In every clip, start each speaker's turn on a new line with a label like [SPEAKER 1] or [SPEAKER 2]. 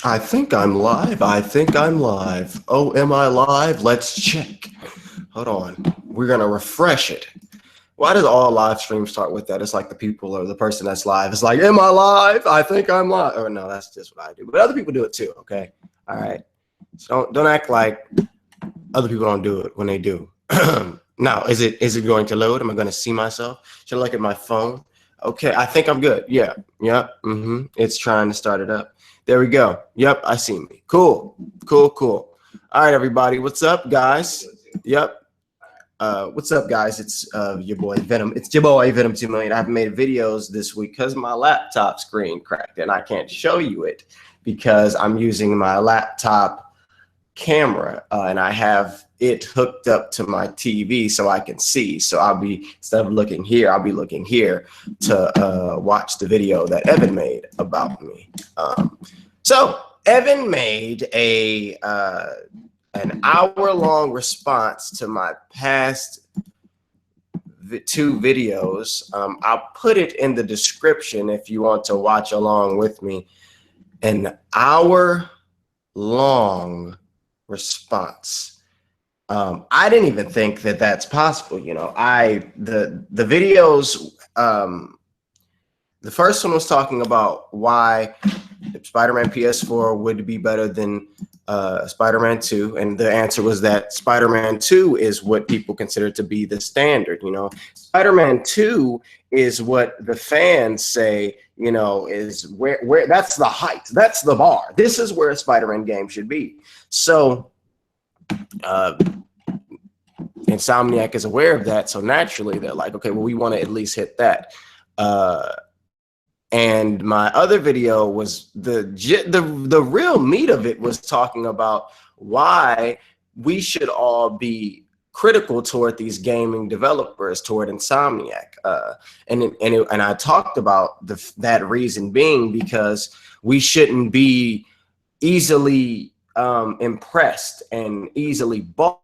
[SPEAKER 1] I think I'm live. I think I'm live. Oh, am I live? Let's check. Hold on. We're going to refresh it. Why does all live streams start with that? It's like the people or the person that's live. It's like, am I live? I think I'm live. Or no, that's just what I do. But other people do it too, okay? All right. So don't act like other people don't do it when they do. Now, is it going to load? Am I going to see myself? Should I look at my phone? Okay, I think I'm good. Yeah. Yep. It's trying to start it up. There we go. Yep, I see me. Cool. All right, everybody. What's up, guys? Yep. What's up, guys? It's your boy Venom. It's your boy Venom 2 million. I haven't made videos this week because my laptop screen cracked and I can't show you it because I'm using my laptop camera and I have it hooked up to my TV so I can see. So I'll be, instead of looking here, I'll be looking here to watch the video that Evan made about me. So Evan made an hour-long response to my past two videos. I'll put it in the description if you want to watch along with me. An hour-long response. I didn't even think that that's possible. You know, the videos, the first one was talking about why Spider-Man PS4 would be better than Spider-Man 2, and the answer was that Spider-Man 2 is what people consider to be the standard. You know, Spider-Man 2 is what the fans say, you know, is where that's the height, that's the bar. This is where a Spider-Man game should be. So Insomniac is aware of that, so naturally they're like, okay, well, we want to at least hit that. And my other video was the real meat of it was talking about why we should all be critical toward these gaming developers, toward Insomniac. And I talked about that reason being because we shouldn't be easily impressed and easily bought.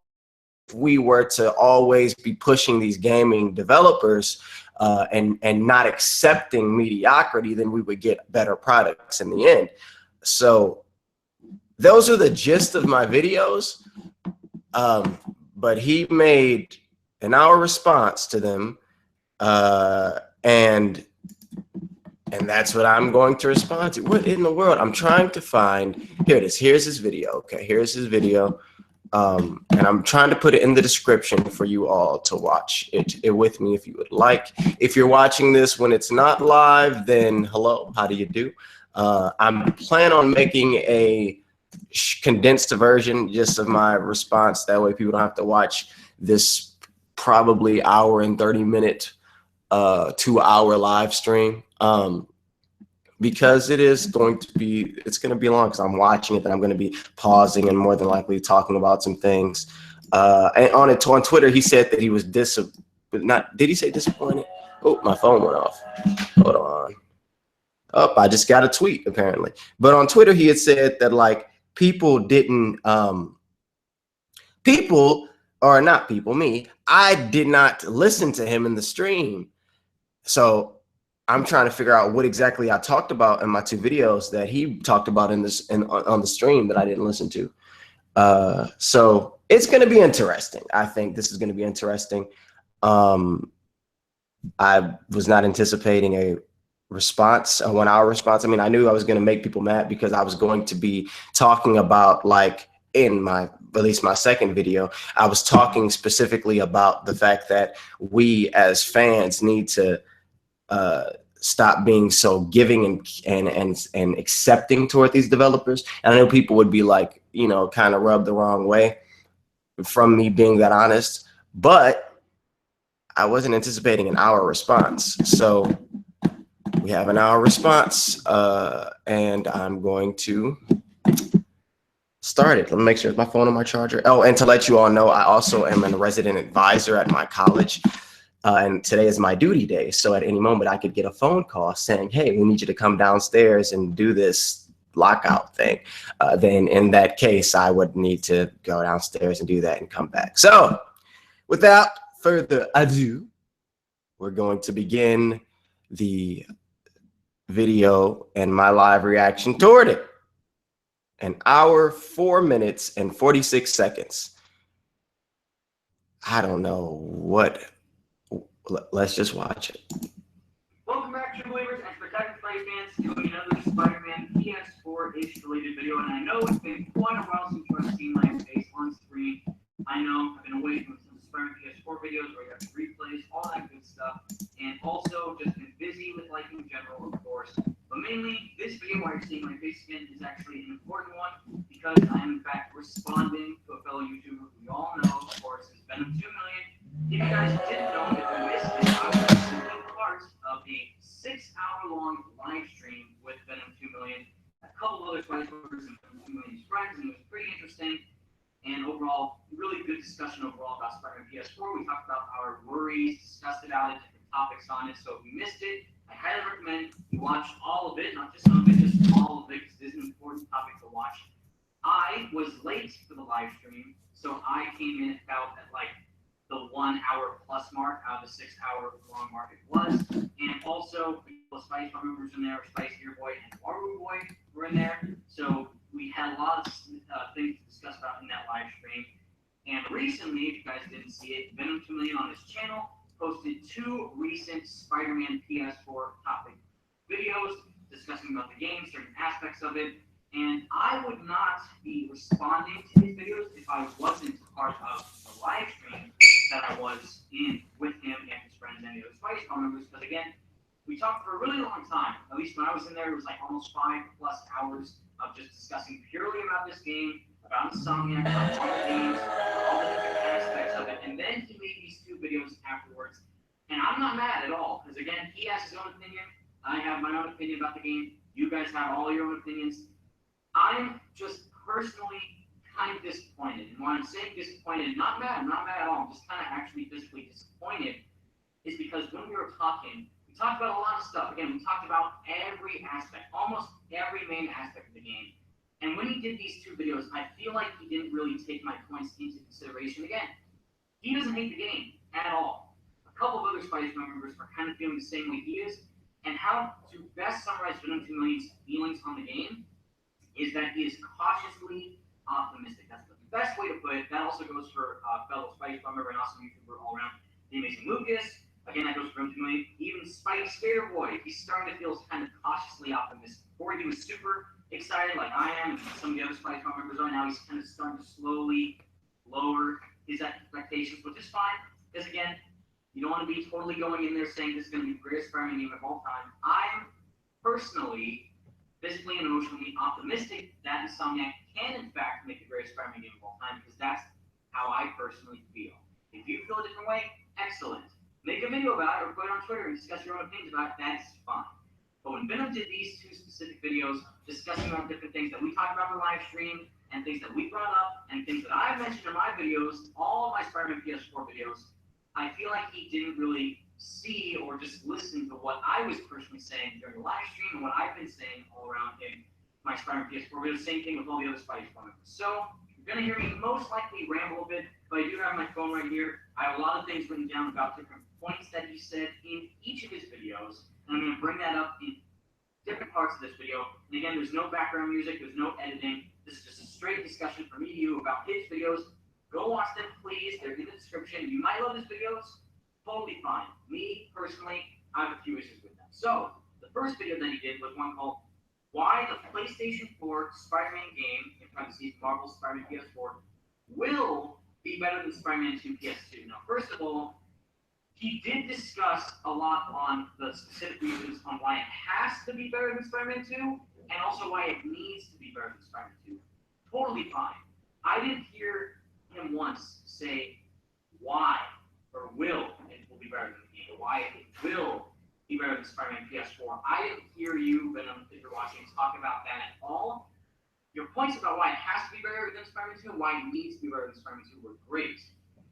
[SPEAKER 1] If we were to always be pushing these gaming developers and not accepting mediocrity, then we would get better products in the end. So those are the gist of my videos. But he made an hour response to them, and that's what I'm going to respond to. What in the world? I'm trying to find. Here it is. Here's his video. Okay, here's his video. And I'm trying to put it in the description for you all to watch it with me if you would like. If you're watching this when it's not live, then hello, how do you do? I'm planning on making a condensed version just of my response. That way people don't have to watch this probably hour and 30-minute, 2-hour live stream. Because it's going to be long because I'm watching it, then I'm going to be pausing and more than likely talking about some things. And on Twitter, he said that he was did he say disappointed? Oh, my phone went off. Hold on. Oh, I just got a tweet apparently. But on Twitter, he had said that like people didn't, I did not listen to him in the stream. So I'm trying to figure out what exactly I talked about in my two videos that he talked about on the stream that I didn't listen to. So it's going to be interesting. I think this is going to be interesting. I was not anticipating a response, a 1-hour response. I mean, I knew I was going to make people mad because I was going to be talking about, like, in at least my second video, I was talking specifically about the fact that we as fans need to stop being so giving and accepting toward these developers. And I know people would be like, you know, kind of rubbed the wrong way from me being that honest, but I wasn't anticipating an hour response. So we have an hour response, and I'm going to start it. Let me make sure it's my phone on my charger. Oh, and to let you all know, I also am a resident advisor at my college. And today is my duty day. So at any moment I could get a phone call saying, hey, we need you to come downstairs and do this lockout thing. Then in that case, I would need to go downstairs and do that and come back. So without further ado, we're going to begin the video and my live reaction toward it. An hour, 4 minutes, and 46 seconds. I don't know what. Let's just watch it.
[SPEAKER 2] Welcome back, true believers and spectacular Spider fans, to another Spider-Man PS4-ish related video. And I know it's been quite a while since you've seen my face on screen. I know I've been away from some Spider-Man PS4 videos where you have replays, all that good stuff, and also just been busy with life in general, of course. But mainly, this video where you're seeing my face again is actually an important one because I am in fact responding to a fellow YouTuber who you all know, of course, is Venom 2 Million. If you guys didn't know, if you missed it, I was simply part of a 6-hour-long live stream with Venom 2 Million, a couple of other Spider-Verse and Venom 2 Million's friends, and it was pretty interesting. And overall, really good discussion overall about Spider-Man PS4. We talked about our worries, discussed about it, different topics on it. So if you missed it, I highly recommend you watch all of it, not just some of it, just all of it, because it is an important topic to watch. I was late for the live stream, so I came in about at like the 1 hour plus mark out of the 6 hour long mark it was. And also, the Spice members in there, Spice Ear Boy and Waru Boy were in there. So we had a lot of things to discuss about in that live stream. And recently, if you guys didn't see it, Venom 2 Million on his channel posted 2 recent Spider-Man PS4 topic videos discussing about the game, certain aspects of it. And I would not be responding to these videos if I wasn't part of the live stream that I was in with him and his friends and the other Spice members. Because again, we talked for a really long time. At least when I was in there, it was like almost 5+ hours of just discussing purely about this game, about Insomniac, about all the games, all the different aspects of it. And then he made these 2 videos afterwards. And I'm not mad at all, because again, he has his own opinion. I have my own opinion about the game. You guys have all your own opinions. I'm just personally kind of disappointed. And when I'm saying disappointed, not mad at all, I'm just kind of actually physically disappointed, is because when we were talking, we talked about a lot of stuff. Again, we talked about every aspect, almost every main aspect of the game. And when he did these 2 videos, I feel like he didn't really take my points into consideration. Again, he doesn't hate the game at all. A couple of other Spider-Man members are kind of feeling the same way he is. And how to best summarize Venom 2 Million's feelings on the game is that he is cautiously optimistic. That's the best way to put it. That also goes for fellow Spider-Man member and awesome YouTuber all around, the Amazing Lucas. Again, that goes for Venom 2 Million. Even Spice Skater Boy, he's starting to feel kind of cautiously optimistic. Before he was super excited like I am, and some of the other Spider-Man members are. Now he's kind of starting to slowly lower his expectations, which is fine. Because again, you don't want to be totally going in there saying this is going to be the greatest Spider-Man game of all time. I'm personally, physically and emotionally optimistic that Insomniac can in fact make the greatest Spider-Man game of all time, because that's how I personally feel. If you feel a different way, excellent. Make a video about it or put it on Twitter and discuss your own opinions about it, that's fine. But when Venom did these 2 specific videos discussing about different things that we talked about in the live stream and things that we brought up and things that I've mentioned in my videos, all of my Spider-Man PS4 videos, I feel like he didn't really see or just listen to what I was personally saying during the live stream and what I've been saying all around in my Spider-Man PS4 videos. Same thing with all the other Spider-Man members. So you're going to hear me most likely ramble a bit, but I do have my phone right here. I have a lot of things written down about different points that he said in each of his videos, and I'm going to bring that up in different parts of this video. And again, there's no background music, there's no editing. This is just a straight discussion from me to you about his videos. Go watch them, please. They're in the description. You might love his videos. Totally fine. Me, personally, I have a few issues with them. So, the first video that he did was one called Why the PlayStation 4 Spider-Man game, in parentheses, Marvel Spider-Man PS4, will be better than Spider-Man 2 PS2. Now, first of all, he did discuss a lot on the specific reasons on why it has to be better than Spider-Man 2, and also why it needs to be better than Spider-Man 2. Totally fine. I didn't hear him once say why or it will be better than the game, or why it will be better than Spider-Man PS4. I didn't hear you, Venom, if you're watching, talk about that at all. Your points about why it has to be better than Spider-Man 2 and why it needs to be better than Spider-Man 2 were great.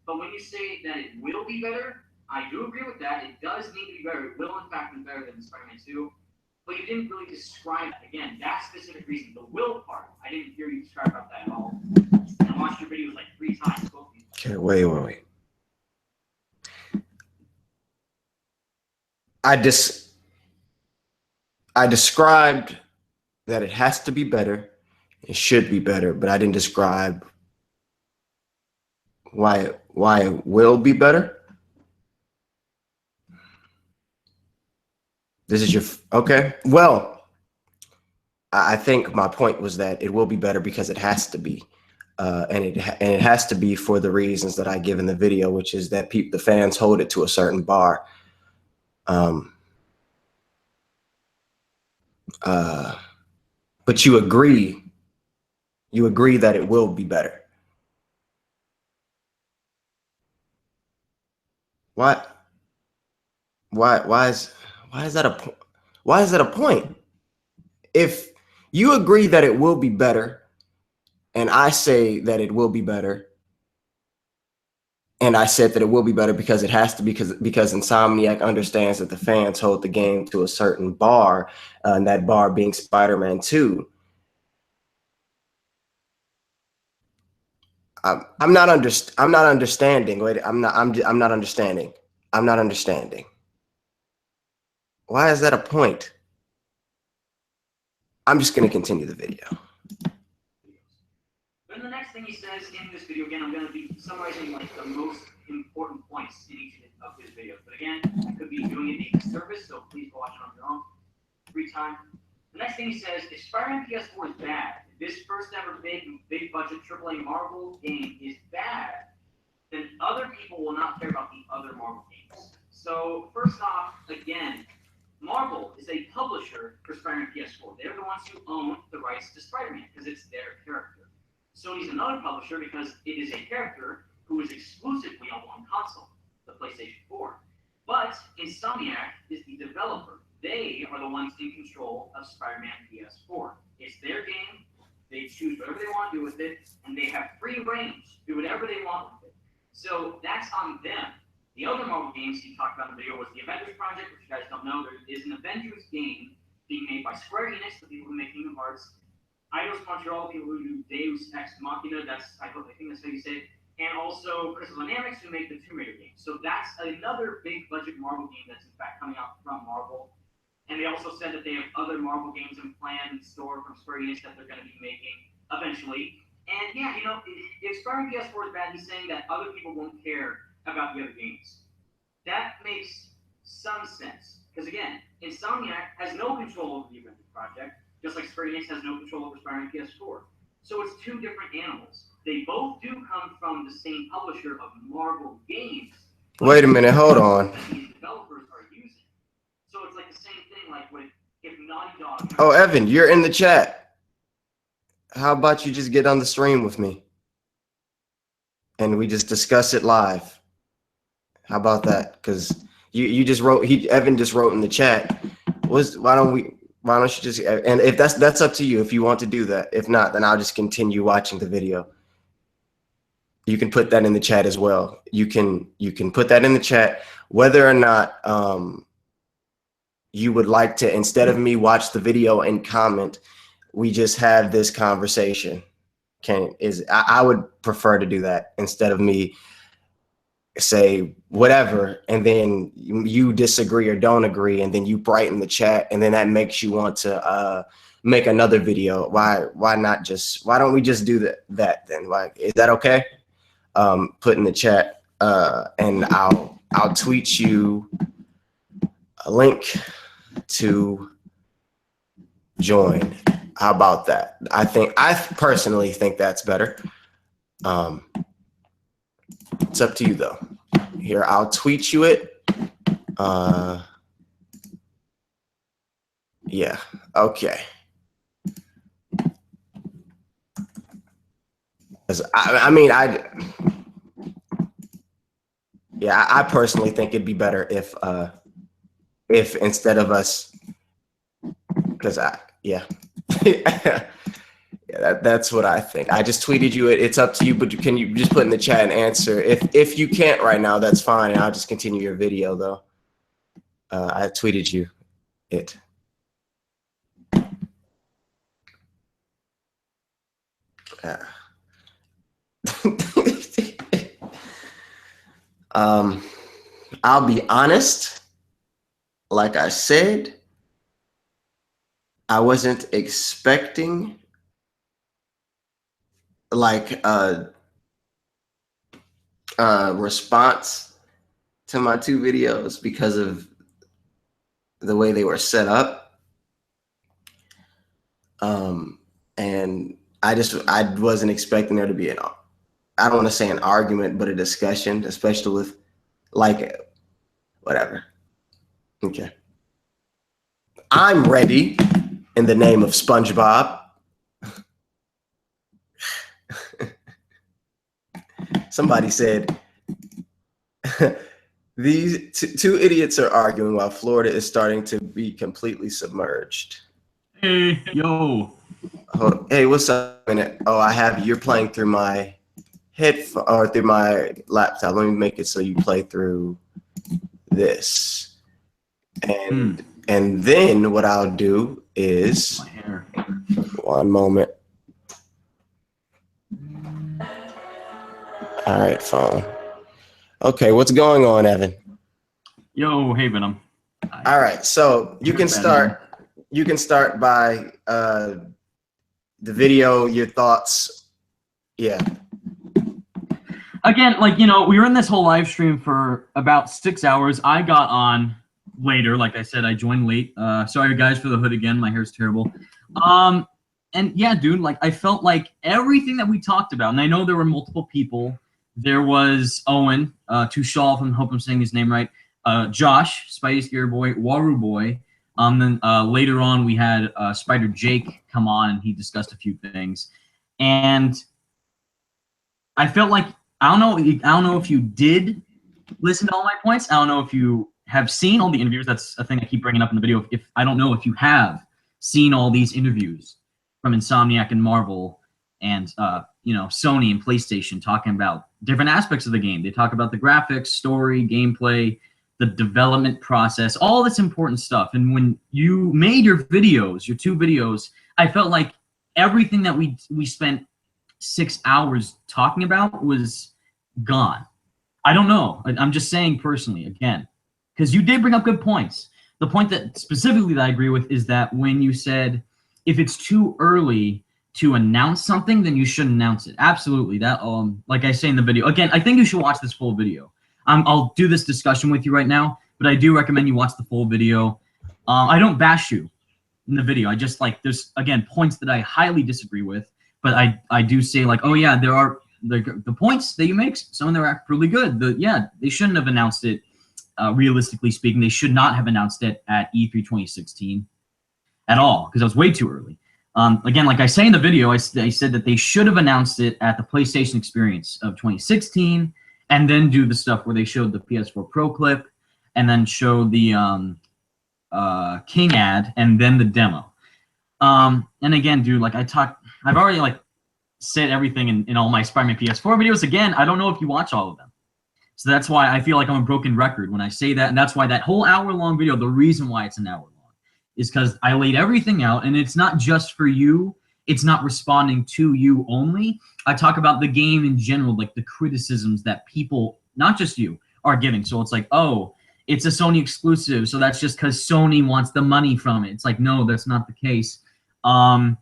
[SPEAKER 2] But when you say that it will be better, I do agree with that. It does need to be better. It will, in fact, be better than Spider-Man 2. But you didn't really describe, again, that specific reason, the will part. I didn't hear you describe about that at all. And I watched your videos like 3 times.
[SPEAKER 1] Okay, wait. I described that it has to be better, It should be better, but I didn't describe why it will be better. This is your okay. Well, I think my point was that it will be better because it has to be, and it has to be for the reasons that I give in the video, which is that the fans hold it to a certain bar. But you agree that it will be better. Why is that a point? If you agree that it will be better, and I say that it will be better, and I said that it will be better because it has to be, because Insomniac understands that the fans hold the game to a certain bar, and that bar being Spider-Man 2. I'm not understanding. Wait, I'm not understanding. I'm not understanding. Why is that a point? I'm just going to continue the video.
[SPEAKER 2] Then the next thing he says in this video, again, I'm going to be summarizing like the most important points in each of his videos. But again, I could be doing it a disservice, so please watch it on your own free time. The next thing he says, if Spider-Man PS4 is bad, if this first ever big budget AAA Marvel game is bad, then other people will not care about the other Marvel games. So first off, again, Marvel is a publisher for Spider-Man PS4. They're the ones who own the rights to Spider-Man because it's their character. Sony's another publisher because it is a character who is exclusively on one console, the PlayStation 4. But Insomniac is the developer. They are the ones in control of Spider-Man PS4. It's their game. They choose whatever they want to do with it, and they have free range to do whatever they want with it. So that's on them. The other Marvel games he talked about in the video was the Avengers Project, which you guys don't know. There is an Avengers game being made by Square Enix, the people who make Kingdom Hearts, Eidos Montreal, people who do Deus Ex Machina, I think that's how you say it, and also Crystal Dynamics, who make the Tomb Raider game. So that's another big budget Marvel game that's in fact coming out from Marvel. And they also said that they have other Marvel games in plan in store from Square Enix that they're going to be making eventually. And yeah, you know, if Spider-Man PS4 is bad, he's saying that other people won't care about the other games. That makes some sense. Because again, Insomniac has no control over the Avengers Project, just like Square Enix has no control over Spider-Man PS4. So it's two different animals. They both do come from the same publisher of Marvel games.
[SPEAKER 1] Wait a minute, hold on.
[SPEAKER 2] These developers are using. So it's like the same thing, like if Naughty Dog.
[SPEAKER 1] Oh, Evan, you're in the chat. How about you just get on the stream with me, and we just discuss it live? How about that? Because you just wrote. Evan just wrote in the chat. Why don't you just? And if that's up to you. If you want to do that. If not, then I'll just continue watching the video. You can put that in the chat as well. You can put that in the chat whether or not you would like to, instead of me watch the video and comment, we just have this conversation. I would prefer to do that instead of me say whatever and then you disagree or don't agree and then you brighten the chat and then that makes you want to make another video. Why don't we just do that then? Like, is that okay? Put in the chat and I'll tweet you a link to join. How about that? I personally think that's better. It's up to you though. Here, I'll tweet you it. Yeah, okay. I personally think it'd be better if instead of us, because that's what I think. I just tweeted you it. It's up to you, but can you just put in the chat and answer? If you can't right now, that's fine. And I'll just continue your video though. I tweeted you it. I'll be honest. Like I said, I wasn't expecting like response to my two videos because of the way they were set up. And I wasn't expecting there to be I don't want to say an argument, but a discussion, especially with like whatever. Okay. I'm ready in the name of SpongeBob. Somebody said, these two idiots are arguing while Florida is starting to be completely submerged.
[SPEAKER 3] Hey, yo.
[SPEAKER 1] Hey, what's up? Oh, you're playing through my headphone or through my laptop. Let me make it so you play through this. And then what I'll do is,
[SPEAKER 3] My hair.
[SPEAKER 1] one moment. All right, phone. Okay, what's going on, Evan?
[SPEAKER 3] Yo, hey, Venom.
[SPEAKER 1] All right, so you can start. You can start by the video, your thoughts. Yeah.
[SPEAKER 3] Again, like, you know, we were in this whole live stream for about 6 hours. I got on later. Like I said, I joined late. Sorry, guys, for the hood again. My hair's terrible. And yeah, dude, like, I felt like everything that we talked about, and I know there were multiple people. There was Owen, Tushal, I hope I'm saying his name right, Josh, Spidey Scare Boy, Waru Boy. Then later on, we had Spider Jake come on, and he discussed a few things. And I felt like, I don't know if you did listen to all my points. I don't know if you have seen all the interviews. That's a thing I keep bringing up in the video. I don't know if you have seen all these interviews from Insomniac and Marvel and you know, Sony and PlayStation talking about different aspects of the game. They talk about the graphics, story, gameplay, the development process, all this important stuff. And when you made your videos, your two videos, I felt like everything that we spent 6 hours talking about was gone. I don't know. I'm just saying personally, again, because you did bring up good points. The point that specifically that I agree with is that when you said, if it's too early to announce something, then you should announce it. Absolutely. That, like I say in the video, again, I think you should watch this full video. I'll do this discussion with you right now, but I do recommend you watch the full video. I don't bash you in the video. I just, like, there's, again, points that I highly disagree with, but I do say, like, oh yeah, there are the points that you make, some of them are really good. Yeah, they shouldn't have announced it. Realistically speaking, they should not have announced it at E3 2016 at all, because that was way too early. Again, like I say in the video, I said that they should have announced it at the PlayStation Experience of 2016, and then do the stuff where they showed the PS4 Pro clip, and then showed the King ad, and then the demo. And again, dude, like I've already like said everything in all my Spider-Man PS4 videos. Again, I don't know if you watch all of them. So that's why I feel like I'm a broken record when I say that, and that's why that whole hour-long video, the reason why it's an hour long, is because I laid everything out, and it's not just for you. It's not responding to you only. I talk about the game in general, like the criticisms that people, not just you, are giving. So it's like, oh, it's a Sony exclusive, so that's just because Sony wants the money from it. It's like, no, that's not the case. I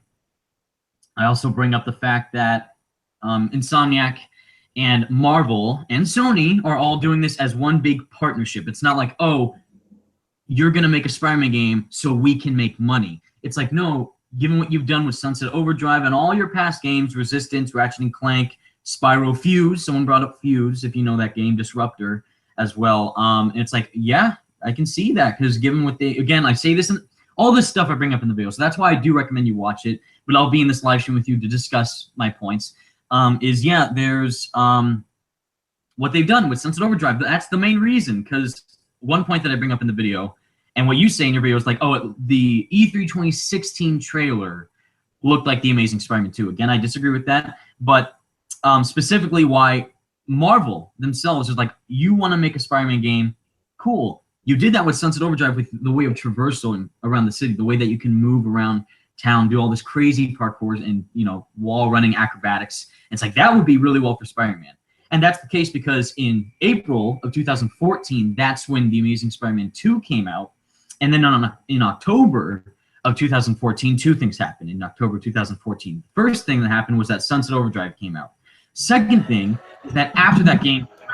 [SPEAKER 3] also bring up the fact that Insomniac and Marvel and Sony are all doing this as one big partnership. It's not like, oh, you're going to make a Spider-Man game so we can make money. It's like, no, given what you've done with Sunset Overdrive and all your past games, Resistance, Ratchet & Clank, Spyro, Fuse, someone brought up Fuse, if you know that game, Disruptor as well. And it's like, yeah, I can see that, because given what they, again, I say this in all this stuff I bring up in the video, so that's why I do recommend you watch it, but I'll be in this live stream with you to discuss my points. Yeah, there's what they've done with Sunset Overdrive. That's the main reason, because one point that I bring up in the video, and what you say in your video is like, oh, the E3 2016 trailer looked like The Amazing Spider-Man 2. Again, I disagree with that, but specifically why Marvel themselves is like, you want to make a Spider-Man game, cool. You did that with Sunset Overdrive with the way of traversal around the city, the way that you can move around town, do all this crazy parkour and, you know, wall running acrobatics. It's like, that would be really well for Spider-Man. And that's the case because in April of 2014, that's when The Amazing Spider-Man 2 came out. And then in October of 2014, two things happened in October 2014. First thing that happened was that Sunset Overdrive came out. Second thing is that after that game came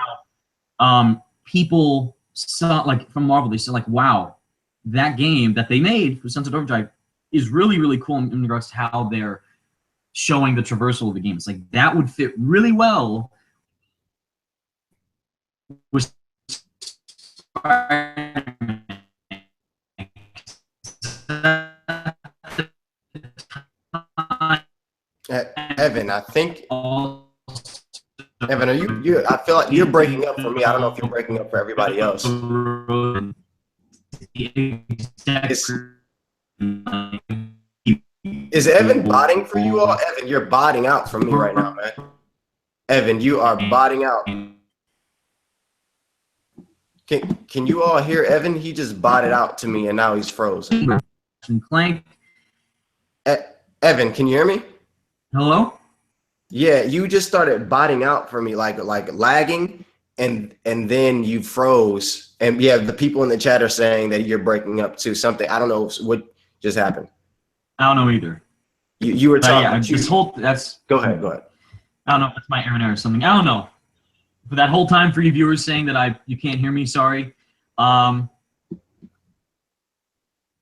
[SPEAKER 3] out, people saw, like, from Marvel, they said, like, wow, that game that they made for Sunset Overdrive is really, really cool in regards to how they're showing the traversal of the game. It's like, that would fit really well with Spider-Man.
[SPEAKER 1] Evan, I think. Evan, are you? I feel like you're breaking up for me. I don't know if you're breaking up for everybody else. Is Evan botting for you all? Evan, you're botting out for me right now, man. Evan, you are botting out. Can you all hear Evan? He just botted out to me, and now he's frozen.
[SPEAKER 3] Clank.
[SPEAKER 1] Evan, can you hear me?
[SPEAKER 3] Hello?
[SPEAKER 1] Yeah, you just started botting out for me, like lagging, and then you froze. And yeah, the people in the chat are saying that you're breaking up too. Something, I don't know what just happened.
[SPEAKER 3] I don't know either.
[SPEAKER 1] You were talking.
[SPEAKER 3] Yeah, this whole
[SPEAKER 1] Go ahead.
[SPEAKER 3] I don't know if it's my internet or something. I don't know. For that whole time, for you viewers saying that you can't hear me, sorry. I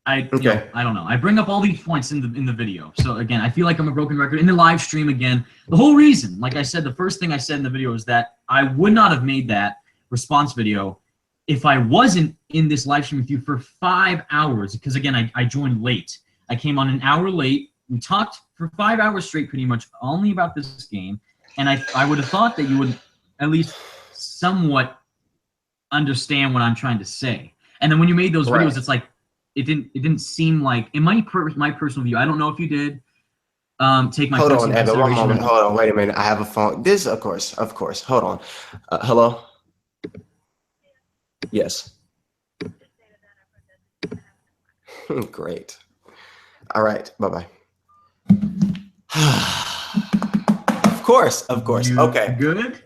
[SPEAKER 3] don't know. I bring up all these points in the video. So again, I feel like I'm a broken record in the live stream again. The whole reason, like I said, the first thing I said in the video is that I would not have made that response video if I wasn't in this live stream with you for 5 hours. Because again, I joined late. I came on an hour late. We talked for 5 hours straight, pretty much only about this game. And I would have thought that you would at least somewhat understand what I'm trying to say. And then when you made those videos, it's like, it didn't seem like, in my personal view, I don't know if you did take my
[SPEAKER 1] hold on, Evan, one moment. Hold on, wait a minute. I have a phone. This, of course. Hold on. Hello? Yes. Great. All right. Bye-bye. Of course. Okay.
[SPEAKER 3] Good?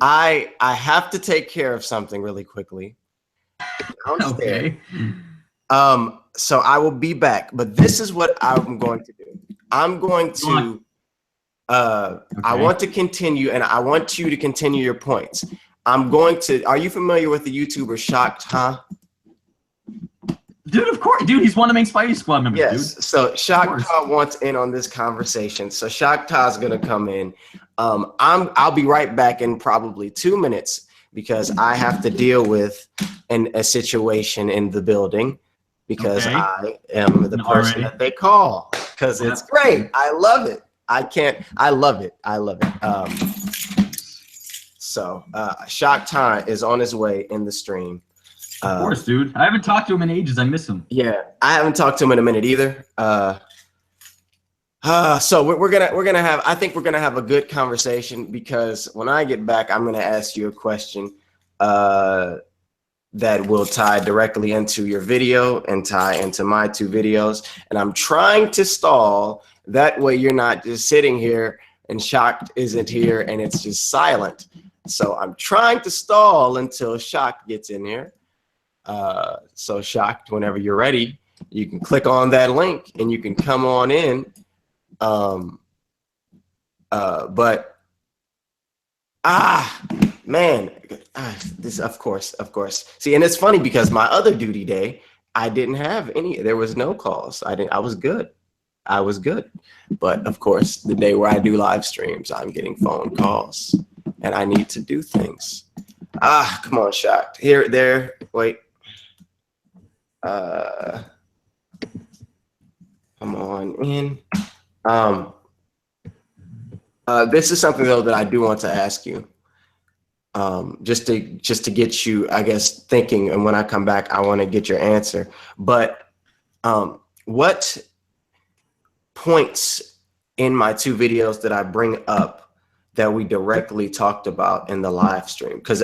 [SPEAKER 1] I have to take care of something really quickly.
[SPEAKER 3] Okay.
[SPEAKER 1] So I will be back, but this is what I'm going to do. I'm going to I want to continue, and I want you to continue your points. I'm going to, are you familiar with the YouTuber Shocked, huh?
[SPEAKER 3] Dude, of course. Dude, he's one of the main Spidey Squad members,
[SPEAKER 1] yes.
[SPEAKER 3] Dude.
[SPEAKER 1] So Shocked wants in on this conversation. So Shocked is going to come in. I'll be right back in probably 2 minutes because I have to deal with a situation in the building because I am the person that they call because it's great. I love it. I love it. So Shocked is on his way in the stream.
[SPEAKER 3] Of course, dude. I haven't talked to him in ages. I miss him.
[SPEAKER 1] Yeah, I haven't talked to him in a minute either. So we're gonna have, I think we're gonna have a good conversation because when I get back, I'm gonna ask you a question that will tie directly into your video and tie into my 2 videos. And I'm trying to stall that way you're not just sitting here and Shocked isn't here and it's just silent. So I'm trying to stall until Shocked gets in here. So Shocked, whenever you're ready, you can click on that link and you can come on in. This, of course. See, and it's funny because my other duty day, I didn't have any, there was no calls. I was good. But of course, the day where I do live streams, I'm getting phone calls and I need to do things. Come on, Shocked. Here, there, wait. Come on in. This is something though that I do want to ask you. Just to get you, I guess, thinking, and when I come back, I want to get your answer. But what points in my 2 videos that I bring up that we directly talked about in the live stream? Because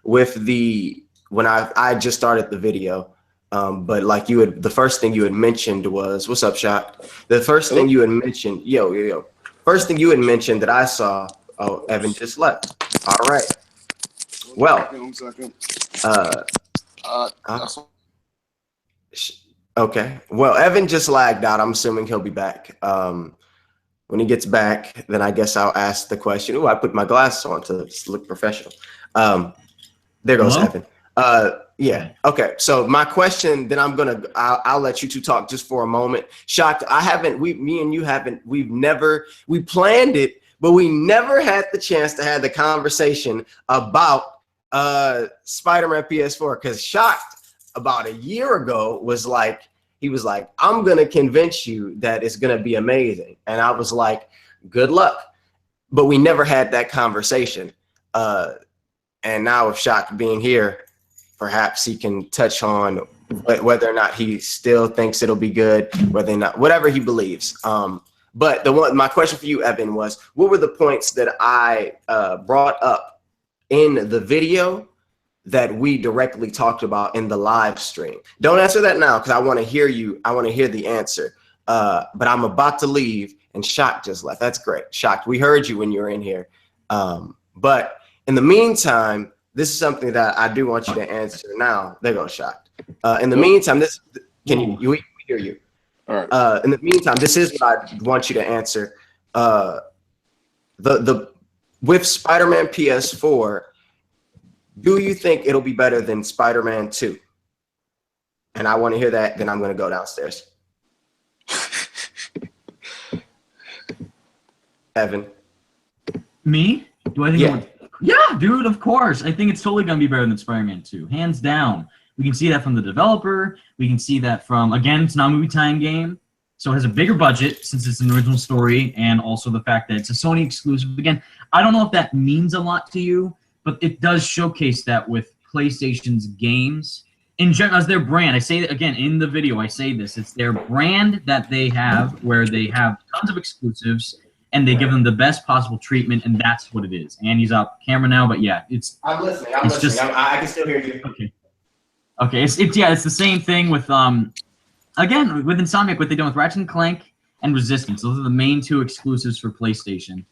[SPEAKER 1] when I just started the video, but like the first thing you had mentioned was, what's up, Shocked? The first thing you had mentioned, yo. First thing you had mentioned that I saw, oh, Evan just left. All right. Well, Okay. Well, Evan just lagged out. I'm assuming he'll be back. When he gets back, then I guess I'll ask the question. Oh, I put my glasses on to look professional. There goes
[SPEAKER 3] Hello?
[SPEAKER 1] Evan. Yeah. Okay. So my question, then I'll let you two talk just for a moment. Shocked. Me and you haven't, we planned it, but we never had the chance to have the conversation about Spider-Man PS4, because Shocked about a year ago he was like, I'm going to convince you that it's going to be amazing. And I was like, good luck. But we never had that conversation. And now with Shock being here, perhaps he can touch on whether or not he still thinks it'll be good, whether or not, whatever he believes. But my question for you, Evan, was what were the points that I brought up in the video that we directly talked about in the live stream? Don't answer that now, because I want to hear you. I want to hear the answer. But I'm about to leave, and Shock just left. That's great. Shock, we heard you when you were in here. But in the meantime, this is something that I do want you to answer now. There goes Shock. In the meantime, we hear you.
[SPEAKER 4] All right.
[SPEAKER 1] In the meantime, this is what I want you to answer. With Spider-Man PS4, do you think it'll be better than Spider-Man 2? And I want to hear that, then I'm going to go downstairs. Evan.
[SPEAKER 3] Me? Do I think?
[SPEAKER 1] Yeah.
[SPEAKER 3] Yeah, dude, of course. I think it's totally going to be better than Spider-Man 2. Hands down. We can see that from the developer. We can see that from, again, it's not a movie tie-in game. So it has a bigger budget since it's an original story, and also the fact that it's a Sony exclusive. Again, I don't know if that means a lot to you, but it does showcase that with PlayStation's games. In general, as their brand, I say it again in the video, I say this, it's their brand that they have, where they have tons of exclusives, and they give them the best possible treatment, and that's what it is. And he's off camera now, but yeah, it's...
[SPEAKER 1] I'm listening. I can still hear you.
[SPEAKER 3] Okay, it's the same thing with, again, with Insomniac, what they're doing with Ratchet & Clank and Resistance. Those are the main two exclusives for PlayStation.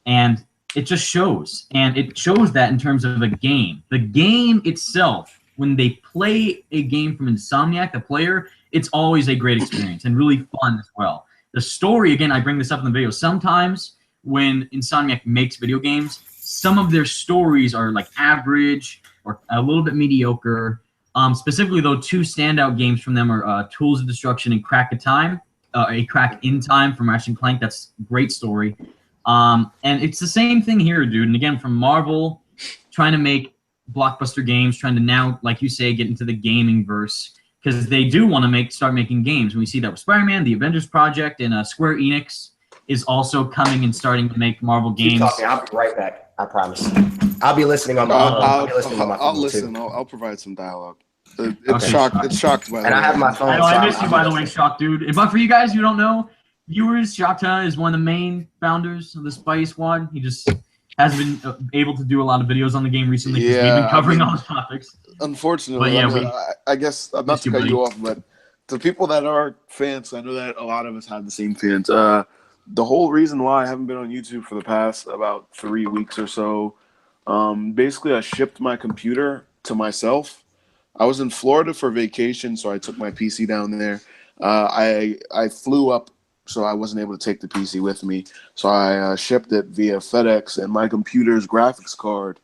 [SPEAKER 3] And it just shows. And it shows that in terms of a game. The game itself, when they play a game from Insomniac, the player, it's always a great experience and really fun as well. The story, again, I bring this up in the video, sometimes when Insomniac makes video games, some of their stories are like average or a little bit mediocre. Specifically, though, two standout games from them are Tools of Destruction and Crack in Time from Ratchet & Clank. That's a great story. And it's the same thing here, dude. And again, from Marvel, trying to make blockbuster games, trying to now, like you say, get into the gaming verse, because they do want to start making games. And we see that with Spider-Man, the Avengers Project, and Square Enix is also coming and starting to make Marvel games.
[SPEAKER 1] Keep talking. I'll be right back. I promise. I'll be listening on my phone.
[SPEAKER 4] I'll listen. I'll provide some dialogue. It's
[SPEAKER 3] Okay.
[SPEAKER 4] Shocked. It's Shocked, by the way.
[SPEAKER 1] And I have my phone.
[SPEAKER 3] I know, I miss you, by the way, Shock, dude. But for you guys who don't know, viewers, Shockta is one of the main founders of the Spidey Squad. He just hasn't been able to do a lot of videos on the game recently because we've been covering all the topics.
[SPEAKER 4] Unfortunately, I guess I'm not to cut you off, but to people that are fans, I know that a lot of us have the same fans. The whole reason why I haven't been on YouTube for the past about 3 weeks or so, basically I shipped my computer to myself. I was in Florida for vacation, so I took my PC down there. I flew up, so I wasn't able to take the PC with me. So I shipped it via FedEx, and my computer's graphics card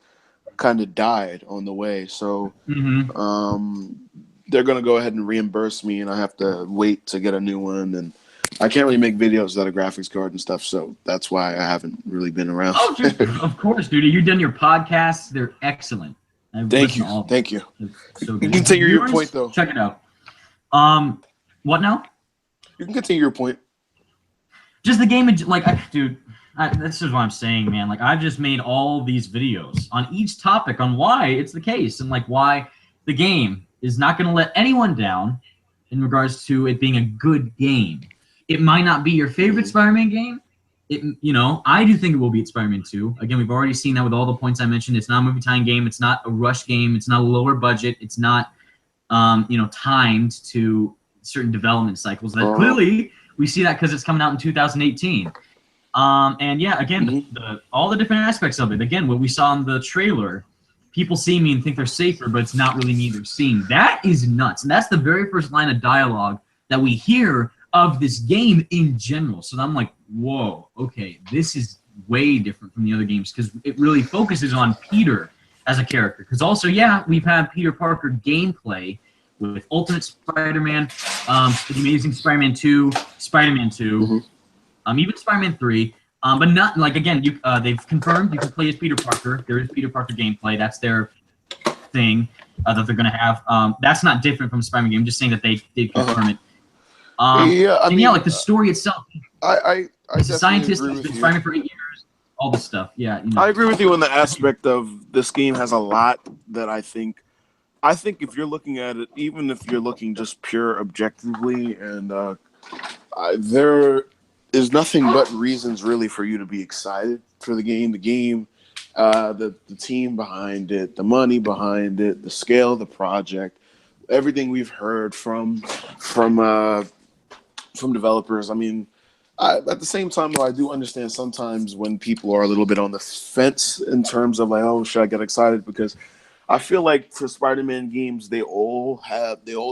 [SPEAKER 4] kind of died on the way. So they're going to go ahead and reimburse me, and I have to wait to get a new one. And I can't really make videos without a graphics card and stuff, so that's why I haven't really been around.
[SPEAKER 3] Oh, dude, of course, dude. You've done your podcasts. They're excellent.
[SPEAKER 4] Thank you.
[SPEAKER 3] So
[SPEAKER 4] You can continue your point, though.
[SPEAKER 3] Check it out. What now?
[SPEAKER 4] You can continue your point.
[SPEAKER 3] Just the game, like, dude, this is what I'm saying, man. Like, I've just made all these videos on each topic on why it's the case and, like, why the game is not going to let anyone down in regards to it being a good game. It might not be your favorite Spider-Man game. I do think it will beat Spider-Man 2. Again, we've already seen that with all the points I mentioned. It's not a movie time game. It's not a rush game. It's not a lower budget. It's not, timed to certain development cycles. That clearly we see that because it's coming out in 2018. And yeah, again, all the different aspects of it. Again, what we saw in the trailer, people see me and think they're safer, but it's not really me they're seeing. That is nuts. And that's the very first line of dialogue that we hear of this game in general. So I'm like, whoa, okay, this is way different from the other games because it really focuses on Peter as a character. Because also, yeah, we've had Peter Parker gameplay with Ultimate Spider-Man, The Amazing Spider-Man 2, Spider-Man 2, even Spider-Man 3. But not like again, they've confirmed you can play as Peter Parker. There is Peter Parker gameplay. That's their thing that they're gonna have. That's not different from Spider-Man game. I'm just saying that they did confirm it.
[SPEAKER 4] Yeah, I mean,
[SPEAKER 3] like the story itself.
[SPEAKER 4] I
[SPEAKER 3] He's a scientist.
[SPEAKER 4] agree
[SPEAKER 3] He's
[SPEAKER 4] with
[SPEAKER 3] been
[SPEAKER 4] you.
[SPEAKER 3] Spider-Man for 8 years. All this stuff. Yeah, you know.
[SPEAKER 4] I agree with you in the aspect of this game has a lot that I think if you're looking at it, even if you're looking just pure objectively, and there is nothing but reasons really for you to be excited for the game. The game, the team behind it, the money behind it, the scale of the project, everything we've heard from developers. I mean, at the same time, though, I do understand sometimes when people are a little bit on the fence in terms of like, oh, should I get excited? Because I feel like for Spider-Man games, they all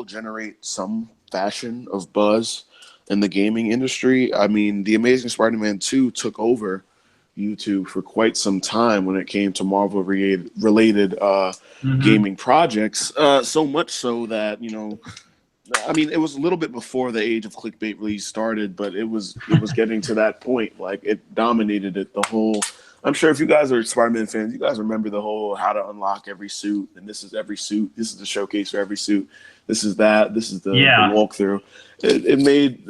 [SPEAKER 4] generate some fashion of buzz in the gaming industry. I mean, The Amazing Spider-Man 2 took over YouTube for quite some time when it came to Marvel-related gaming projects. So much so that, you know, I mean, it was a little bit before the age of clickbait really started, but it was getting to that point. Like, it dominated it. The whole, I'm sure if you guys are Spider-Man fans, you guys remember the whole how to unlock every suit, and this is every suit. This is the showcase for every suit. This is that. This is the walkthrough. It made,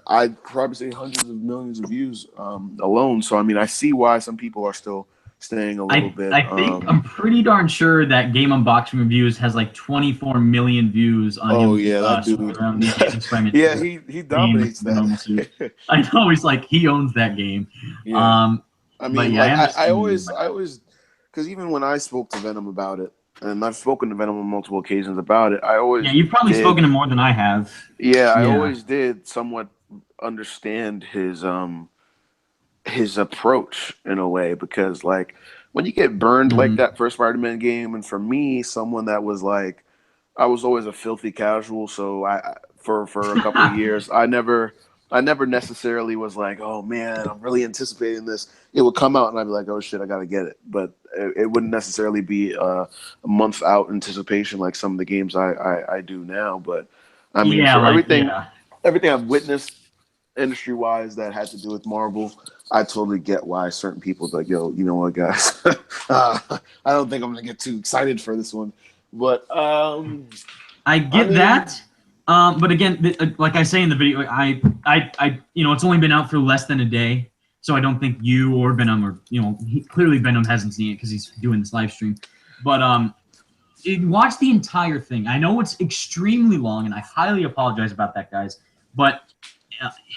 [SPEAKER 4] I'd probably say hundreds of millions of views alone. So, I mean, I see why some people are still staying a little bit.
[SPEAKER 3] I think I'm pretty darn sure that Game Unboxing Reviews has like 24 million views on him.
[SPEAKER 4] That dude.
[SPEAKER 3] Around the Amazing Spider-Man
[SPEAKER 4] Yeah, he dominates that.
[SPEAKER 3] I know, he's like, he owns that game.
[SPEAKER 4] Yeah. I mean,
[SPEAKER 3] yeah,
[SPEAKER 4] I always, because even when I spoke to Venom about it, and I've spoken to Venom on multiple occasions about it, I always
[SPEAKER 3] you've probably spoken to more than I have.
[SPEAKER 4] Yeah, I always did somewhat understand his approach in a way, because like when you get burned like that for a Spider-Man game, and for me, someone that was like, I was always a filthy casual, so I for a couple of years, I never necessarily was like, oh man, I'm really anticipating this. It would come out and I'd be like, oh shit, I gotta get it. But it wouldn't necessarily be a month out anticipation like some of the games I do now. But I mean, everything I've witnessed industry wise that had to do with Marvel, I totally get why certain people like, yo, you know what, guys, I don't think I'm gonna get too excited for this one. But
[SPEAKER 3] I get that. But again, like I say in the video, I you know, it's only been out for less than a day, so I don't think you or Venom, or you know, clearly Venom hasn't seen it because he's doing this live stream. But watch the entire thing. I know it's extremely long, and I highly apologize about that, guys. But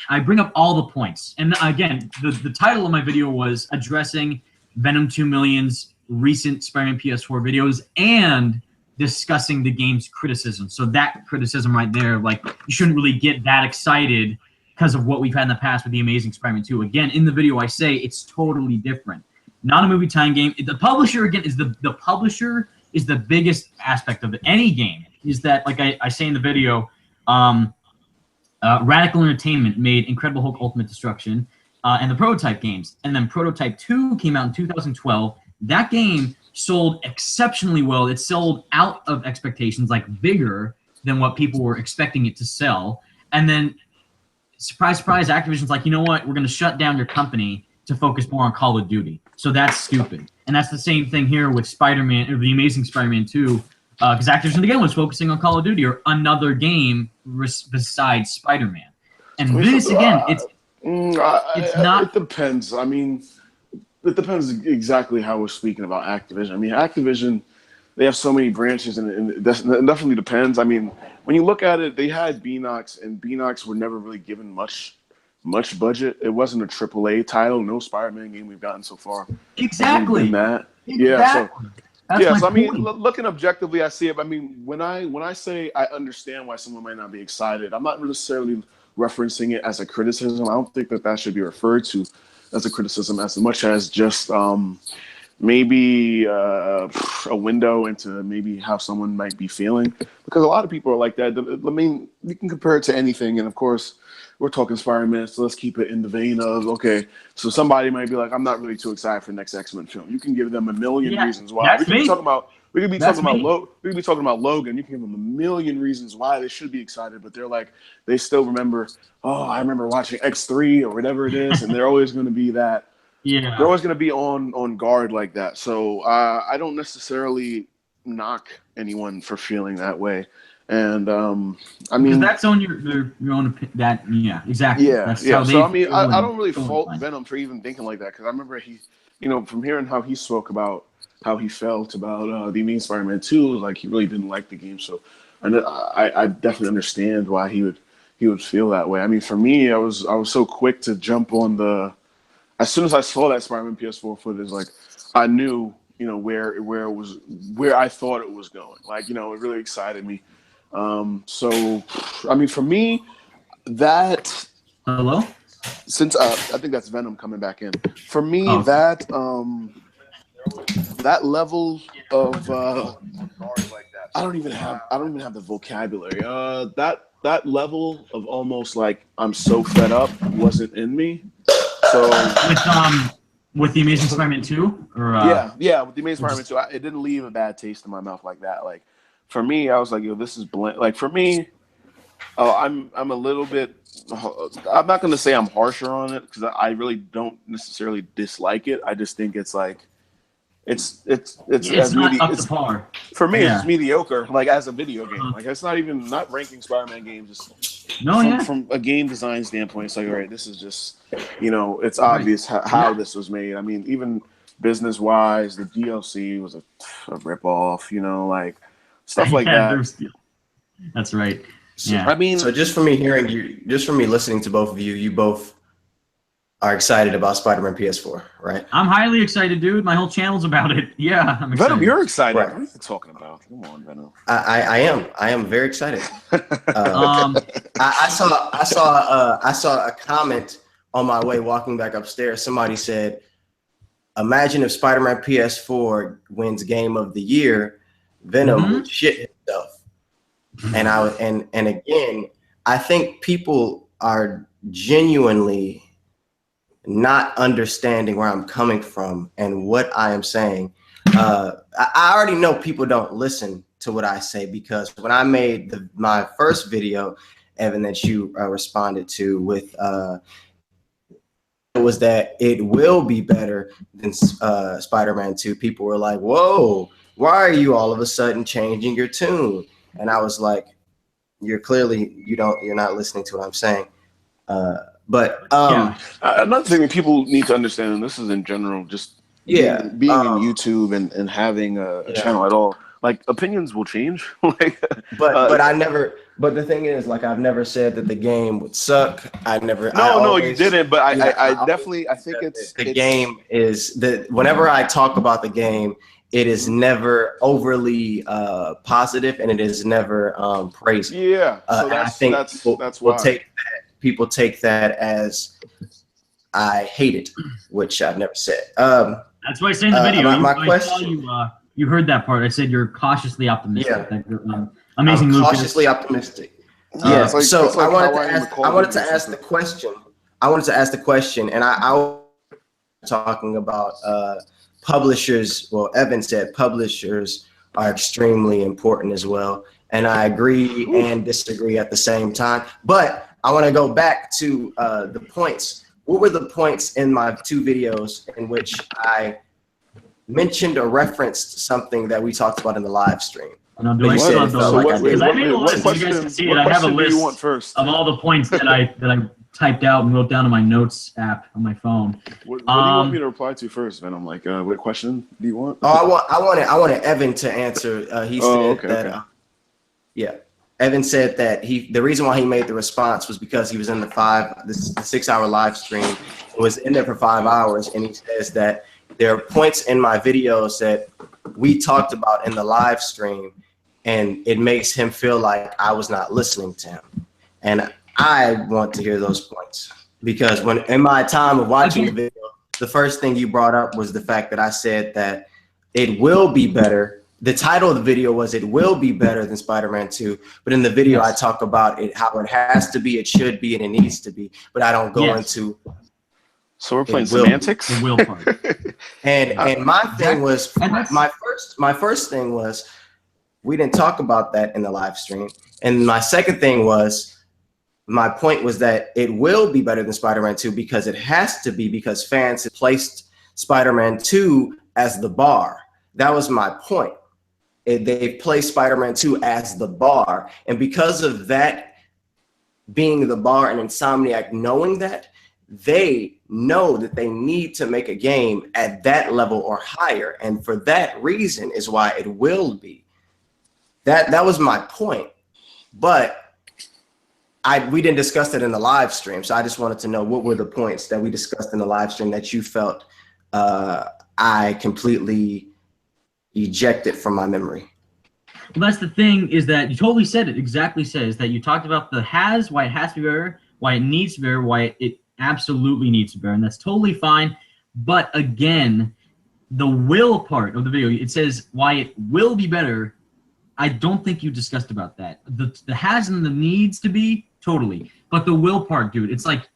[SPEAKER 3] I bring up all the points, and again, the title of my video was addressing Venom 2 Million's recent Spider-Man PS4 videos and discussing the game's criticism. So that criticism right there, like, you shouldn't really get that excited because of what we've had in the past with The Amazing Spider-Man 2. Again, in the video I say it's totally different. Not a movie time game. The publisher, again, is the publisher is the biggest aspect of any game. Is that, like I say in the video, Radical Entertainment made Incredible Hulk Ultimate Destruction and the Prototype games. And then Prototype 2 came out in 2012. That game sold exceptionally well. It sold out of expectations, like bigger than what people were expecting it to sell. And then, surprise, surprise, Activision's like, you know what? We're going to shut down your company to focus more on Call of Duty. So that's stupid. And that's the same thing here with Spider-Man, or The Amazing Spider-Man 2, because Activision, again, was focusing on Call of Duty or another game besides Spider-Man. And this, again, it's not...
[SPEAKER 4] It depends. I mean... It depends exactly how we're speaking about Activision. I mean, Activision, they have so many branches, and it definitely depends. I mean, when you look at it, they had Beanox, and Beanox were never really given much budget. It wasn't a AAA title. No Spider-Man game we've gotten so far.
[SPEAKER 3] Exactly.
[SPEAKER 4] That.
[SPEAKER 3] Exactly.
[SPEAKER 4] Yeah, so I mean, looking objectively, I see it. I mean, when I say I understand why someone might not be excited, I'm not necessarily referencing it as a criticism. I don't think that should be referred to as a criticism as much as just maybe a window into maybe how someone might be feeling, because a lot of people are like that. I mean, you can compare it to anything, and of course, we're talking Spider-Man, so let's keep it in the vein of, okay, so somebody might be like, I'm not really too excited for the next X-Men film. You can give them a million reasons why. We could be talking about Logan. You can give them a million reasons why they should be excited, but they're like, they still remember, oh, I remember watching X3 or whatever it is, and they're always going to be that.
[SPEAKER 3] Yeah,
[SPEAKER 4] they're always going to be on guard like that. So I don't necessarily knock anyone for feeling that way. And I mean,
[SPEAKER 3] that's on your own. That exactly.
[SPEAKER 4] Yeah,
[SPEAKER 3] that's
[SPEAKER 4] yeah.
[SPEAKER 3] how
[SPEAKER 4] So I mean, I don't really
[SPEAKER 3] totally
[SPEAKER 4] fault
[SPEAKER 3] fine.
[SPEAKER 4] Venom for even thinking like that, because I remember he, from hearing how he spoke about how he felt about the Amazing Spider-Man 2, like he really didn't like the game. So I definitely understand why he would feel that way. I mean, for me, I was so quick to jump on the. As soon as I saw that Spider-Man PS4 footage, like I knew, where I thought it was going. Like, it really excited me. So, I mean, for me, that.
[SPEAKER 3] Hello?
[SPEAKER 4] Since I think that's Venom coming back in. For me,
[SPEAKER 3] Oh.
[SPEAKER 4] that level of I don't even have the vocabulary. That level of almost like I'm so fed up wasn't in me. So
[SPEAKER 3] with the Amazing Spider-Man 2, or
[SPEAKER 4] yeah, with the Amazing Spider-Man 2, it didn't leave a bad taste in my mouth like that. Like for me, I was like, yo, this is bland. Like for me, I'm a little bit. I'm not going to say I'm harsher on it, because I really don't necessarily dislike it. I just think it's like it's
[SPEAKER 3] not up to par.
[SPEAKER 4] For me, it's mediocre. Like as a video game, like it's not ranking Spider-Man games. From a game design standpoint, it's like, all right, this is just it's obvious how this was made. I mean, even business wise, the DLC was a ripoff. Like stuff like that.
[SPEAKER 3] That's right.
[SPEAKER 1] So, I mean, so just from me hearing you, just from me listening to both of you, you both are excited about Spider-Man PS4, right?
[SPEAKER 3] I'm highly excited, dude. My whole channel's about it. Yeah, I'm excited.
[SPEAKER 4] Venom, you're excited.
[SPEAKER 1] Right.
[SPEAKER 4] What are you talking about? Come on, Venom.
[SPEAKER 1] I am very excited. I saw a comment on my way walking back upstairs. Somebody said, "Imagine if Spider-Man PS4 wins Game of the Year, Venom would shit himself." And again, I think people are genuinely not understanding where I'm coming from and what I am saying. I already know people don't listen to what I say, because when I made my first video, Evan, that you responded to with was that it will be better than Spider-Man 2. People were like, "Whoa, why are you all of a sudden changing your tune?" And I was like, you're not listening to what I'm saying.
[SPEAKER 4] Another thing that people need to understand, and this is in general, just being in YouTube and having a channel at all, like opinions will change.
[SPEAKER 1] But the thing is, like, I've never said that the game would suck.
[SPEAKER 4] No, you didn't. But I definitely think
[SPEAKER 1] the game is that whenever I talk about the game, it is never overly positive, and it is never praised.
[SPEAKER 4] Yeah, so
[SPEAKER 1] I think
[SPEAKER 4] that's why
[SPEAKER 1] people take that as I hate it, which I've never said. That's
[SPEAKER 3] why I say in the video.
[SPEAKER 1] My question.
[SPEAKER 3] You heard that part. I said you're cautiously optimistic.
[SPEAKER 1] Yeah.
[SPEAKER 3] That you're, amazing.
[SPEAKER 1] I'm cautiously optimistic. Yeah. I wanted to ask the question. And I was talking about publishers. Well, Evan said publishers are extremely important as well, and I agree and disagree at the same time. But I want to go back to the points. What were the points in my two videos in which I mentioned or referenced something that we talked about in the live stream?
[SPEAKER 3] I made a list. You guys can see it. I have a list of all the points that I typed out and wrote down in my notes app on my phone.
[SPEAKER 4] What do you want me to reply to first, Venom? Like, what question do you want?
[SPEAKER 1] Oh, I wanted Evan to answer. He said that. Yeah, Evan said that the reason why he made the response was because he was in the 6-hour live stream, was in there for 5 hours, and he says that there are points in my videos that we talked about in the live stream, and it makes him feel like I was not listening to him. And I want to hear those points, because when in my time of watching the video, the first thing you brought up was the fact that I said that it will be better. The title of the video was "It will be better than Spider-Man 2," but in the video I talk about it, how it has to be, it should be, and it needs to be. But I don't go into.
[SPEAKER 4] So we're playing semantics.
[SPEAKER 3] The will part.
[SPEAKER 1] and my thing was my first thing was we didn't talk about that in the live stream, and my second thing was. My point was that it will be better than Spider-Man 2 because it has to be, because fans have placed Spider-Man 2 as the bar. That was my point. They've placed Spider-Man 2 as the bar. And because of that being the bar and Insomniac knowing that, they know that they need to make a game at that level or higher. And for that reason is why it will be. That was my point. But we didn't discuss that in the live stream, so I just wanted to know what were the points that we discussed in the live stream that you felt I completely ejected from my memory.
[SPEAKER 3] Well, that's the thing, is that you totally said it, exactly says that you talked about why it has to be better, why it needs to be better, why it absolutely needs to be better, and that's totally fine. But again, the will part of the video, it says why it will be better. I don't think you discussed about that. The has and the needs to be, totally. But the will part, dude, it's like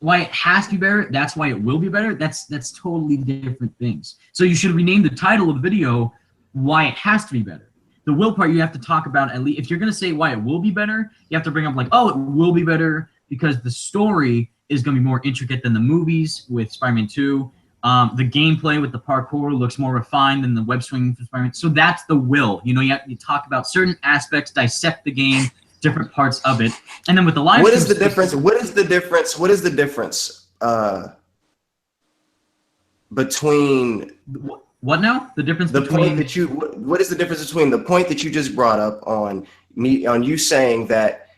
[SPEAKER 3] why it has to be better, that's why it will be better. That's totally different things. So you should rename the title of the video why it has to be better. The will part you have to talk about, at least if you're going to say why it will be better, you have to bring up like, oh, it will be better because the story is going to be more intricate than the movies with Spider-Man 2. The gameplay with the parkour looks more refined than the web swinging for Spider-Man. So that's the will. You know, you talk about certain aspects, dissect the game, different parts of it, and then with the live.
[SPEAKER 1] What is the difference? What is the difference? What is the difference between
[SPEAKER 3] what now? The difference
[SPEAKER 1] the
[SPEAKER 3] between
[SPEAKER 1] point that you. What is the difference between the point that you just brought up on you saying that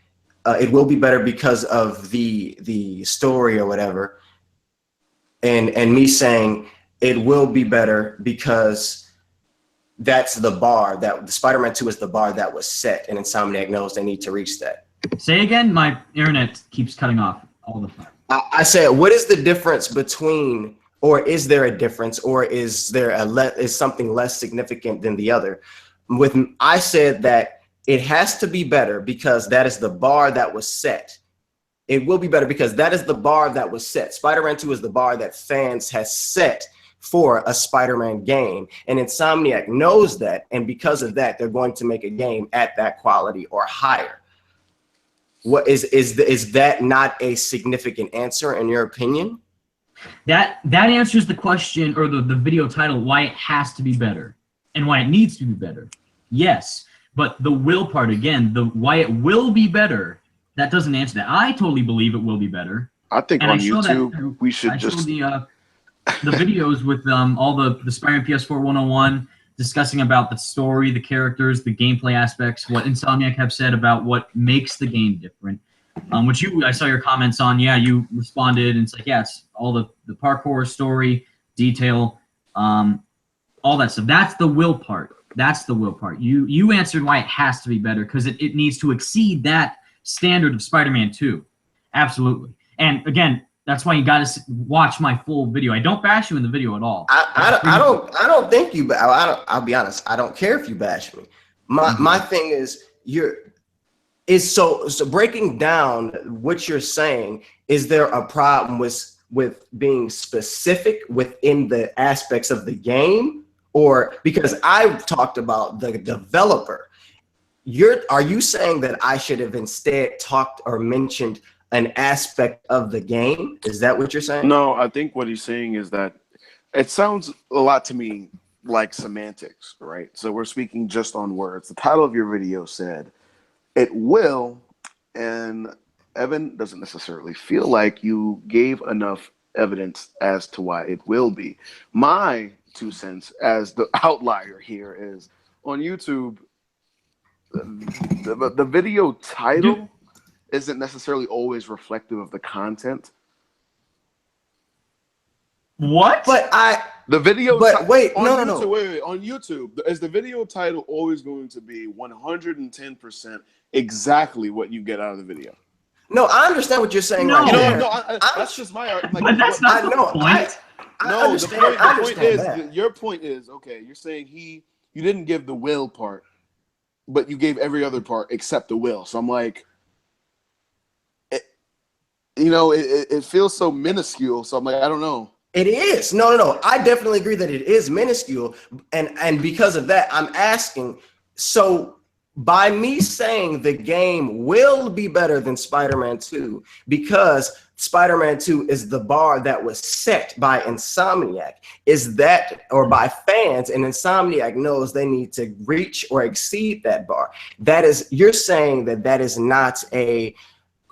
[SPEAKER 1] it will be better because of the story or whatever? And me saying it will be better because that's the bar, that the Spider-Man 2 is the bar that was set, and Insomniac knows they need to reach that.
[SPEAKER 3] Say again, my internet keeps cutting off all the time.
[SPEAKER 1] I said, what is the difference between, or is there a difference, or is there is something less significant than the other? I said that it has to be better because that is the bar that was set. It will be better because that is the bar that was set. Spider-Man 2 is the bar that fans has set for a Spider-Man game. And Insomniac knows that. And because of that, they're going to make a game at that quality or higher. What is that not a significant answer in your opinion?
[SPEAKER 3] That answers the question, or the video title, why it has to be better and why it needs to be better. Yes, but the will part, again, the why it will be better, that doesn't answer that. I totally believe it will be better.
[SPEAKER 4] I think on YouTube we should just
[SPEAKER 3] the videos with all the Spider-Man PS4 101 discussing about the story, the characters, the gameplay aspects, what Insomniac have said about what makes the game different. Which I saw your comments on. Yeah, you responded, and it's like, yes, all the parkour, story, detail, all that stuff. That's the will part. That's the will part. You answered why it has to be better, because it needs to exceed that standard of Spider-Man 2. Absolutely. And again, that's why you got to watch my full video. I don't bash you in the video at all.
[SPEAKER 1] I don't think you. I'll be honest. I don't care if you bash me. My thing is so breaking down what you're saying. Is there a problem with being specific within the aspects of the game, or because I've talked about the developer? Are you saying that I should have instead talked or mentioned an aspect of the game? Is that what you're saying?
[SPEAKER 4] No, I think what he's saying is that it sounds a lot to me like semantics, right? So we're speaking just on words. The title of your video said, it will, and Evan doesn't necessarily feel like you gave enough evidence as to why it will be. My 2 cents as the outlier here is on YouTube, the video title isn't necessarily always reflective of the content.
[SPEAKER 3] What?
[SPEAKER 1] But wait, no.
[SPEAKER 4] Wait. On YouTube, is the video title always going to be 110% exactly what you get out of the video?
[SPEAKER 1] No, I understand what you're saying
[SPEAKER 3] No.
[SPEAKER 1] right there.
[SPEAKER 4] That's just my argument.
[SPEAKER 3] But that's not the point.
[SPEAKER 1] I understand.
[SPEAKER 4] The point is, your point is, okay, you're saying you didn't give the will part, but you gave every other part except the will. So I'm like, it feels so minuscule. So I'm like, I don't know.
[SPEAKER 1] It is. No. I definitely agree that it is minuscule. And because of that, I'm asking, so by me saying the game will be better than Spider-Man 2 because Spider-Man 2 is the bar that was set by Insomniac, is that, or by fans, and Insomniac knows they need to reach or exceed that bar. That is, you're saying that is not an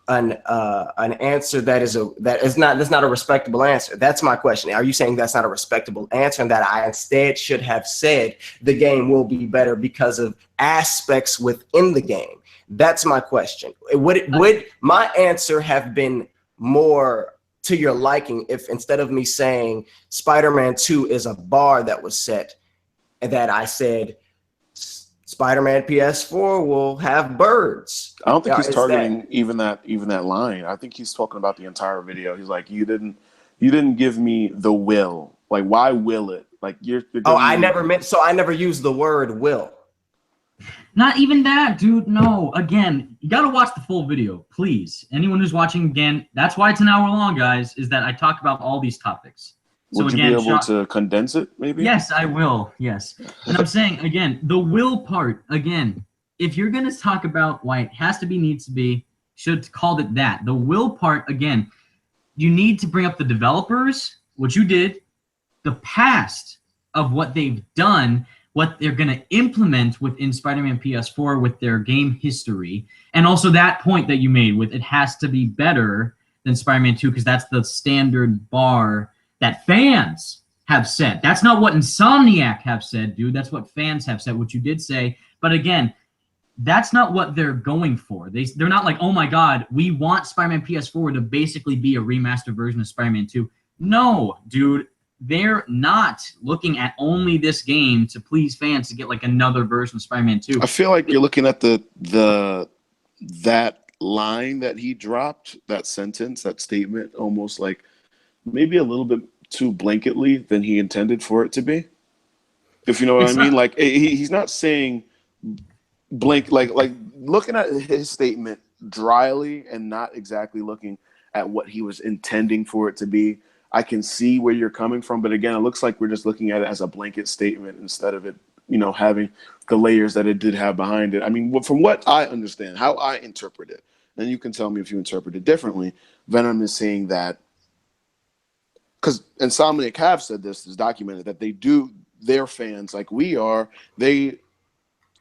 [SPEAKER 1] answer that's not a respectable answer. That's my question. Are you saying that's not a respectable answer and that I instead should have said the game will be better because of aspects within the game? That's my question. Would my answer have been more to your liking if instead of me saying Spider-Man 2 is a bar that was set, and that I said Spider-Man PS4 will have birds?
[SPEAKER 4] I don't think he's targeting even that line. I think he's talking about the entire video. He's like, you didn't give me the will. Like, why will it? Like, you're
[SPEAKER 1] I never used the word will.
[SPEAKER 3] Not even that, dude. No. Again, you got to watch the full video, please. Anyone who's watching, again, that's why it's an hour long, guys, is that I talk about all these topics.
[SPEAKER 4] Would you be able to condense it, maybe?
[SPEAKER 3] Yes, I will. Yes. And I'm saying, again, the will part, again, if you're going to talk about why it has to be, needs to be, should have called it that. The will part, again, you need to bring up the developers, which you did, the past of what they've done, what they're going to implement within Spider-Man PS4 with their game history, and also that point that you made with it has to be better than Spider-Man 2 because that's the standard bar that fans have said. That's not what Insomniac have said, dude. That's what fans have said, which you did say. But again, that's not what they're going for. They're not like, oh my God, we want Spider-Man PS4 to basically be a remastered version of Spider-Man 2. No, dude. They're not looking at only this game to please fans to get like another version of Spider-Man 2.
[SPEAKER 4] I feel like you're looking at that line that he dropped, that sentence, that statement, almost like maybe a little bit too blanketly than he intended for it to be. If you know what I mean? Like he's not saying blank, like looking at his statement dryly and not exactly looking at what he was intending for it to be. I can see where you're coming from, but again, it looks like we're just looking at it as a blanket statement instead of it, having the layers that it did have behind it. I mean, from what I understand, how I interpret it, and you can tell me if you interpret it differently, Venom is saying that, because Insomniac have said this is documented, that their fans, like we are, they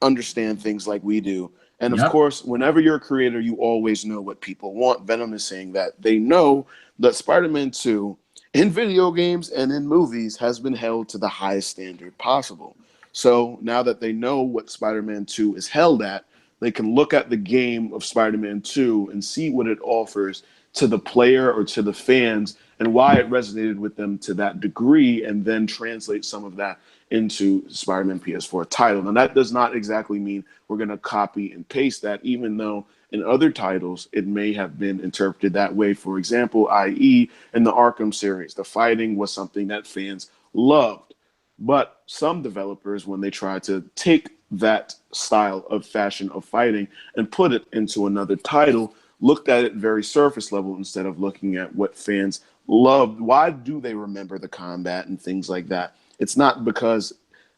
[SPEAKER 4] understand things like we do. And of course, whenever you're a creator, you always know what people want. Venom is saying that they know that Spider-Man 2 in video games and in movies has been held to the highest standard possible. So now that they know what Spider-Man 2 is held at, they can look at the game of Spider-Man 2 and see what it offers to the player or to the fans and why it resonated with them to that degree, and then translate some of that into Spider-Man PS4 title. Now, that does not exactly mean we're going to copy and paste that, even though in other titles, it may have been interpreted that way. For example, i.e. in the Arkham series, the fighting was something that fans loved. But some developers, when they try to take that style of fashion of fighting and put it into another title, looked at it very surface level instead of looking at what fans loved. Why do they remember the combat and things like that? It's not because,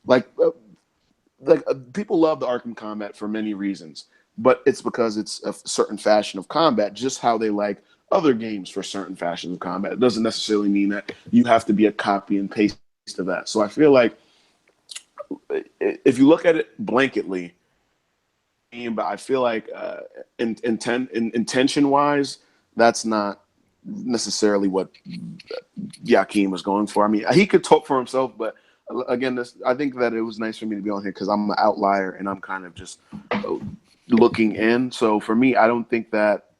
[SPEAKER 4] people love the Arkham combat for many reasons. But it's because it's a certain fashion of combat, just how they like other games for certain fashions of combat. It doesn't necessarily mean that you have to be a copy and paste of that. So I feel like if you look at it blanketly, but I feel like intention-wise, that's not necessarily what Joaquin was going for. I mean, he could talk for himself, but again, I think that it was nice for me to be on here because I'm an outlier and I'm kind of just looking in. So for me, I don't think that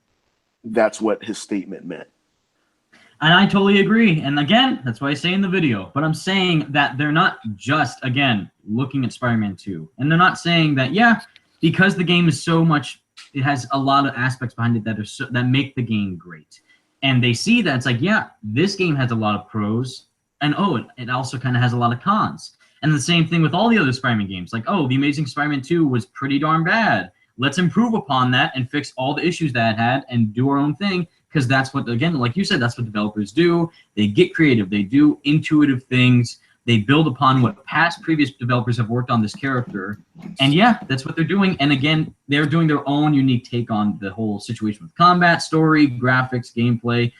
[SPEAKER 4] that's what his statement meant.
[SPEAKER 3] And I totally agree. And again, that's why I say in the video. But I'm saying that they're not just, again, looking at Spider-Man 2. And they're not saying that, because the game is it has a lot of aspects behind it that are that make the game great. And they see that it's like, yeah, this game has a lot of pros, and it also kind of has a lot of cons. And the same thing with all the other Spider-Man games. Like, The Amazing Spider-Man 2 was pretty darn bad. Let's improve upon that and fix all the issues that it had and do our own thing, because that's what, again, like you said, that's what developers do. They get creative. They do intuitive things. They build upon what previous developers have worked on this character. And yeah, that's what they're doing. And again, they're doing their own unique take on the whole situation with combat, story, graphics, gameplay,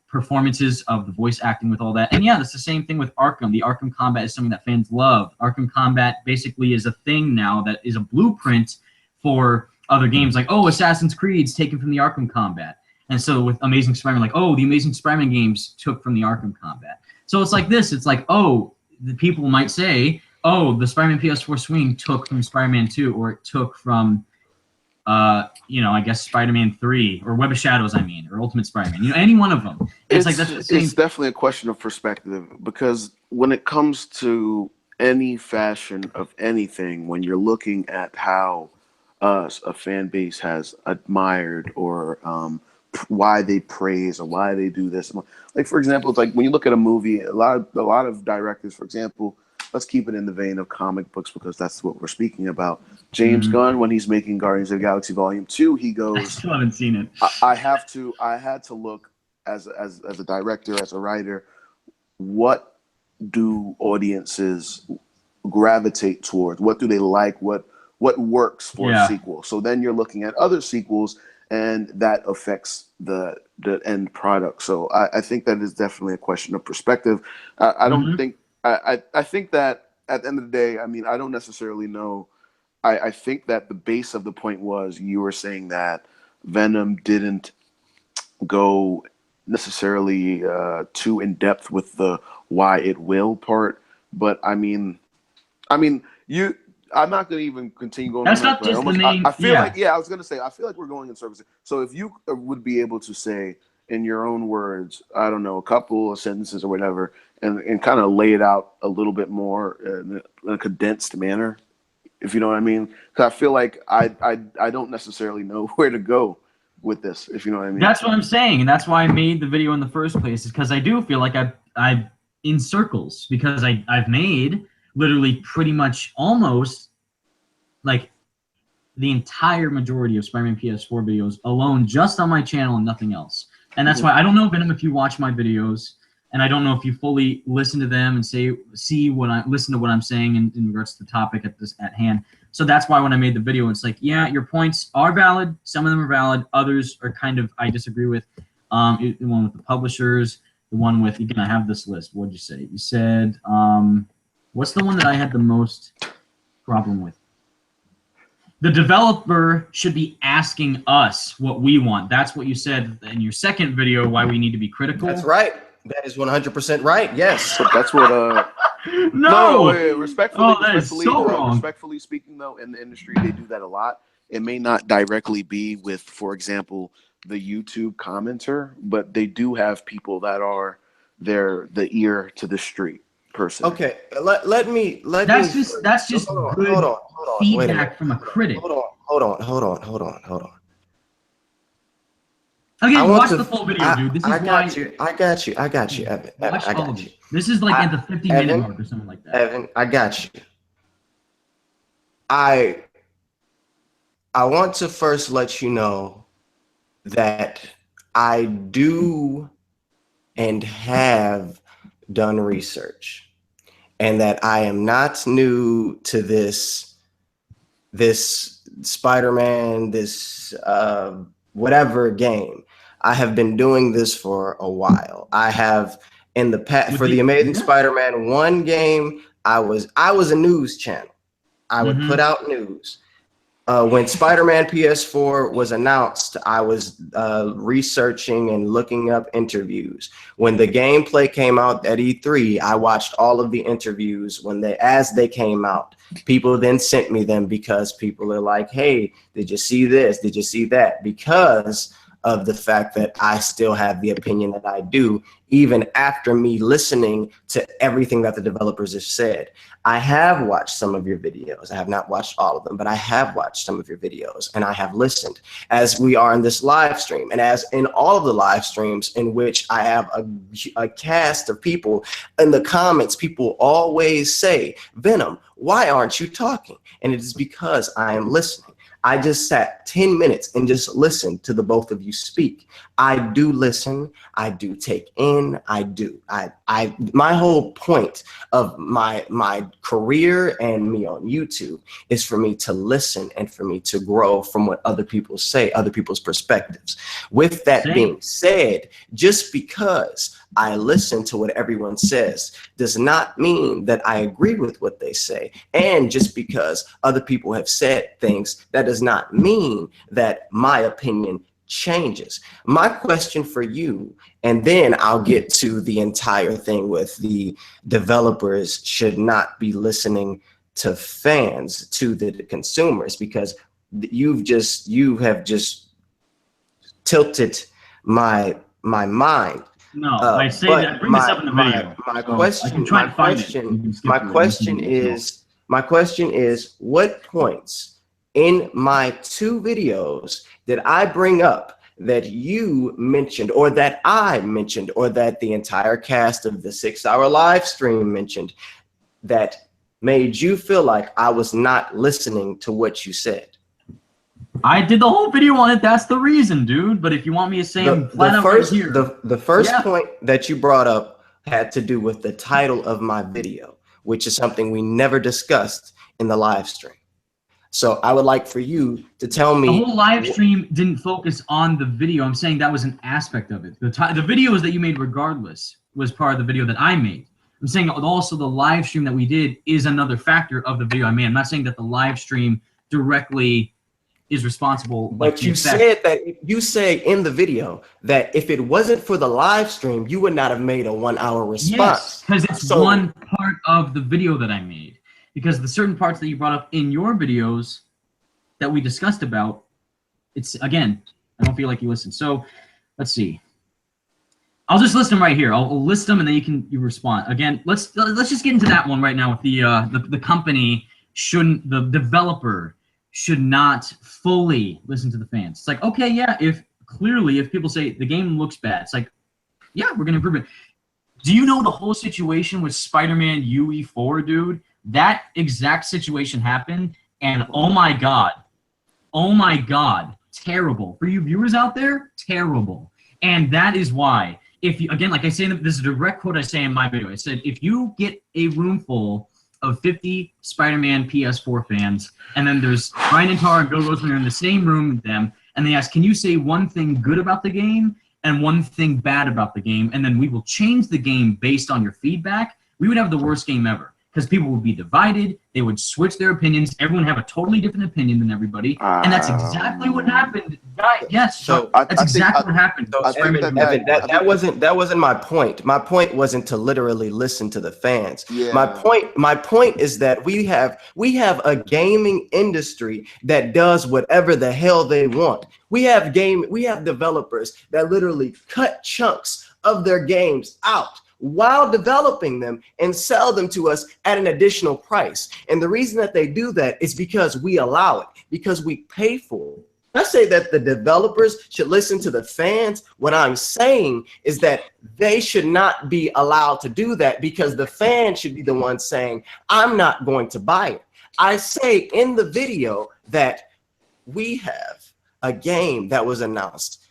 [SPEAKER 3] performances of the voice acting with all that. And yeah, that's the same thing with Arkham. The Arkham combat is something that fans love. Arkham combat basically is a thing now that is a blueprint for other games, like, Assassin's Creed's taken from the Arkham combat. And so with Amazing Spider-Man, like, the Amazing Spider-Man games took from the Arkham combat. So it's like this. It's like, the people might say, the Spider-Man PS4 swing took from Spider-Man 2, or it took from, I guess Spider-Man 3, or Web of Shadows, or Ultimate Spider-Man. Any one of them. It's like that's the same.
[SPEAKER 4] It's definitely a question of perspective, because when it comes to any fashion of anything, when you're looking at how a fan base has admired or why they praise or why they do this. Like, for example, it's like when you look at a movie, a lot of directors, for example, let's keep it in the vein of comic books because that's what we're speaking about. James Gunn, when he's making Guardians of the Galaxy Volume 2, he goes,
[SPEAKER 3] I still haven't seen it.
[SPEAKER 4] I had to look as a director, as a writer, what do audiences gravitate towards? What do they like? What works for a sequel? So then you're looking at other sequels, and that affects the end product. So I think that is definitely a question of perspective. I don't think I think that at the end of the day, I don't necessarily know. I think that the base of the point was you were saying that Venom didn't go necessarily too in depth with the why it will part, but I'm not going to even continue going.
[SPEAKER 3] That's not just the main.
[SPEAKER 4] I feel like I was going to say I feel like we're going in circles. So if you would be able to say in your own words, I don't know, a couple of sentences or whatever, and kind of lay it out a little bit more in a condensed manner, if you know what I mean. Because I feel like I don't necessarily know where to go with this, if you know what I mean.
[SPEAKER 3] That's what I'm saying, and that's why I made the video in the first place, is because I do feel like I've in circles, because I've made literally pretty much almost like the entire majority of Spider-Man PS4 videos alone, just on my channel and nothing else. And that's why I don't know, Venom, if you watch my videos, and I don't know if you fully listen to them and listen to what I'm saying in regards to the topic at hand. So that's why when I made the video, it's like, yeah, your points are valid. Some of them are valid. Others are kind of I disagree with. The one with the publishers, the one with, again, I have this list. What did you say? You said, what's the one that I had the most problem with? The developer should be asking us what we want. That's what you said in your second video, why we need to be critical.
[SPEAKER 1] That's right. That is 100% right. Yes.
[SPEAKER 4] But that's what
[SPEAKER 3] No,
[SPEAKER 4] wait, respectfully,
[SPEAKER 3] that is so wrong.
[SPEAKER 4] Respectfully speaking, though, in the industry, they do that a lot. It may not directly be with, for example, the YouTube commenter, but they do have people that are the ear to the street person.
[SPEAKER 1] Okay, let me.
[SPEAKER 3] That's just good feedback from a critic.
[SPEAKER 1] Hold on.
[SPEAKER 3] Again, watch the full video, dude. This is
[SPEAKER 1] I got you, Evan.
[SPEAKER 3] Watch
[SPEAKER 1] I
[SPEAKER 3] all
[SPEAKER 1] got
[SPEAKER 3] of
[SPEAKER 1] you.
[SPEAKER 3] it. This is like at the 50-minute mark or something like that.
[SPEAKER 1] Evan, I got you. I want to first let you know that I do and have done research, and that I am not new to this Spider-Man, this whatever game. I have been doing this for a while. I have in the past for the Amazing Spider-Man 1 game. I was a news channel. I would put out news. When Spider-Man PS4 was announced, I was researching and looking up interviews. When the gameplay came out at E3, I watched all of the interviews as they came out. People then sent me them because people are like, hey, did you see this? Did you see that? Because of the fact that I still have the opinion that I do, even after me listening to everything that the developers have said. I have watched some of your videos. I have not watched all of them, but I have watched some of your videos, and I have listened, as we are in this live stream, and as in all of the live streams in which I have a cast of people. In the comments, people always say, Venom, why aren't you talking? And it is because I am listening. I just sat 10 minutes and just listened to the both of you speak. I do listen. I do take in. I do. My whole point of my career and me on YouTube is for me to listen and for me to grow from what other people say, other people's perspectives. With that being said, just because I listen to what everyone says does not mean that I agree with what they say. And just because other people have said things, that does not mean that my opinion changes. My question for you, and then I'll get to the entire thing with the developers should not be listening to fans, to the consumers, because you have just tilted my mind.
[SPEAKER 3] No, I say that. Bring this up in the video.
[SPEAKER 1] My question is, what points in my 2 videos did I bring up that you mentioned, or that I mentioned, or that the entire cast of the 6-hour live stream mentioned, that made you feel like I was not listening to what you said?
[SPEAKER 3] I did the whole video on it. That's the reason, dude. But if you want me to say them flat out right here.
[SPEAKER 1] The first point that you brought up had to do with the title of my video, which is something we never discussed in the live stream. So I would like for you to tell me.
[SPEAKER 3] The whole live stream didn't focus on the video. I'm saying that was an aspect of it. The videos that you made regardless was part of the video that I made. I'm saying also the live stream that we did is another factor of the video I made. I'm not saying that the live stream directly is responsible.
[SPEAKER 1] But you said that, you say in the video that if it wasn't for the live stream, you would not have made a 1-hour response.
[SPEAKER 3] Yes, because it's one part of the video that I made. Because the certain parts that you brought up in your videos that we discussed about, it's, again, I don't feel like you listened. So let's see. I'll just list them right here. I'll list them and then you respond. Again, let's just get into that one right now with the company shouldn't, the developer should not fully listen to the fans. It's like, okay, yeah, if people say the game looks bad, it's like, yeah, we're gonna improve it. Do you know the whole situation with Spider-Man UE4, dude? That exact situation happened, and oh my god, terrible. For you viewers out there, terrible. And that is why, if you, again, like I say, this is a direct quote I say in my video. I said, if you get a room full of 50 Spider-Man PS4 fans, and then there's Brian and Tara and Bill Roseman are in the same room with them, and they ask, can you say one thing good about the game and one thing bad about the game, and then we will change the game based on your feedback, we would have the worst game ever. Because people would be divided, they would switch their opinions, everyone would have a totally different opinion than everybody, and that's exactly what happened. Yes, so that's exactly what happened.
[SPEAKER 1] So Evan, that wasn't my point. My point wasn't to literally listen to the fans. Yeah. My point is that we have a gaming industry that does whatever the hell they want. We have developers that literally cut chunks of their games out while developing them and sell them to us at an additional price. And the reason that they do that is because we allow it, because we pay for it. I say that the developers should listen to the fans. What I'm saying is that they should not be allowed to do that, because the fans should be the ones saying, I'm not going to buy it. I say in the video that we have a game that was announced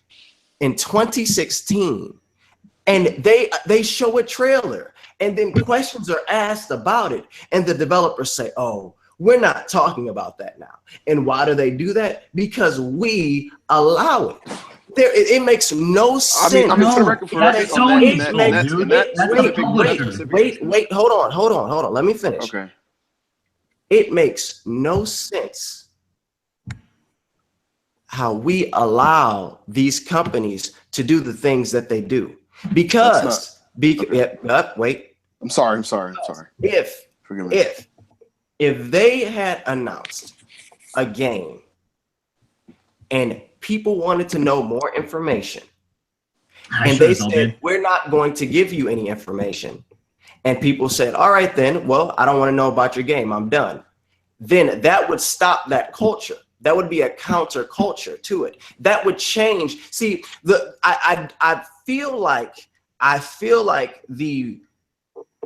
[SPEAKER 1] in 2016, and they show a trailer, and then questions are asked about it, and the developers say, oh, we're not talking about that now. And why do they do that? Because we allow it. It makes no sense.
[SPEAKER 4] I mean, for the record,
[SPEAKER 1] wait, hold on. Let me finish.
[SPEAKER 4] Okay.
[SPEAKER 1] It makes no sense how we allow these companies to do the things that they do. Because, wait.
[SPEAKER 4] I'm sorry.
[SPEAKER 1] If they had announced a game and people wanted to know more information. And they said, we're not going to give you any information. And people said, all right, then, well, I don't want to know about your game. I'm done. Then that would stop that culture. That would be a counter culture to it. That would change. See, I feel like the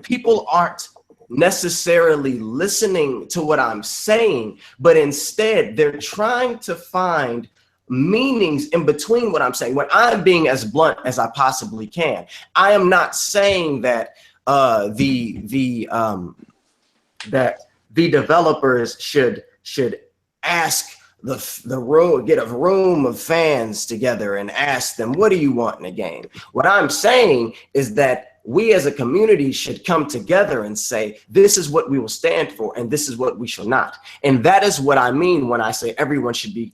[SPEAKER 1] people aren't necessarily listening to what I'm saying, but instead they're trying to find meanings in between what I'm saying. When I'm being as blunt as I possibly can, I am not saying that that the developers should ask the room, get a room of fans together and ask them, what do you want in a game? What I'm saying is that we as a community should come together and say, this is what we will stand for and this is what we shall not. And that is what I mean when I say everyone should be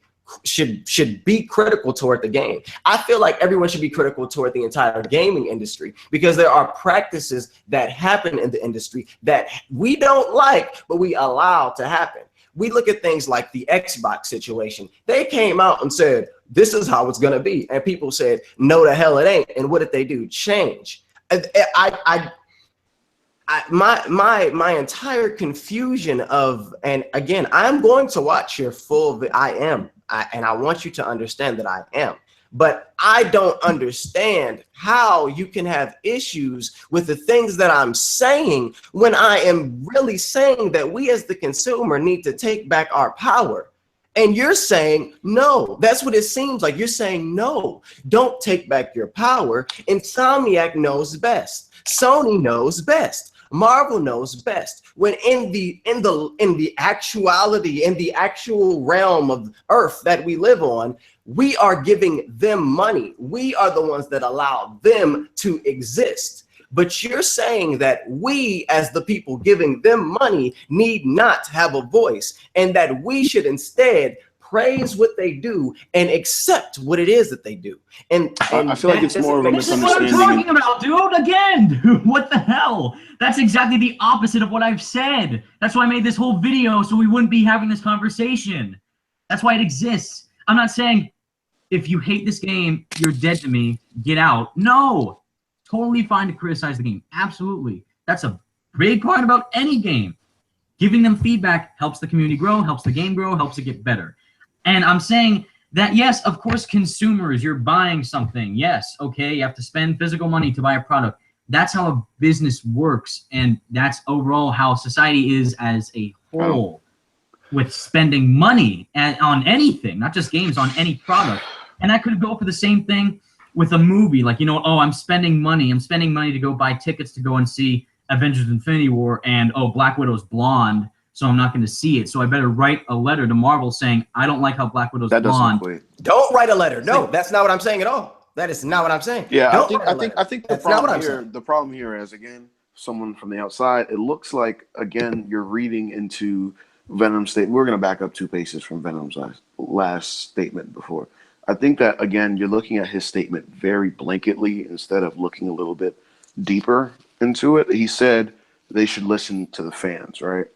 [SPEAKER 1] critical toward the game. I feel like everyone should be critical toward the entire gaming industry, because there are practices that happen in the industry that we don't like, but we allow to happen. We look at things like the Xbox situation. They came out and said, this is how it's going to be. And people said, no, the hell it ain't. And what did they do? Change. My entire confusion of, and again, I'm going to watch your full, and I want you to understand that I am, but I don't understand how you can have issues with the things that I'm saying when I am really saying that we as the consumer need to take back our power. And you're saying, no, that's what it seems like. You're saying, no, don't take back your power. Insomniac knows best. Sony knows best. Marvel knows best. When in the actuality, in the actual realm of Earth that we live on, we are giving them money. We are the ones that allow them to exist. But you're saying that we, as the people giving them money, need not have a voice, and that we should instead praise what they do and accept what it is that they do. And
[SPEAKER 4] I feel like it's more of a misunderstanding.
[SPEAKER 3] That's what I'm talking about, dude. Again, dude, what the hell? That's exactly the opposite of what I've said. That's why I made this whole video, so we wouldn't be having this conversation. That's why it exists. I'm not saying if you hate this game, you're dead to me, get out. No, totally fine to criticize the game. Absolutely. That's a big part about any game. Giving them feedback helps the community grow, helps the game grow, helps it get better. And I'm saying that, yes, of course, consumers, you're buying something. Yes, okay, you have to spend physical money to buy a product. That's how a business works, and that's overall how society is as a whole, with spending money on anything, not just games, on any product. And that could go for the same thing with a movie. Like, you know, oh, I'm spending money to go buy tickets to go and see Avengers Infinity War, and oh, Black Widow's blonde, so I'm not going to see it. So I better write a letter to Marvel saying, I don't like how Black Widow's blonde.
[SPEAKER 1] Don't write a letter. No, that's not what I'm saying at all. That is not what I'm saying.
[SPEAKER 4] Yeah, I think the problem here is, again, someone from the outside, it looks like, again, you're reading into Venom's statement. We're going to back up 2 pages from Venom's last statement before. I think that, again, you're looking at his statement very blanketly instead of looking a little bit deeper into it. He said they should listen to the fans, right?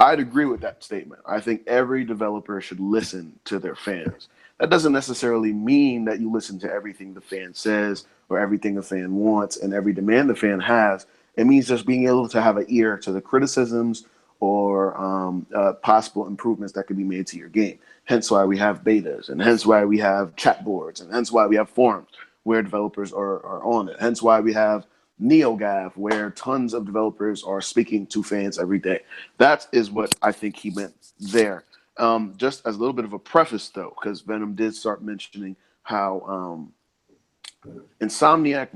[SPEAKER 4] I'd agree with that statement. I think every developer should listen to their fans. That doesn't necessarily mean that you listen to everything the fan says or everything the fan wants and every demand the fan has. It means just being able to have an ear to the criticisms or possible improvements that could be made to your game. Hence why we have betas, and hence why we have chat boards, and hence why we have forums where developers are on it. Hence why we have NeoGAF, where tons of developers are speaking to fans every day. That is what I think he meant there. Just as a little bit of a preface, though, because Venom did start mentioning how Insomniac,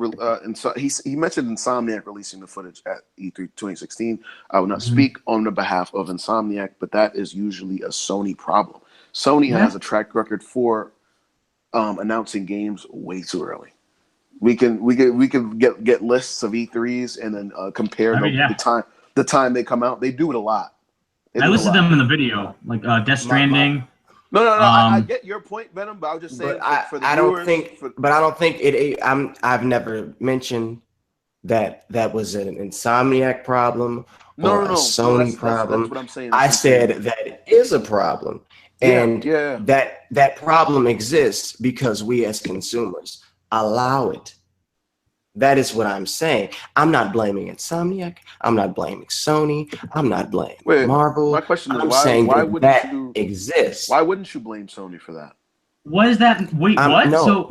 [SPEAKER 4] he mentioned Insomniac releasing the footage at E3 2016. I will not speak on the behalf of Insomniac, but that is usually a Sony problem. Sony has a track record for announcing games way too early. We can get lists of E3s and then compare the time they come out. They do it a lot.
[SPEAKER 3] I listed them in the video, like Death Stranding.
[SPEAKER 4] No. I get your point, Venom, but I was just saying for the viewers.
[SPEAKER 1] I don't think it. I've never mentioned that was an Insomniac problem or a Sony problem.
[SPEAKER 4] That's what I'm saying.
[SPEAKER 1] I said that it is a problem, And that problem exists because we as consumers allow it. That is what I'm saying. I'm not blaming Insomniac. I'm not blaming Sony. I'm not blaming Marvel.
[SPEAKER 4] My question is,
[SPEAKER 1] I'm
[SPEAKER 4] why
[SPEAKER 1] saying
[SPEAKER 4] wouldn't
[SPEAKER 1] that
[SPEAKER 4] you
[SPEAKER 1] exists.
[SPEAKER 4] Why wouldn't you blame Sony for that?
[SPEAKER 3] What is that? Wait, what?
[SPEAKER 1] No.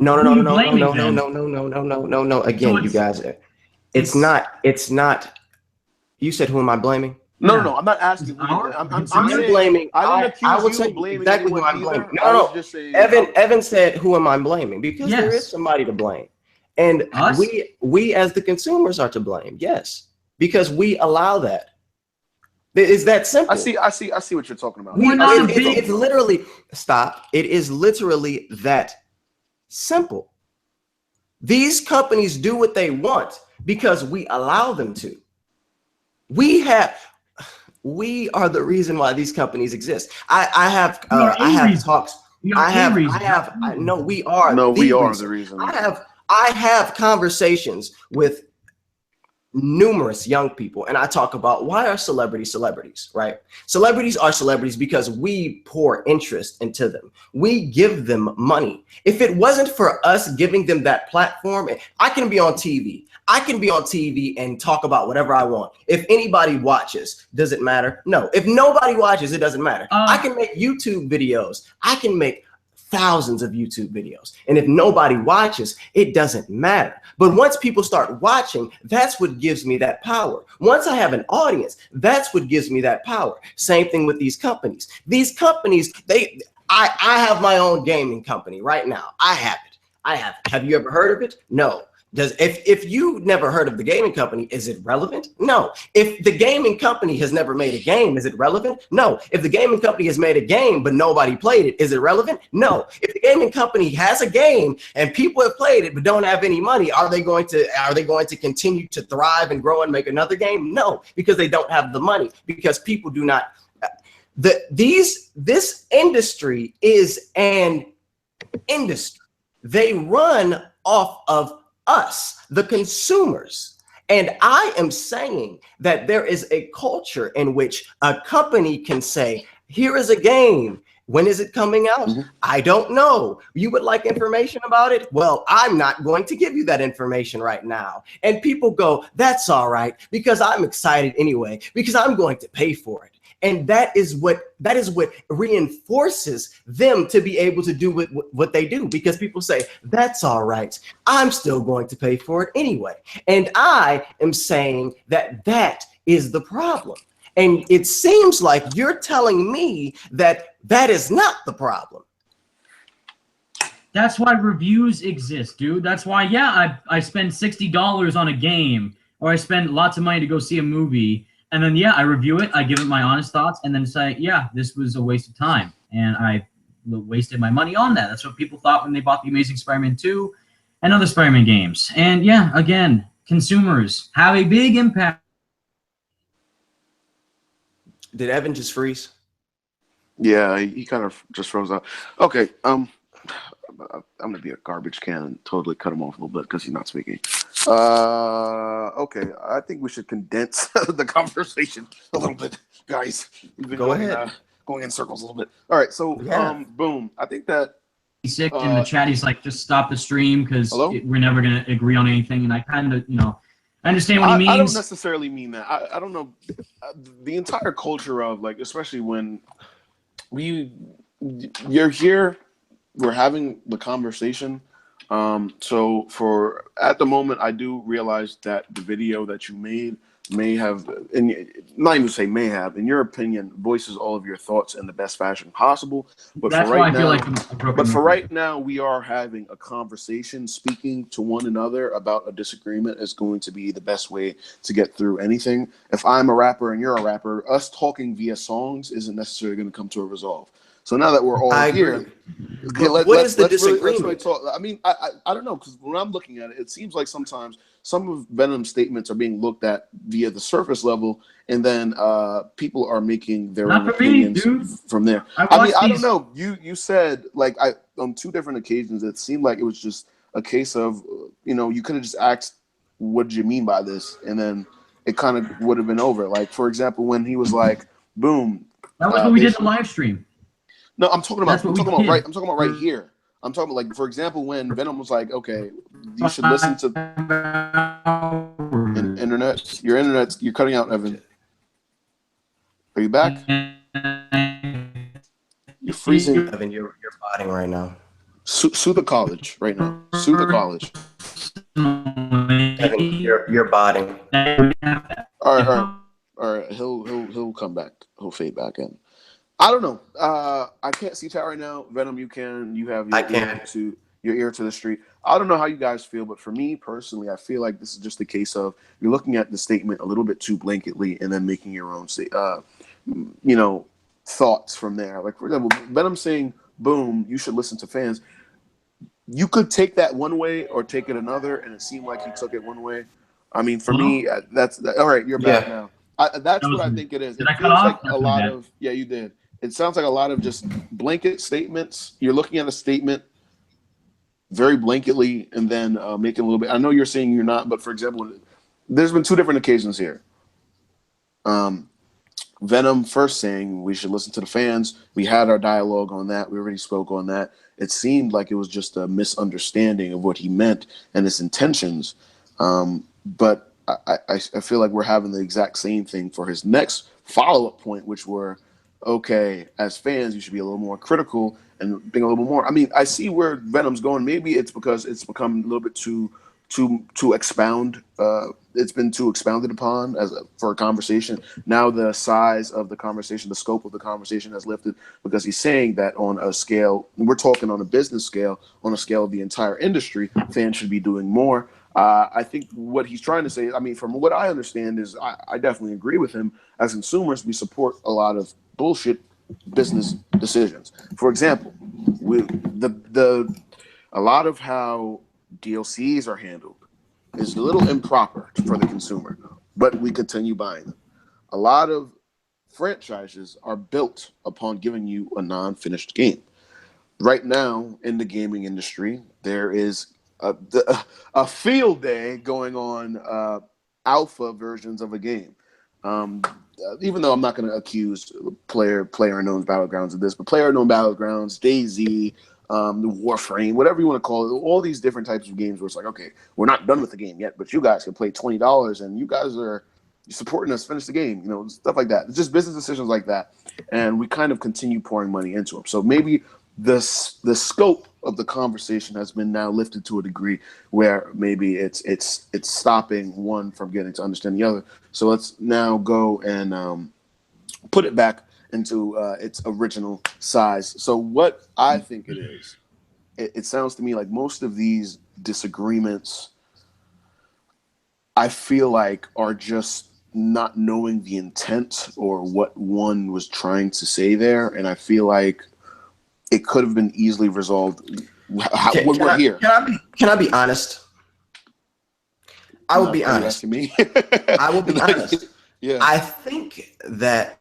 [SPEAKER 1] Again, you guys, it's not. You said, who am I blaming?
[SPEAKER 4] No, I'm not asking. I'm
[SPEAKER 1] blaming.
[SPEAKER 4] I didn't
[SPEAKER 1] I will
[SPEAKER 4] accuse
[SPEAKER 1] tell
[SPEAKER 4] you
[SPEAKER 1] you
[SPEAKER 4] blaming
[SPEAKER 1] exactly who I'm
[SPEAKER 4] either.
[SPEAKER 1] blaming. No.
[SPEAKER 4] Just saying,
[SPEAKER 1] Evan said, who am I blaming? Because there is somebody to blame. And we as the consumers are to blame. Yes. Because we allow that. It's that simple.
[SPEAKER 4] I see what you're talking about.
[SPEAKER 1] It's literally It is literally that simple. These companies do what they want because we allow them to. We are the reason why these companies exist. I have talks. We are the reason. I have conversations with numerous young people, and I talk about, why are celebrities, right? Celebrities are celebrities because we pour interest into them. We give them money. If it wasn't for us giving them that platform, I can be on TV. I can be on TV and talk about whatever I want. If anybody watches, does it matter? No. If nobody watches, it doesn't matter. I can make YouTube videos. I can make thousands of YouTube videos. And if nobody watches, it doesn't matter. But once people start watching, that's what gives me that power. Once I have an audience, that's what gives me that power. Same thing with these companies. These companies, I have my own gaming company right now. I have it. Have you ever heard of it? No. If you never heard of the gaming company, is it relevant? No. If the gaming company has never made a game, is it relevant? No. If the gaming company has made a game but nobody played it, is it relevant? No. If the gaming company has a game and people have played it but don't have any money, are they going to continue to thrive and grow and make another game? No, because they don't have the money, because people do not. This industry is an industry. They run off of us, the consumers. And I am saying that there is a culture in which a company can say, here is a game. When is it coming out? I don't know. You would like information about it? Well, I'm not going to give you that information right now. And people go, that's all right, because I'm excited anyway, because I'm going to pay for it. And that is what reinforces them to be able to do what they do, because people say, that's all right, I'm still going to pay for it anyway. And I am saying that is the problem. And it seems like you're telling me that is not the problem.
[SPEAKER 3] That's why reviews exist, dude. That's why, I spend $60 on a game, or I spend lots of money to go see a movie. And then, I review it, I give it my honest thoughts, and then say, this was a waste of time. And I wasted my money on that. That's what people thought when they bought The Amazing Spider-Man 2 and other Spider-Man games. And again, consumers have a big impact.
[SPEAKER 1] Did Evan just freeze?
[SPEAKER 4] Yeah, he kind of just froze out. Okay, I'm gonna be a garbage can and totally cut him off a little bit because he's not speaking. Okay, I think we should condense the conversation a little bit, guys. We've been going in circles a little bit. All right, so boom. I think that
[SPEAKER 3] he's sick in the chat. He's like, just stop the stream because we're never gonna agree on anything. And I kind of, I understand what he means.
[SPEAKER 4] I don't necessarily mean that. I don't know. The entire culture of, like, especially when you're here, we're having the conversation. So at the moment, I do realize that the video that you made may have, and not even say may have, in your opinion, voices all of your thoughts in the best fashion possible. But
[SPEAKER 3] that's
[SPEAKER 4] for right
[SPEAKER 3] why I
[SPEAKER 4] now,
[SPEAKER 3] feel like
[SPEAKER 4] but for right now, we are having a conversation, speaking to one another about a disagreement is going to be the best way to get through anything. If I'm a rapper and you're a rapper, us talking via songs isn't necessarily going to come to a resolve. So now that we're all here, okay,
[SPEAKER 1] what is the disagreement?
[SPEAKER 4] Really talk. I mean, I don't know, because when I'm looking at it, it seems like sometimes some of Venom's statements are being looked at via the surface level, and then people are making their own opinions from there. I don't know. You said, like, on 2 different occasions, it seemed like it was just a case of, you could have just asked, what did you mean by this? And then it kind of would have been over. Like, for example, when he was like, boom.
[SPEAKER 3] That was when we did the live stream.
[SPEAKER 4] No, I'm talking about right. I'm talking about right
[SPEAKER 3] Mm.
[SPEAKER 4] here. I'm talking about, like, for example, when Venom was like, okay, you should listen to internet. Your internet, you're cutting out, Evan. Are you back? You're freezing.
[SPEAKER 1] Evan, you're botting right now.
[SPEAKER 4] Sue the college right now. Sue the college.
[SPEAKER 1] Evan, you're botting.
[SPEAKER 4] All right. He'll come back. He'll fade back in. I don't know. I can't see Ty right now. Venom, you can. You have your ear to the street. I don't know how you guys feel, but for me personally, I feel like this is just a case of you're looking at the statement a little bit too blanketly and then making your own thoughts from there. Like, for example, Venom saying, boom, you should listen to fans. You could take that one way or take it another, and it seemed like he took it one way. I mean, for me, that's all right. You're back now. That's what I think it is. It feels like a lot of – yeah, you did. It sounds like a lot of just blanket statements. You're looking at a statement very blanketly and then making a little bit – I know you're saying you're not, but, for example, there's been two different occasions here. Venom first saying we should listen to the fans. We had our dialogue on that. We already spoke on that. It seemed like it was just a misunderstanding of what he meant and his intentions. But I feel like we're having the exact same thing for his next follow-up point, which were, okay, as fans, you should be a little more critical and think a little more. I mean, I see where Venom's going. Maybe it's because it's become a little bit too expound. It's been too expounded upon for a conversation. Now the size of the conversation, the scope of the conversation has lifted because he's saying that on a scale, we're talking on a business scale, on a scale of the entire industry, fans should be doing more. I think what he's trying to say, I mean, from what I understand is I definitely agree with him. As consumers, we support a lot of bullshit business decisions. For example, a lot of how DLCs are handled is a little improper for the consumer, but we continue buying them. A lot of franchises are built upon giving you a non-finished game. Right now in the gaming industry, there is a field day going on, alpha versions of a game. Even though I'm not going to accuse PlayerUnknown's Battlegrounds of this, but PlayerUnknown Battlegrounds, DayZ, the Warframe, whatever you want to call it, all these different types of games where it's like, okay, we're not done with the game yet, but you guys can play $20 and you guys are supporting us, finish the game, stuff like that. It's just business decisions like that. And we kind of continue pouring money into them. So maybe the scope of the conversation has been now lifted to a degree where maybe it's stopping one from getting to understand the other. So let's now go and put it back into its original size. So what I think it is, it sounds to me like most of these disagreements, I feel like, are just not knowing the intent or what one was trying to say there. And I feel like it could have been easily resolved. We're here.
[SPEAKER 1] Can I be honest? I will be honest.
[SPEAKER 4] Me?
[SPEAKER 1] I will be honest.
[SPEAKER 4] Yeah.
[SPEAKER 1] I think that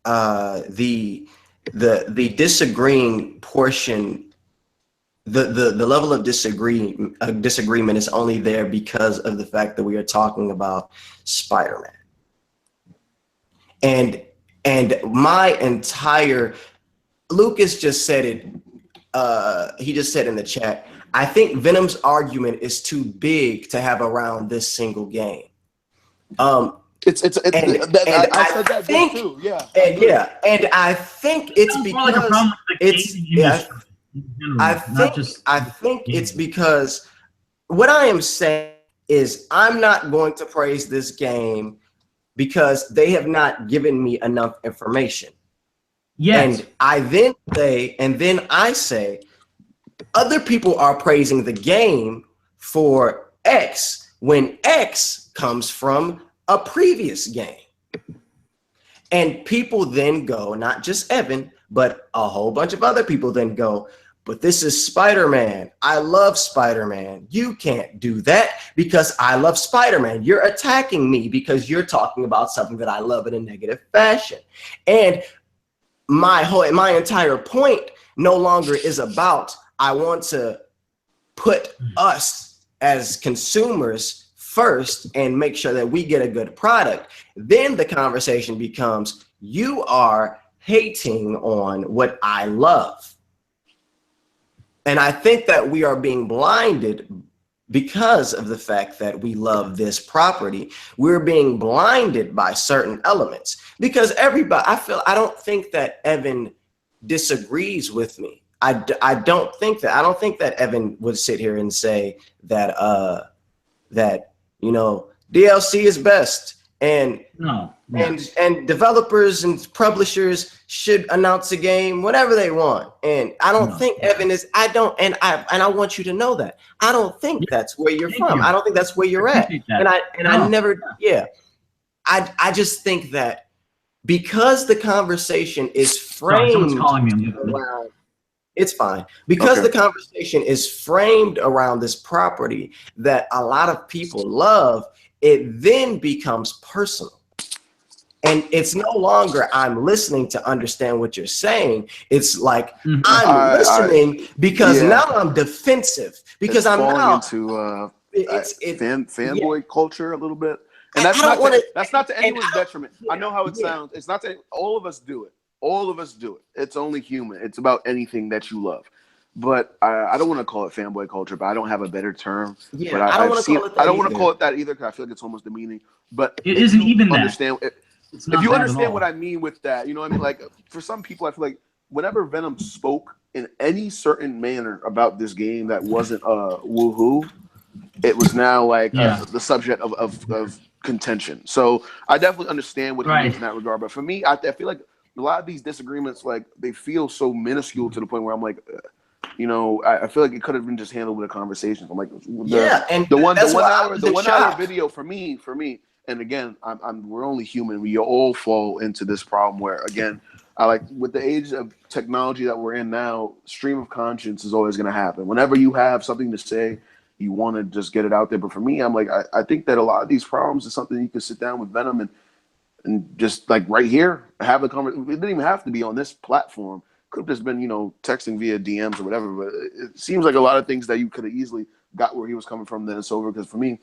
[SPEAKER 1] the disagreeing portion, the level of disagreement is only there because of the fact that we are talking about Spider-Man. And my entire Lucas just said it. He just said in the chat, I think Venom's argument is too big to have around this single game. I said that too. Yeah. And I think it's because I think it's because what I am saying is I'm not going to praise this game because they have not given me enough information. Yes. And I say, other people are praising the game for X when X comes from a previous game. And people then go, not just Evan, but a whole bunch of other people then go, but this is Spider-Man. I love Spider-Man. You can't do that because I love Spider-Man. You're attacking me because you're talking about something that I love in a negative fashion. And my entire point no longer is about I want to put us as consumers first and make sure that we get a good product. Then the conversation becomes you are hating on what I love. And I think that we are being blinded because of the fact that we love this property. We're being blinded by certain elements because everybody, I don't think that Evan disagrees with me. I don't think that Evan would sit here and say that, you know, DLC is best. And and developers and publishers should announce a game whenever they want. And I don't think Evan is. I want you to know that I don't think that's where you're from. I don't think that's where you're at. I never. Yeah. I just think that because the conversation is framed around. It's fine because the conversation is framed around this property that a lot of people love. It then becomes personal. And it's no longer I'm listening to understand what you're saying. It's like I'm listening because now I'm defensive because I'm now
[SPEAKER 4] into fanboy culture a little bit. And that's not to anyone's detriment. I know how it sounds. It's not that all of us do it. All of us do it. It's only human. It's about anything that you love. But I don't want to call it fanboy culture, but I don't have a better term. Yeah, but I don't want to call it that either because I feel like it's almost demeaning. But
[SPEAKER 3] it isn't even
[SPEAKER 4] understand that. If you understand what I mean with that, you know what I mean? Like for some people, I feel like whenever Venom spoke in any certain manner about this game that wasn't woohoo, it was now like the subject of contention. So I definitely understand what he means in that regard. But for me, I feel like a lot of these disagreements, like they feel so minuscule to the point where I'm like, you know, I feel like it could have been just handled with a conversation. I'm like, the one hour video for me. And again, we're only human. We all fall into this problem where, again, I like with the age of technology that we're in now, stream of conscience is always going to happen. Whenever you have something to say, you want to just get it out there. But for me, I'm like, I think that a lot of these problems is something you can sit down with Venom and just like right here, have a conversation. It didn't even have to be on this platform. Could have just been, you know, texting via DMs or whatever. But it seems like a lot of things that you could have easily got where he was coming from, then it's over. Because for me,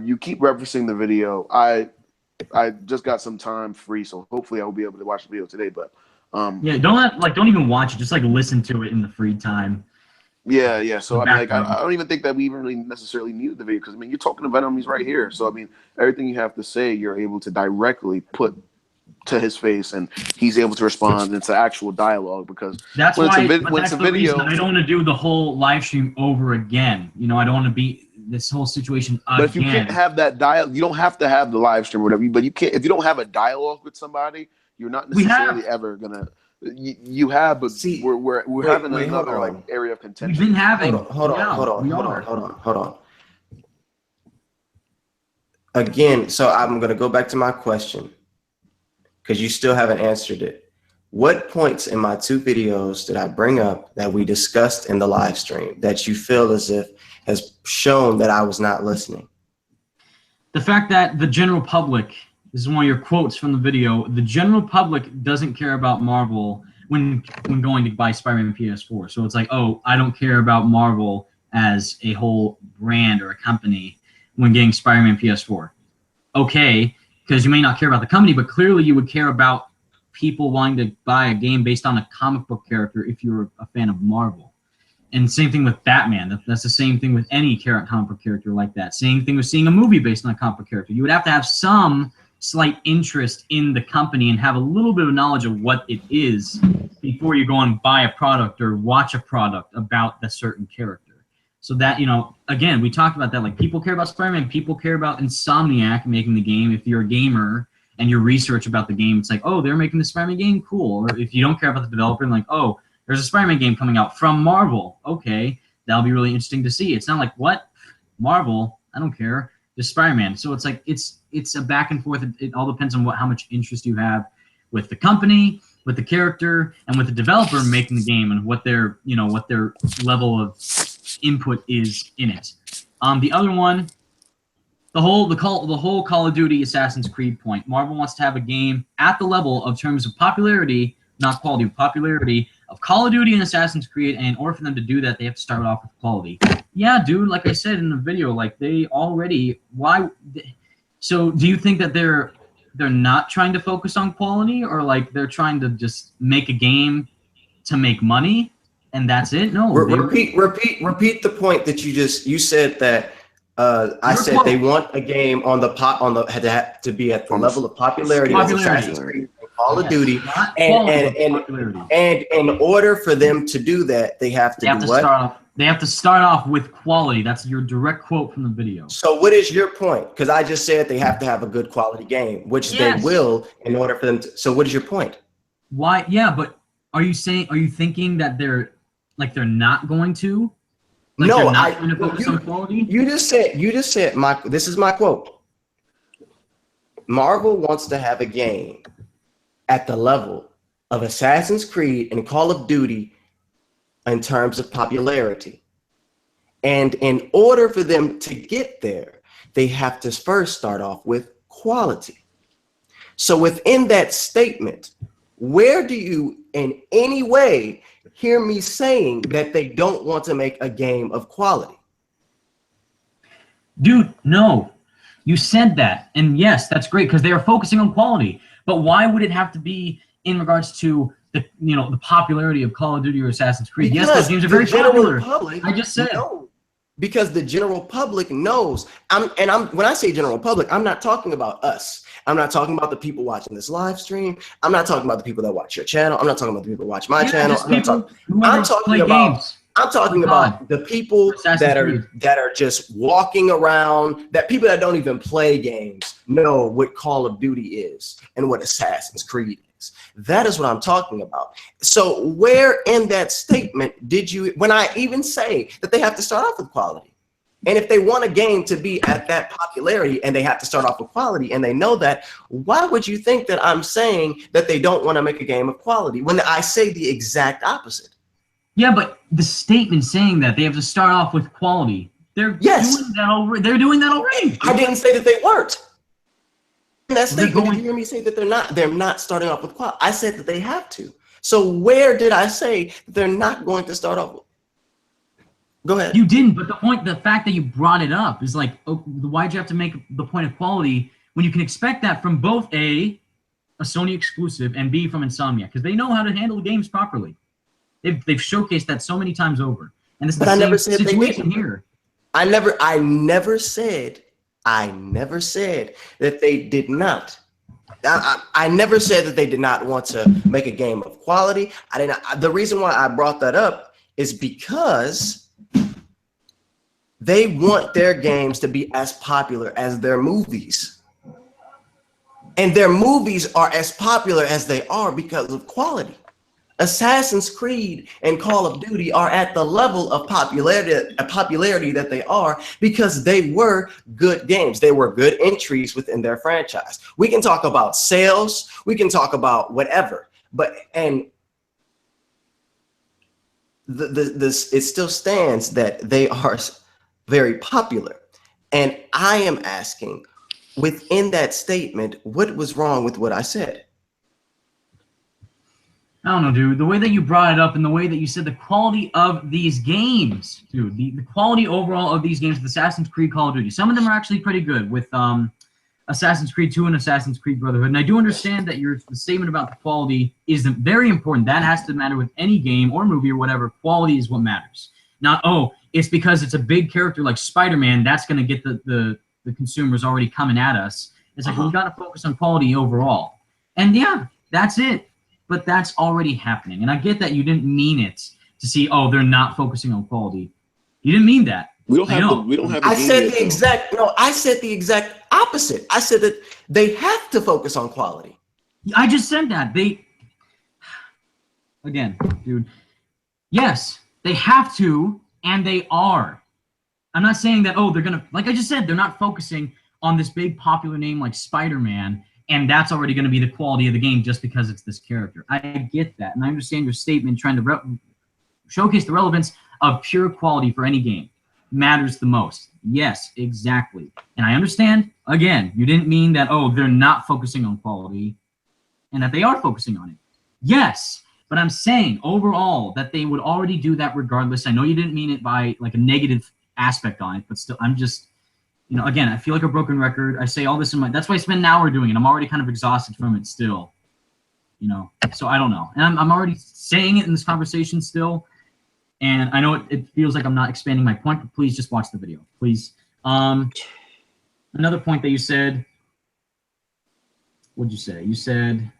[SPEAKER 4] you keep referencing the video. I just got some time free, so hopefully I will be able to watch the video today. But
[SPEAKER 3] don't even watch it. Just like listen to it in the free time.
[SPEAKER 4] Yeah. So I mean, like, I don't even think that we even really necessarily needed the video because I mean, you're talking to Venom. He's right here. So I mean, everything you have to say, you're able to directly put to his face, and he's able to respond into actual dialogue because
[SPEAKER 3] that's why I don't want to do the whole live stream over again. You know, I don't want to be this whole situation again.
[SPEAKER 4] But if you can't have that dialogue, you don't have to have the live stream or whatever. But you can't if you don't have a dialogue with somebody, you're not necessarily ever gonna. You have, but we're having another like area of contention.
[SPEAKER 3] We've been having.
[SPEAKER 1] Hold on. Again, so I'm gonna go back to my question. Because you still haven't answered it. What points in my 2 videos did I bring up that we discussed in the live stream that you feel as if has shown that I was not listening?
[SPEAKER 3] The fact that the general public, this is one of your quotes from the video, the general public doesn't care about Marvel when going to buy Spider-Man PS4. So it's like, oh, I don't care about Marvel as a whole brand or a company when getting Spider-Man PS4. Okay. Because you may not care about the company, but clearly you would care about people wanting to buy a game based on a comic book character if you're a fan of Marvel. And same thing with Batman. That's the same thing with any comic book character like that. Same thing with seeing a movie based on a comic book character. You would have to have some slight interest in the company and have a little bit of knowledge of what it is before you go and buy a product or watch a product about the certain character. So that, you know, again, we talked about that. Like, people care about Spider-Man. People care about Insomniac making the game. If you're a gamer and you research about the game, it's like, oh, they're making the Spider-Man game? Cool. Or if you don't care about the developer, like, oh, there's a Spider-Man game coming out from Marvel. Okay, that'll be really interesting to see. It's not like, what? Marvel? I don't care. Just Spider-Man. So it's like, it's a back and forth. It all depends on how much interest you have with the company, with the character, and with the developer making the game and what their level of input is in it. The other one, the whole Call of Duty Assassin's Creed point. Marvel wants to have a game at the level of terms of popularity, not quality, popularity of Call of Duty and Assassin's Creed, and in order for them to do that, they have to start off with quality. Yeah, dude, like I said in the video, like they already, so do you think that they're they're not trying to focus on quality, or like they're trying to just make a game to make money and that's it? No.
[SPEAKER 1] Repeat the point that you said that I said they want a game had to be at the level of popularity as Assassin's Creed and Call of Duty, and in order for them to do that, they have to do what?
[SPEAKER 3] They have to start off with quality. That's your direct quote from the video.
[SPEAKER 1] So what is your point? Because I just said they have to have a good quality game, which they will in order for them to. So what is your point?
[SPEAKER 3] Why? Yeah, but are you thinking that they're not going to? Like
[SPEAKER 1] no,
[SPEAKER 3] going to focus on quality?
[SPEAKER 1] You just said this is my quote. Marvel wants to have a game at the level of Assassin's Creed and Call of Duty in terms of popularity. And in order for them to get there, they have to first start off with quality. So within that statement, where do you in any way hear me saying that they don't want to make a game of quality?
[SPEAKER 3] Dude, no. You said that. And yes, that's great because they are focusing on quality. But why would it have to be in regards to the popularity of Call of Duty or Assassin's Creed?
[SPEAKER 1] Because
[SPEAKER 3] yes, those games are very popular.
[SPEAKER 1] Public,
[SPEAKER 3] I just said.
[SPEAKER 1] No, because the general public knows. When I say general public, I'm not talking about us. I'm not talking about the people watching this live stream. I'm not talking about the people that watch your channel. I'm not talking about the people that watch my channel. I'm talking about the people that are just walking around, that people that don't even play games know what Call of Duty is and what Assassin's Creed is. That is what I'm talking about. So where in that statement did you, when I even say that they have to start off with quality? And if they want a game to be at that popularity and they have to start off with quality and they know that, why would you think that I'm saying that they don't want to make a game of quality when I say the exact opposite?
[SPEAKER 3] Yeah, but the statement saying that they have to start off with quality, they're doing that already.
[SPEAKER 1] I didn't say that they weren't. In that statement, did you hear me say that they're not starting off with quality? I said that they have to. So where did I say that they're not going to start off with? Go ahead.
[SPEAKER 3] You didn't, but the fact that you brought it up is like, why'd you have to make the point of quality when you can expect that from both a Sony exclusive and B, from Insomniac, because they know how to handle the games properly. They've showcased that so many times over, and this is the same situation here. I
[SPEAKER 1] never said that they did not. I never said that they did not want to make a game of quality. I did not. The reason why I brought that up is because they want their games to be as popular as their movies. And their movies are as popular as they are because of quality. Assassin's Creed and Call of Duty are at the level of popularity that they are because they were good games. They were good entries within their franchise. We can talk about sales. We can talk about whatever. It still stands that they are very popular. And I am asking, within that statement, what was wrong with what I said?
[SPEAKER 3] I don't know, dude. The way that you brought it up and the way that you said the quality of these games, dude, the quality overall of these games with Assassin's Creed, Call of Duty, some of them are actually pretty good with Assassin's Creed 2 and Assassin's Creed Brotherhood. And I do understand that the statement about the quality is very important. That has to matter with any game or movie or whatever. Quality is what matters. Not, it's because it's a big character like Spider-Man, that's going to get the consumers already coming at us. It's like, we got to focus on quality overall. And yeah, that's it. But that's already happening. And I get that you didn't mean it to see, they're not focusing on quality. You didn't mean that.
[SPEAKER 1] I said the exact opposite. I said that they have to focus on quality.
[SPEAKER 3] I just said that. Again, dude. Yes, they have to, and they are. I'm not saying that, they're going to, like I just said, they're not focusing on this big popular name like Spider-Man, and that's already going to be the quality of the game just because it's this character. I get that, and I understand your statement trying to showcase the relevance of pure quality for any game matters the most. Yes, exactly. And I understand, again, you didn't mean that, they're not focusing on quality and that they are focusing on it. Yes, but I'm saying overall that they would already do that regardless. I know you didn't mean it by like a negative aspect on it, but still, I'm just, you know, again, I feel like a broken record. I say all this in my. That's why I spent an hour doing it. I'm already kind of exhausted from it still. You know, so I don't know, and I'm already saying it in this conversation still, and I know it feels like I'm not expanding my point, but please just watch the video, please. Another point that you said. What'd you say? You said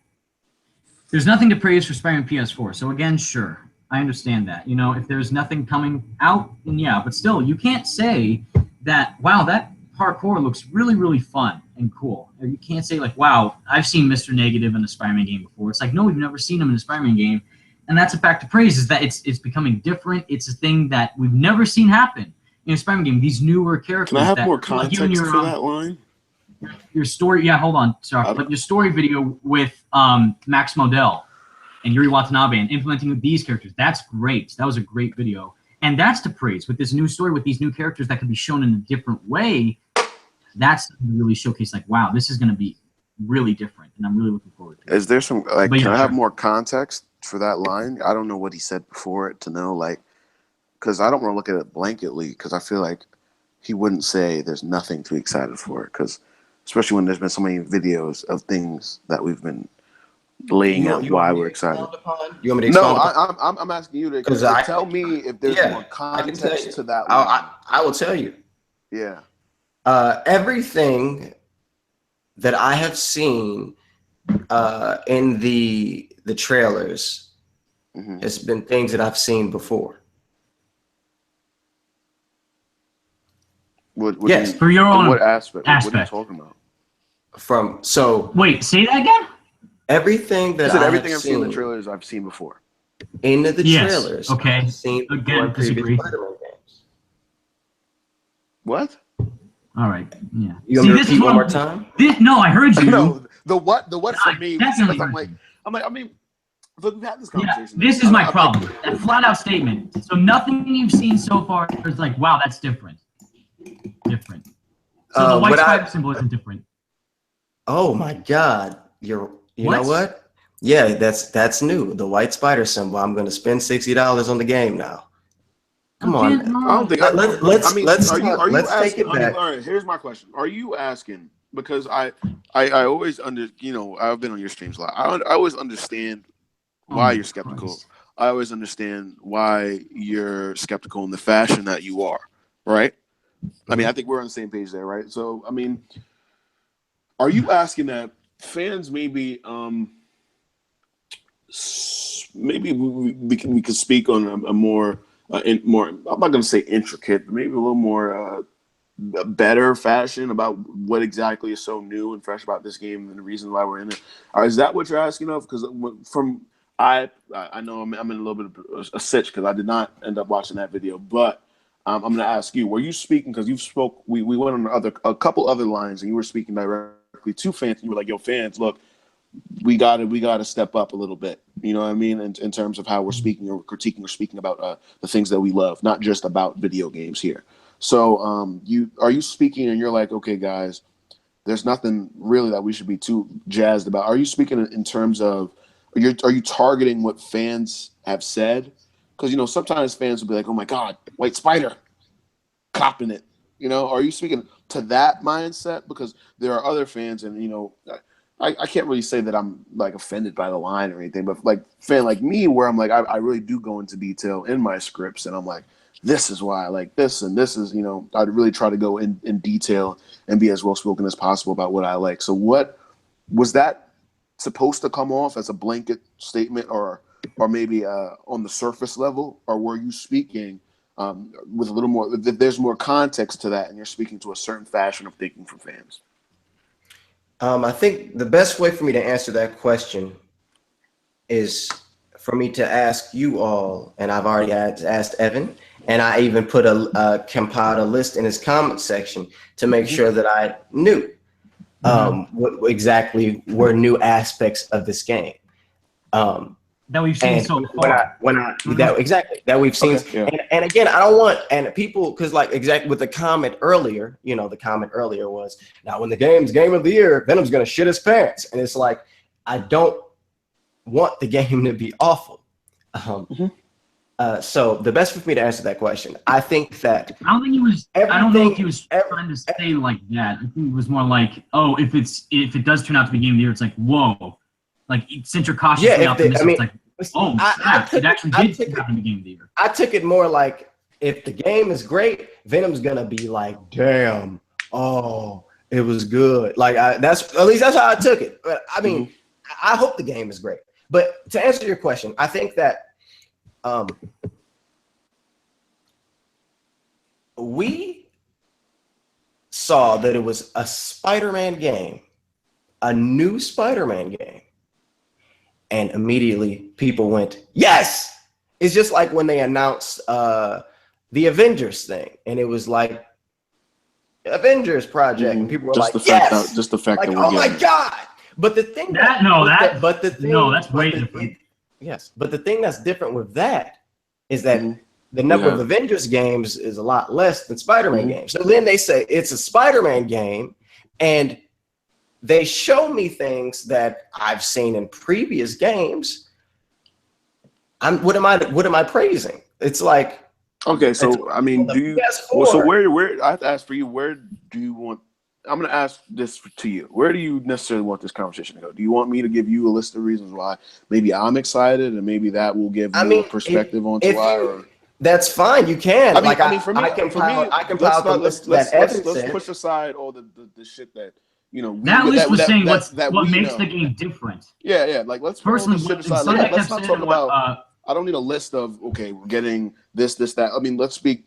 [SPEAKER 3] there's nothing to praise for Spider-Man PS4. So again, sure, I understand that. You know, if there's nothing coming out, then yeah, but still, you can't say that, wow, that parkour looks really, really fun and cool. Or you can't say like, wow, I've seen Mr. Negative in a Spider-Man game before. It's like, no, we've never seen him in a Spider-Man game. And that's a fact to praise, is that it's becoming different. It's a thing that we've never seen happen in a Spider-Man game. These newer characters.
[SPEAKER 4] Can I have
[SPEAKER 3] that,
[SPEAKER 4] more context for that line?
[SPEAKER 3] Your story, yeah, hold on, sorry, but your story video with Max Modell and Yuri Watanabe and implementing these characters, that's great. That was a great video. And that's to praise. With this new story, with these new characters that can be shown in a different way, that's really showcase like, wow, this is going to be really different, and I'm really looking forward to it.
[SPEAKER 4] Is there some, like,
[SPEAKER 3] But
[SPEAKER 4] can
[SPEAKER 3] yeah,
[SPEAKER 4] I have
[SPEAKER 3] sure.
[SPEAKER 4] more context for that line? I don't know what he said before it to know, like, because I don't want to look at it blanketly, because I feel like he wouldn't say there's nothing to be excited for, because especially when there's been so many videos of things that we've been laying out why we're excited.
[SPEAKER 1] You want me to expound upon?
[SPEAKER 4] I'm asking you to tell me if there's more context to that line.
[SPEAKER 1] I will tell you.
[SPEAKER 4] Yeah.
[SPEAKER 1] Everything that I have seen in the trailers has been things that I've seen before.
[SPEAKER 4] Yes,
[SPEAKER 3] for your own
[SPEAKER 4] what aspect? What are you talking about?
[SPEAKER 3] Wait, say that again?
[SPEAKER 1] Everything that
[SPEAKER 4] I've seen in the trailers I've seen before.
[SPEAKER 1] Into the trailers.
[SPEAKER 3] Okay.
[SPEAKER 1] I've seen
[SPEAKER 3] Again, disagree.
[SPEAKER 1] Spider-Man games.
[SPEAKER 4] What?
[SPEAKER 3] All right. Yeah.
[SPEAKER 1] You want me to repeat one more time?
[SPEAKER 3] No, I heard you.
[SPEAKER 4] No, the what for me?
[SPEAKER 3] Definitely.
[SPEAKER 4] I mean, look, we've had this conversation.
[SPEAKER 3] Yeah, this is my problem. That flat out statement. So nothing you've seen so far is like, wow, that's different. Different. So the white spider symbol isn't different.
[SPEAKER 1] Oh my God! You know what? Yeah, that's new. The white spider symbol. I'm going to spend $60 on the game now. Come on.
[SPEAKER 4] I don't think.
[SPEAKER 1] Let's take it back.
[SPEAKER 4] All right. Here's my question: are you asking? Because I always I've been on your streams a lot. I always understand why you're skeptical.
[SPEAKER 3] Christ.
[SPEAKER 4] I always understand why you're skeptical in the fashion that you are. Right. I mean, I think we're on the same page there, right? So, I mean, are you asking that fans maybe we could speak on a more I'm not going to say intricate, but maybe a little more better fashion about what exactly is so new and fresh about this game and the reason why we're in it? Is that what you're asking of? Because I know I'm in a little bit of a sitch because I did not end up watching that video, but I'm going to ask you: were you speaking because we went on a couple other lines and you were speaking directly to fans? And you were like, "Yo, fans, look, we got to step up a little bit." You know what I mean? In terms of how we're speaking or critiquing or speaking about the things that we love, not just about video games here. So, are you speaking and you're like, "Okay, guys, there's nothing really that we should be too jazzed about." Are you speaking in terms of are you targeting what fans have said? Because, sometimes fans will be like, "Oh my God, White Spider, copping it." Are you speaking to that mindset? Because there are other fans, and I can't really say that I'm like offended by the line or anything, but like fan like me, where I'm like, I really do go into detail in my scripts, and I'm like, this is why I like this, and this is, I'd really try to go in detail and be as well spoken as possible about what I like. So what was that supposed to come off as a blanket statement, or maybe on the surface level, or were you speaking with a little more? There's more context to that, and you're speaking to a certain fashion of thinking from fans.
[SPEAKER 1] I think the best way for me to answer that question is for me to ask you all, and I've already asked Evan, and I even compiled a list in his comment section to make sure that I knew what exactly were new aspects of this game.
[SPEAKER 3] That we've seen so far.
[SPEAKER 1] That we've seen.
[SPEAKER 4] Okay, yeah.
[SPEAKER 1] And again, I don't want, and people, because like exactly with the comment earlier, the comment earlier was, now when the game's game of the year, Venom's going to shit his pants. And it's like, I don't want the game to be awful. So the best way for me to answer that question, I think that
[SPEAKER 3] I don't think he was. I don't know if he was trying to say like that. I think it was more like, oh, if it does turn out to be game of the year, it's like, whoa, like since you're cautiously optimistic, it's like, oh, crap, it actually did turn out to be game of the year.
[SPEAKER 1] I took it more like if the game is great, Venom's gonna be like, damn, oh, it was good. Like that's at least that's how I took it. But I mean, I hope the game is great. But to answer your question, I think that we saw that it was a Spider-Man game, a new Spider-Man game, and immediately people went, yes! It's just like when they announced the Avengers thing, and it was like Avengers project, and people were
[SPEAKER 4] just
[SPEAKER 1] like,
[SPEAKER 4] yes! Just the fact
[SPEAKER 1] like,
[SPEAKER 4] that we're
[SPEAKER 1] oh my God! But the thing
[SPEAKER 3] that's way different.
[SPEAKER 1] Yes, but the thing that's different with that is that the number of Avengers games is a lot less than Spider-Man games. So then they say it's a Spider-Man game, and they show me things that I've seen in previous games. What am I praising? It's like,
[SPEAKER 4] okay, so I mean, where I have to ask for you, where do you want? I'm going to ask this to you. Where do you necessarily want this conversation to go? Do you want me to give you a list of reasons why maybe I'm excited, and maybe that will give you a perspective on why?
[SPEAKER 1] That's fine. You can.
[SPEAKER 4] For me, I can compile the list. Let's push aside all the shit that
[SPEAKER 3] that list was saying what makes the game different.
[SPEAKER 4] Yeah. Like let's personally shit aside. Let's not talk about. I don't need a list of we're getting this, that. I mean, let's speak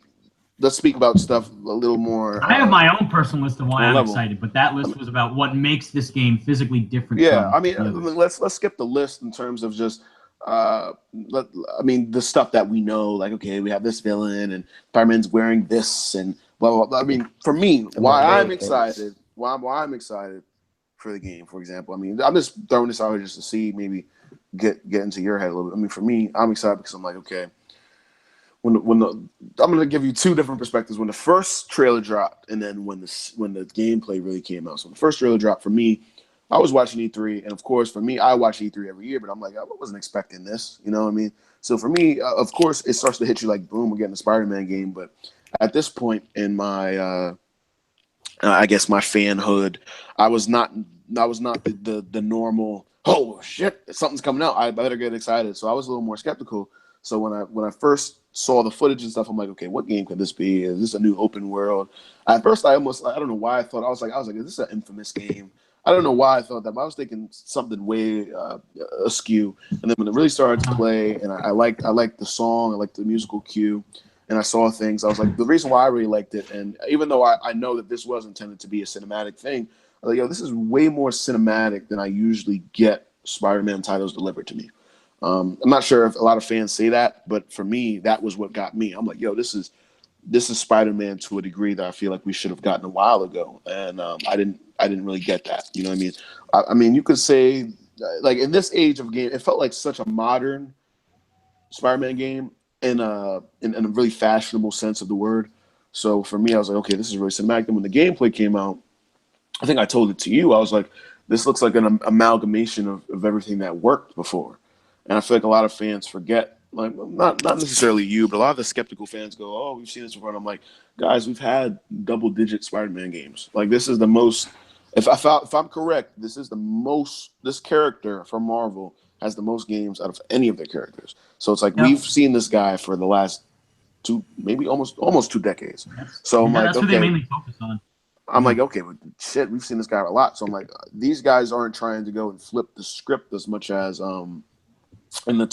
[SPEAKER 4] about stuff a little more.
[SPEAKER 3] I have my own personal list of why I'm excited, but that list was about what makes this game physically different.
[SPEAKER 4] Yeah, I mean, let's skip the list in terms of just. The stuff that we know, like we have this villain and Spider-Man's wearing this and blah blah blah. I mean, for me, why I'm excited for the game, for example. I mean, I'm just throwing this out here just to see maybe get into your head a little bit. I mean, for me, I'm excited because I'm like, okay, I'm gonna give you two different perspectives. When the first trailer dropped, and then when the gameplay really came out. So the first trailer dropped for me. I was watching E3, and of course, for me, I watch E3 every year, but I'm like, I wasn't expecting this, you know what I mean? So for me, of course, it starts to hit you like, boom, we're getting a Spider-Man game. But at this point in my, I guess my fanhood, I was not the normal, oh shit, something's coming out, I better get excited. So I was a little more skeptical. So when I first saw the footage and stuff, I'm like, okay, what game could this be? Is this a new open world? At first, I don't know why I thought, I was like, is this an Infamous game? I don't know why I thought that, but I was thinking something way askew. And then when it really started to play, and I liked the song, I liked the musical cue, and I saw things, I was like, the reason why I really liked it, and even though I know that this was intended to be a cinematic thing, I was like, this is way more cinematic than I usually get Spider-Man titles delivered to me. I'm not sure if a lot of fans say that, but for me, that was what got me. I'm like, this is Spider-Man to a degree that I feel like we should have gotten a while ago, and I didn't really get that. You know what I mean? I mean, you could say like in this age of game, it felt like such a modern Spider-Man game in a really fashionable sense of the word. So for me, I was like, okay, this is really cinematic. And when the gameplay came out, I think I told it to you. I was like, this looks like an amalgamation of everything that worked before. And I feel like a lot of fans forget, like not necessarily you, but a lot of the skeptical fans go, oh, we've seen this before. And I'm like, guys, we've had double-digit Spider-Man games. Like this is the most. If I'm correct, this character from Marvel has the most games out of any of their characters. So it's like we've seen this guy for the last maybe almost 2 decades. So I'm like,
[SPEAKER 3] that's what they mainly focus on.
[SPEAKER 4] I'm like, okay, but shit, we've seen this guy a lot. So I'm like, these guys aren't trying to go and flip the script as much as in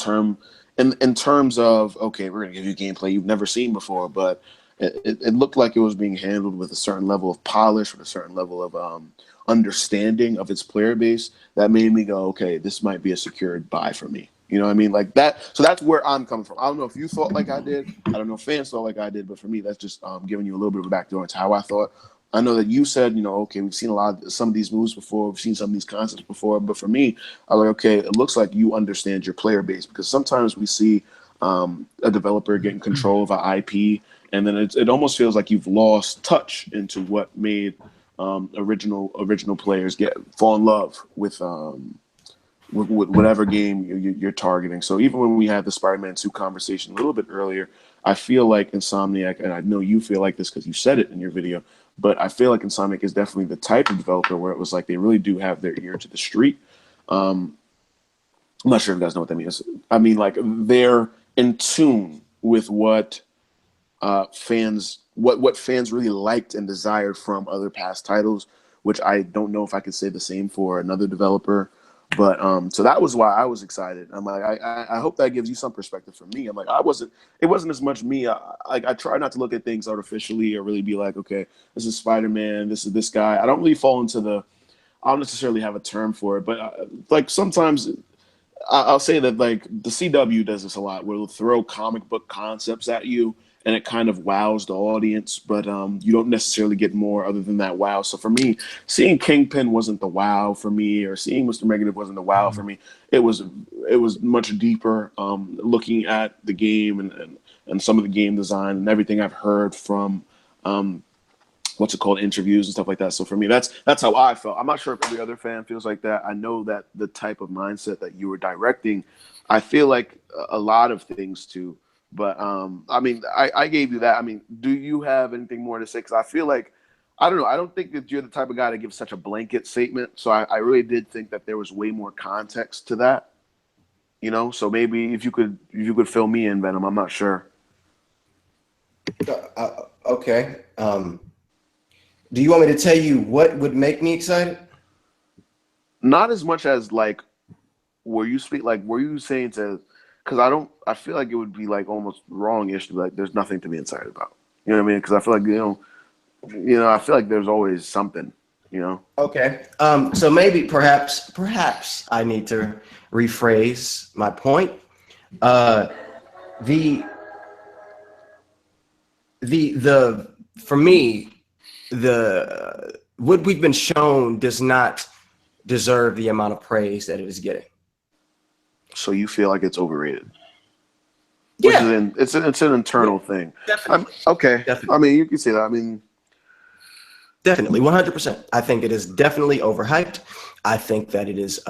[SPEAKER 4] terms of, okay, we're gonna give you gameplay you've never seen before, but it looked like it was being handled with a certain level of polish, with a certain level of understanding of its player base that made me go, okay, this might be a secured buy for me. You know what I mean? Like that. So that's where I'm coming from. I don't know if you thought like I did. I don't know if fans thought like I did, but for me, that's just giving you a little bit of a backdoor into how I thought. I know that you said, okay, we've seen some of these moves before, we've seen some of these concepts before, but for me, I was like, okay, it looks like you understand your player base, because sometimes we see a developer getting control of an IP, and then it almost feels like you've lost touch into what made original players fall in love with with whatever game you're targeting. So even when we had the Spider-Man 2 conversation a little bit earlier, I feel like Insomniac, and I know you feel like this because you said it in your video, but I feel like Insomniac is definitely the type of developer where it was like they really do have their ear to the street. I'm not sure if you guys know what that means. I mean, like they're in tune with what fans really liked and desired from other past titles, which I don't know if I could say the same for another developer. But so that was why I was excited. I'm like, I hope that gives you some perspective from me. I'm like, it wasn't as much me. I try not to look at things artificially or really be like, okay, this is Spider-Man, this is this guy. I don't really fall into I don't necessarily have a term for it, but like sometimes I'll say that like the CW does this a lot, where they'll throw comic book concepts at you, and it kind of wows the audience, but you don't necessarily get more other than that wow. So for me, seeing Kingpin wasn't the wow for me, or seeing Mr. Negative wasn't the wow for me. It was much deeper, looking at the game and some of the game design and everything I've heard from interviews and stuff like that. So for me, that's how I felt. I'm not sure if every other fan feels like that. I know that the type of mindset that you were directing, I feel like a lot of things too. But I mean, I gave you that. I mean, do you have anything more to say? Because I feel like, I don't know. I don't think that you're the type of guy to give such a blanket statement. So I really did think that there was way more context to that. You know, so maybe if you could fill me in, Venom. I'm not sure.
[SPEAKER 1] Okay. Do you want me to tell you what would make me excited?
[SPEAKER 4] Not as much as like, were you saying to? Because I feel like it would be like almost wrong-ish to be like, there's nothing to be excited about. You know what I mean? Because I feel like, I feel like there's always something, you know? Okay.
[SPEAKER 1] So maybe perhaps I need to rephrase my point. For me, what we've been shown does not deserve the amount of praise that it is getting.
[SPEAKER 4] So you feel like it's overrated?
[SPEAKER 1] Yeah,
[SPEAKER 4] it's an internal thing.
[SPEAKER 1] Definitely.
[SPEAKER 4] Okay.
[SPEAKER 1] Definitely.
[SPEAKER 4] I mean, you can say that. I mean,
[SPEAKER 1] definitely, 100%. I think it is definitely overhyped. I think that it is.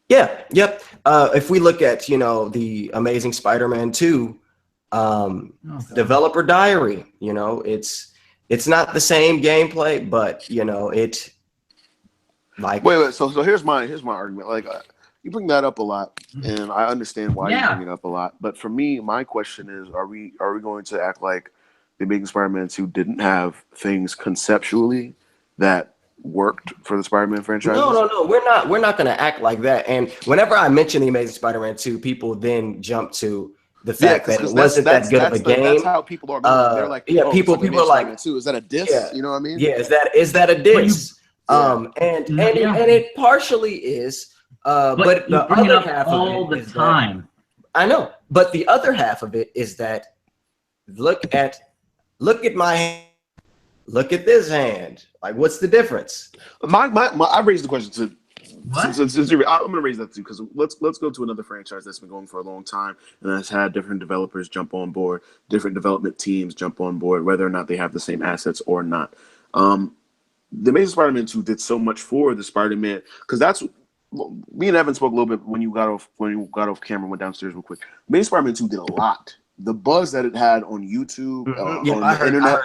[SPEAKER 1] Yep. If we look at the Amazing Spider-Man 2 developer diary, it's not the same gameplay, but it like.
[SPEAKER 4] Wait. So here's my argument. Like. You bring that up a lot, and I understand why you bring it up a lot. But for me, my question is: Are we going to act like the Amazing Spider-Man 2 didn't have things conceptually that worked for the Spider-Man franchise?
[SPEAKER 1] No. We're not going to act like that. And whenever I mention the Amazing Spider-Man 2, people then jump to the fact that it wasn't that good of a game.
[SPEAKER 4] That's how people are. They're like,
[SPEAKER 1] people are like,
[SPEAKER 4] "Is that a diss?"
[SPEAKER 1] Yeah,
[SPEAKER 4] you know what I mean?
[SPEAKER 1] Yeah, is that a diss? And it partially is. But the other half of it is that, I know, but the other half of it is that look at my hand, look at this hand. Like, what's the difference?
[SPEAKER 4] I raised the question to. I'm going to raise that too, because let's go to another franchise that's been going for a long time and has had different developers jump on board, different development teams jump on board, whether or not they have the same assets or not. The Amazing Spider-Man 2 did so much for the Spider-Man, because that's. Me and Evan spoke a little bit when you got off camera, went downstairs real quick. Amazing Spider-Man 2 did a lot. The buzz that it had on YouTube, on the internet,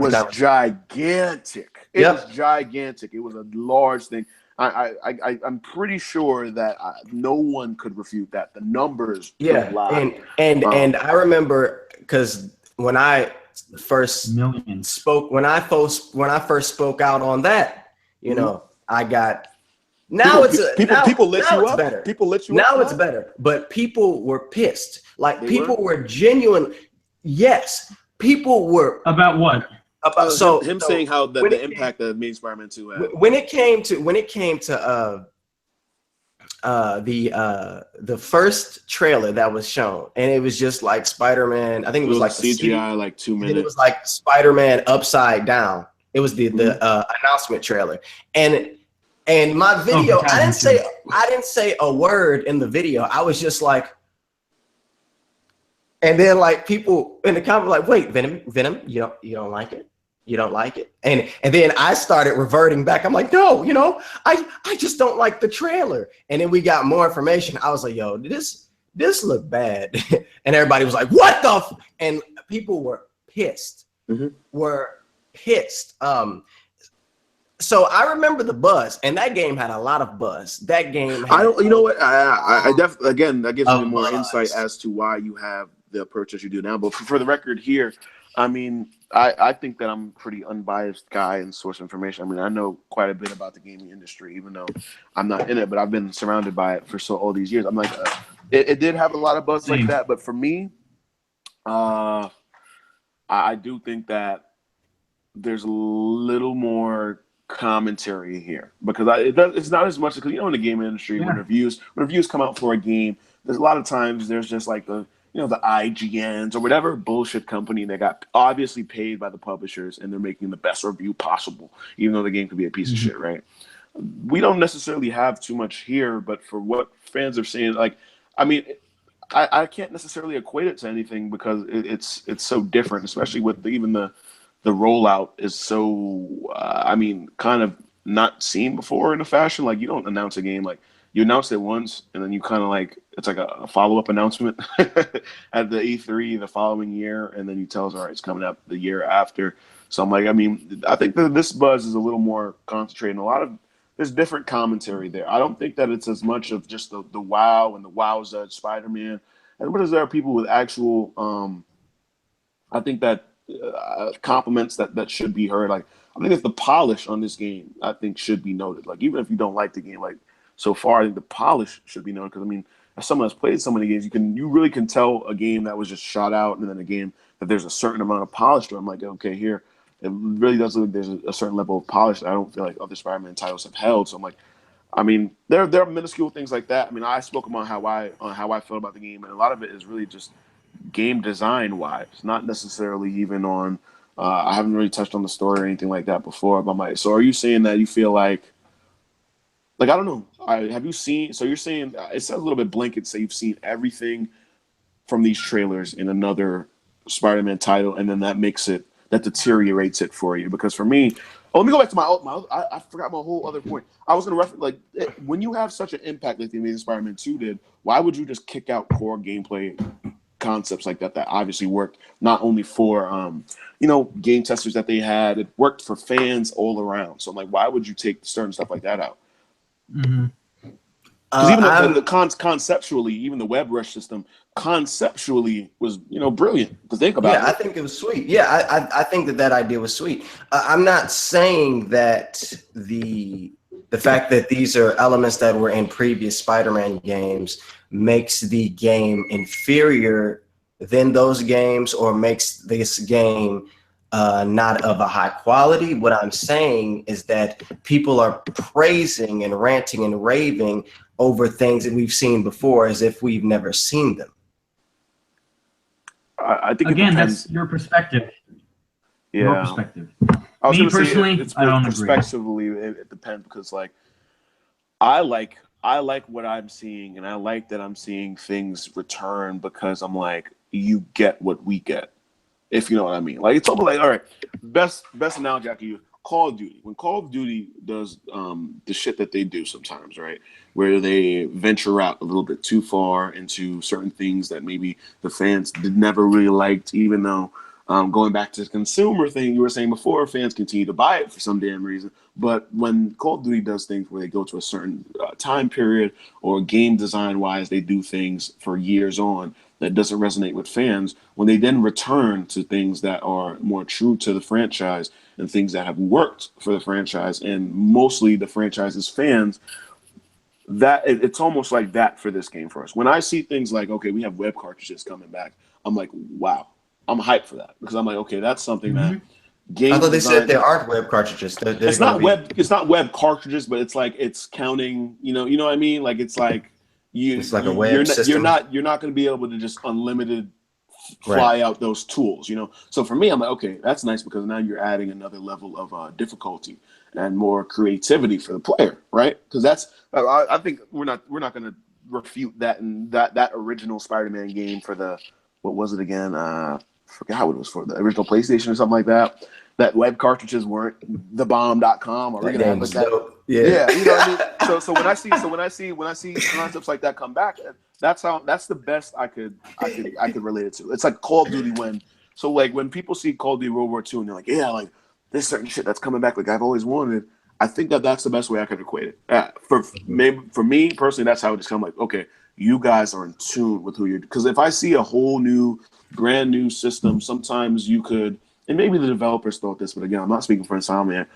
[SPEAKER 4] was gigantic. It was gigantic. It was a large thing. I'm pretty sure that no one could refute that. The numbers,
[SPEAKER 1] and I remember because when I first spoke out on that, I got. Now
[SPEAKER 4] people lit you up.
[SPEAKER 1] Better.
[SPEAKER 4] People lit you
[SPEAKER 1] now
[SPEAKER 4] up.
[SPEAKER 1] Now it's better, but people were pissed. Like people were genuine. Yes, people were.
[SPEAKER 3] About what?
[SPEAKER 1] About
[SPEAKER 4] saying how the impact that Amazing Spider-Man 2 had.
[SPEAKER 1] When it came to the first trailer that was shown, and it was just like Spider-Man. I think it was like
[SPEAKER 4] CGI, like 2 minutes.
[SPEAKER 1] It was like Spider-Man upside down. It was the announcement trailer, and my video, I didn't say a word in the video. I was just like, and then like people in the comments like, wait, Venom, you don't like it? You don't like it? And then I started reverting back. I'm like, no, I just don't like the trailer. And then we got more information. I was like, yo, this looked bad. And everybody was like, what the and people were pissed. Were pissed. So I remember the buzz, and that game had a lot of buzz. That game had
[SPEAKER 4] you know what? I definitely, again, that gives me more insight as to why you have the approach that you do now. But for the record here, I mean, I think that I'm a pretty unbiased guy in source information. I mean, I know quite a bit about the gaming industry, even though I'm not in it, but I've been surrounded by it for all these years. I'm like, it did have a lot of buzz like that, but for me, I do think that there's a little more commentary here because it's not as much because in the gaming industry when reviews come out for a game, there's a lot of times there's just like the IGNs or whatever bullshit company that got obviously paid by the publishers and they're making the best review possible, even though the game could be a piece of shit, right? We don't necessarily have too much here, but for what fans are saying, like, I mean, I can't necessarily equate it to anything because it's so different, especially with even the rollout is so, kind of not seen before in a fashion. Like, you don't announce a game, like, you announce it once, and then you kind of like, it's like a follow-up announcement at the E3 the following year, and then you tell us, all right, it's coming up the year after. So I'm like, I think that this buzz is a little more concentrated, and there's different commentary there. I don't think that it's as much of just the wow and the wowza Spider-Man. And what is there are people with actual, I think that compliments that should be heard. Like, I think it's the polish on this game, I think should be noted. Like, even if you don't like the game, like so far, I think the polish should be noted. Because as someone that's played so many games, you really can tell a game that was just shot out, and then a game that there's a certain amount of polish to it. I'm like, okay, here it really does look like there's a certain level of polish that I don't feel like other Spider-Man titles have held. So I'm like, there are minuscule things like that. I spoke about how I felt about the game, and a lot of it is really just game design wise, not necessarily even on. I haven't really touched on the story or anything like that before. But so are you saying that you feel like I don't know? Have you seen? So you're saying it sounds a little bit blanket. Say you've seen everything from these trailers in another Spider-Man title, and then that deteriorates it for you. Because for me, let me go back to I forgot my whole other point. I was going to reference when you have such an impact like the Amazing Spider-Man 2 did. Why would you just kick out core gameplay concepts like that obviously worked not only for game testers that they had, it worked for fans all around. So I'm like, why would you take certain stuff like that out? Because even conceptually, even the web rush system conceptually was brilliant to think about.
[SPEAKER 1] Yeah, I think it was sweet. Yeah, I think that idea was sweet. I'm not saying that the fact that these are elements that were in previous Spider-Man games makes the game inferior than those games or makes this game not of a high quality. What I'm saying is that people are praising and ranting and raving over things that we've seen before as if we've never seen them.
[SPEAKER 4] I think
[SPEAKER 3] again, that's your perspective.
[SPEAKER 4] Yeah.
[SPEAKER 3] Your perspective.
[SPEAKER 4] Me
[SPEAKER 3] personally, I don't agree.
[SPEAKER 4] Perspectively, it depends because I like what I'm seeing, and I like that I'm seeing things return because I'm like, you get what we get, if you know what I mean. Like, it's almost like, all right, best analogy I can use, Call of Duty. When Call of Duty does the shit that they do sometimes, right, where they venture out a little bit too far into certain things that maybe the fans never really liked, even though going back to the consumer thing you were saying before, fans continue to buy it for some damn reason. But when Call of Duty does things where they go to a certain time period or game design wise, they do things for years on that doesn't resonate with fans, when they then return to things that are more true to the franchise and things that have worked for the franchise and mostly the franchise's fans, that it's almost like that for this game for us. When I see things like, okay, we have web cartridges coming back, I'm like, wow, I'm hyped for that because I'm like, okay, that's something that game.
[SPEAKER 1] I thought they said there aren't web cartridges.
[SPEAKER 4] It's not web cartridges, but it's like it's counting. You know what I mean? Like it's like
[SPEAKER 1] it's like a web system.
[SPEAKER 4] You're not going to be able to just unlimited fly out those tools. So for me, I'm like, okay, that's nice because now you're adding another level of difficulty and more creativity for the player, right? Because that's I think we're not going to refute that in that original Spider-Man game for the what was it again? I forgot what it was for, the original PlayStation or something like that. that web cartridges weren't thebomb.com, or we're gonna have like that.
[SPEAKER 1] Yeah,
[SPEAKER 4] you know what I mean. So when I see concepts like that come back, that's the best I could relate it to. It's like Call of Duty when people see Call of Duty World War II and they're like, yeah, like there's certain shit that's coming back like I've always wanted. I think that's the best way I could equate it. For me personally, that's how it just kind of like, okay, you guys are in tune with who you're. Because if I see a whole new, brand new system, sometimes you could, and maybe the developers thought this, but again, I'm not speaking for Insomniac.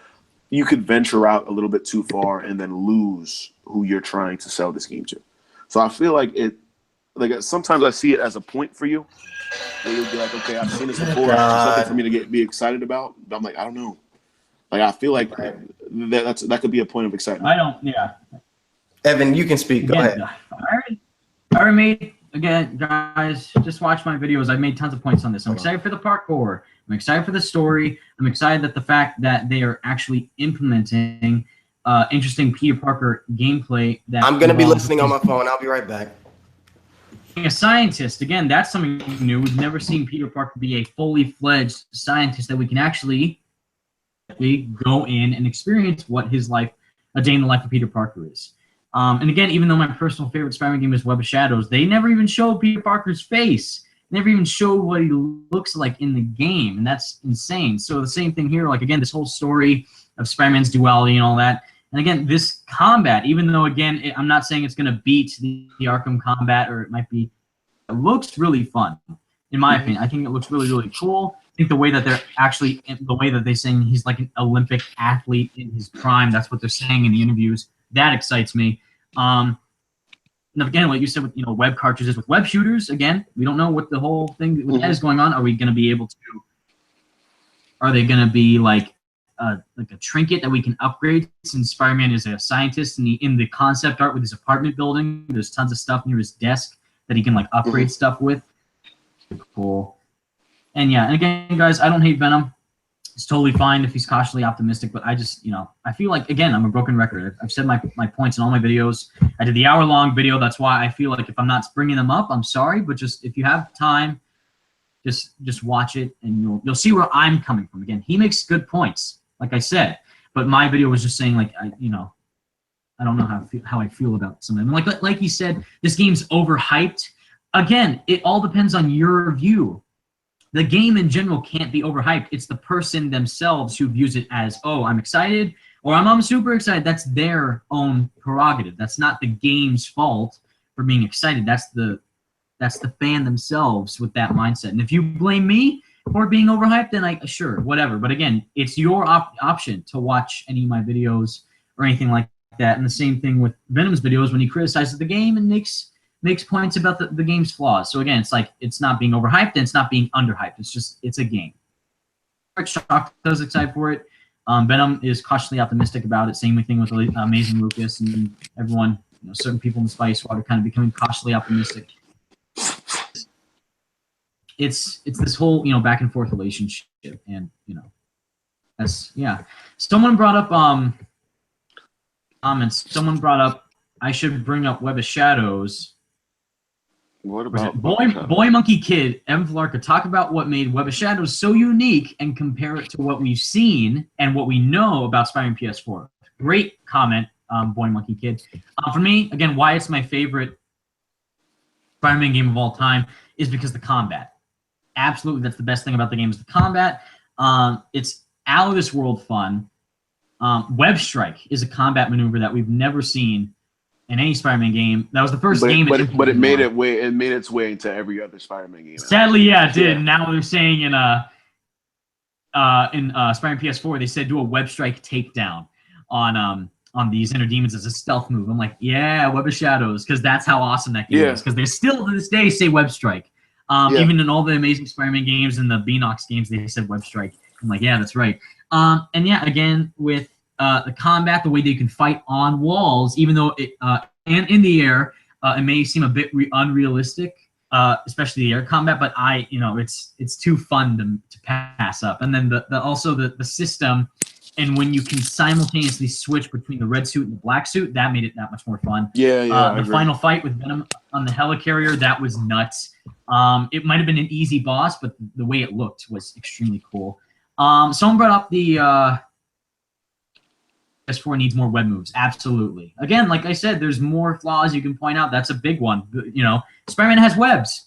[SPEAKER 4] You could venture out a little bit too far and then lose who you're trying to sell this game to. So I feel like sometimes I see it as a point for you, where you'll be like, okay, I've seen this before. It's something for me to be excited about. But I'm like, I don't know. Like I feel like that could be a point of excitement.
[SPEAKER 3] I don't. Yeah.
[SPEAKER 1] Evan, you can speak. Go ahead.
[SPEAKER 3] I already made, again, guys, just watch my videos. I've made tons of points on this. I'm excited for the parkour. I'm excited for the story. I'm excited that the fact that they are actually implementing interesting Peter Parker gameplay.
[SPEAKER 1] I'm going to be listening on my phone. I'll be right back.
[SPEAKER 3] Being a scientist, again, that's something new. We've never seen Peter Parker be a fully fledged scientist that we can actually go in and experience what his life, a day in the life of Peter Parker is. And again, even though my personal favorite Spider-Man game is Web of Shadows, they never even showed Peter Parker's face. Never even showed what he looks like in the game, and that's insane. So the same thing here, like again, this whole story of Spider-Man's duality and all that. And again, this combat, even though again, I'm not saying it's going to beat the Arkham combat, or it might be, it looks really fun, in my opinion. I think it looks really, really cool. I think the way that they're saying he's like an Olympic athlete in his prime, that's what they're saying in the interviews. That excites me. And again, what you said with web cartridges, with web shooters, again, we don't know what the whole thing with that is going on. Are we going to be able to? Are they going to be like a trinket that we can upgrade? Since Spider-Man is a scientist, and in the concept art with his apartment building, there's tons of stuff near his desk that he can like upgrade stuff with. Cool. And yeah, and again, guys, I don't hate Venom. It's totally fine if he's cautiously optimistic, but I just, I feel like, again, I'm a broken record. I've said my points in all my videos. I did the hour-long video. That's why I feel like if I'm not bringing them up, I'm sorry. But just if you have time, just watch it, and you'll see where I'm coming from. Again, he makes good points, like I said. But my video was just saying, like, I don't know how I feel about some of them. Like he said, this game's overhyped. Again, it all depends on your view. The game in general can't be overhyped. It's the person themselves who views it as, oh, I'm excited, or I'm super excited. That's their own prerogative. That's not the game's fault for being excited. That's the fan themselves with that mindset. And if you blame me for being overhyped, then sure, whatever. But again, it's your option to watch any of my videos or anything like that. And the same thing with Venom's videos when he criticizes the game and makes points about the game's flaws. So again, it's like it's not being overhyped and it's not being underhyped. It's a game. Shocked, I was excited for it. Venom is cautiously optimistic about it. Same thing with Amazing Lucas and everyone. Certain people in the Spice Water kind of becoming cautiously optimistic. It's this whole back and forth relationship, and Someone brought up comments. Someone brought up I should bring up Web of Shadows.
[SPEAKER 4] What about
[SPEAKER 3] Boy Monkey Kid, Evan Filarca, talk about what made Web of Shadows so unique and compare it to what we've seen and what we know about Spider-Man PS4. Great comment, Boy Monkey Kid. For me, again, why it's my favorite Spider-Man game of all time is because the combat. Absolutely, that's the best thing about the game is the combat. It's out of this world fun. Web Strike is a combat maneuver that we've never seen in any Spider-Man game. That was the first game.
[SPEAKER 4] But it made its way into every other Spider-Man game.
[SPEAKER 3] Sadly, yeah, it did. Yeah. Now they're saying in Spider-Man PS4, they said do a Web Strike takedown on these Inner Demons as a stealth move. I'm like, yeah, Web of Shadows, because that's how awesome that game is. Because they still to this day say Web Strike. Even in all the Amazing Spider-Man games and the Beanox games, they said Web Strike. I'm like, yeah, that's right. And yeah, again with the combat, the way that you can fight on walls, even though it and in the air, it may seem a bit unrealistic, especially the air combat. But it's too fun to pass up. And then also the system, and when you can simultaneously switch between the red suit and the black suit, that made it that much more fun. The final fight with Venom on the helicarrier, that was nuts. It might have been an easy boss, but the way it looked was extremely cool. Someone brought up the PS4 needs more web moves. Absolutely. Again, like I said, there's more flaws you can point out. That's a big one. You know, Spider-Man has webs.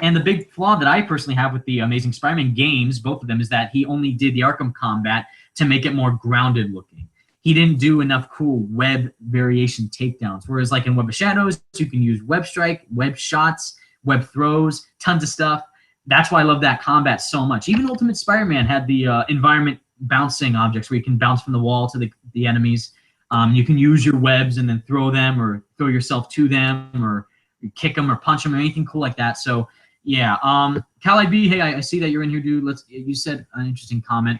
[SPEAKER 3] And the big flaw that I personally have with the Amazing Spider-Man games, both of them, is that he only did the Arkham combat to make it more grounded looking. He didn't do enough cool web variation takedowns. Whereas like in Web of Shadows, you can use web strike, web shots, web throws, tons of stuff. That's why I love that combat so much. Even Ultimate Spider-Man had the environment bouncing objects where you can bounce from the wall to the enemies. You can use your webs and then throw them or throw yourself to them or kick them or punch them or anything cool like that. So yeah, Cali B, hey, I see that you're in here, dude. You said an interesting comment.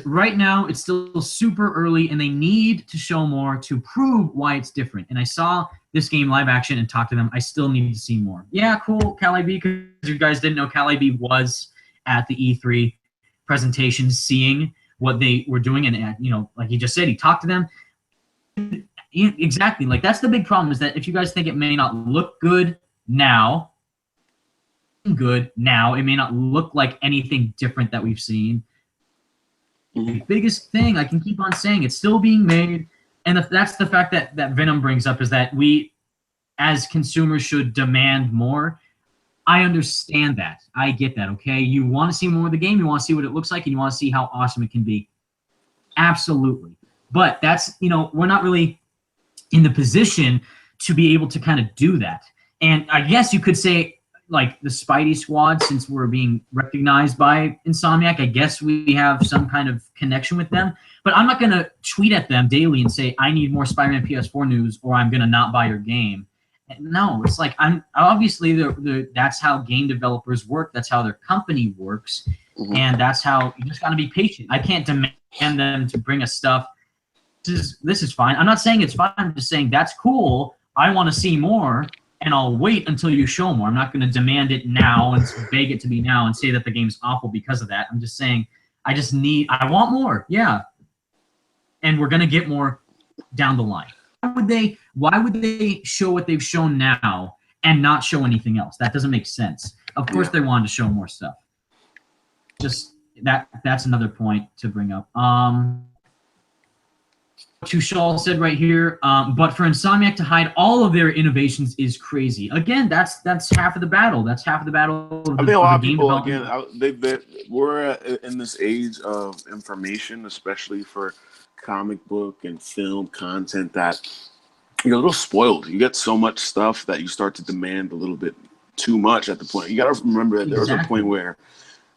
[SPEAKER 3] Right now, it's still super early, and they need to show more to prove why it's different. And I saw this game live action and talked to them. I still need to see more. Yeah, cool, Cali B, because you guys didn't know, Cali B was at the E3 presentation seeing what they were doing, and you know, like he just said, he talked to them. Exactly, like that's the big problem, is that if you guys think it may not look good now, it may not look like anything different that we've seen. The biggest thing I can keep on saying, it's still being made, and that's the fact that Venom brings up, is that we as consumers should demand more. I understand that. I get that, okay? You want to see more of the game, you want to see what it looks like, and you want to see how awesome it can be. Absolutely. But that's, you know, we're not really in the position to be able to kind of do that. And I guess you could say, like, the Spidey Squad, since we're being recognized by Insomniac, I guess we have some kind of connection with them. But I'm not going to tweet at them daily and say, I need more Spider-Man PS4 news, or I'm going to not buy your game. No, it's like, I'm obviously that's how game developers work. That's how their company works. And that's how you just got to be patient. I can't demand them to bring us stuff. This is fine. I'm not saying it's fine. I'm just saying that's cool. I want to see more. And I'll wait until you show more. I'm not going to demand it now and beg it to be now and say that the game's awful because of that. I'm just saying I want more. Yeah. And we're going to get more down the line. Why would they show what they've shown now and not show anything else? That doesn't make sense. Of course they wanted to show more stuff. Just that's another point to bring up. Tushal said right here, but for Insomniac to hide all of their innovations is crazy. Again, that's half of the battle. That's half of the battle. Of
[SPEAKER 4] I think a lot of people, again, we're in this age of information, especially for comic book and film content, that you're a little spoiled. You get so much stuff that you start to demand a little bit too much at the point. You got to remember that there was a point where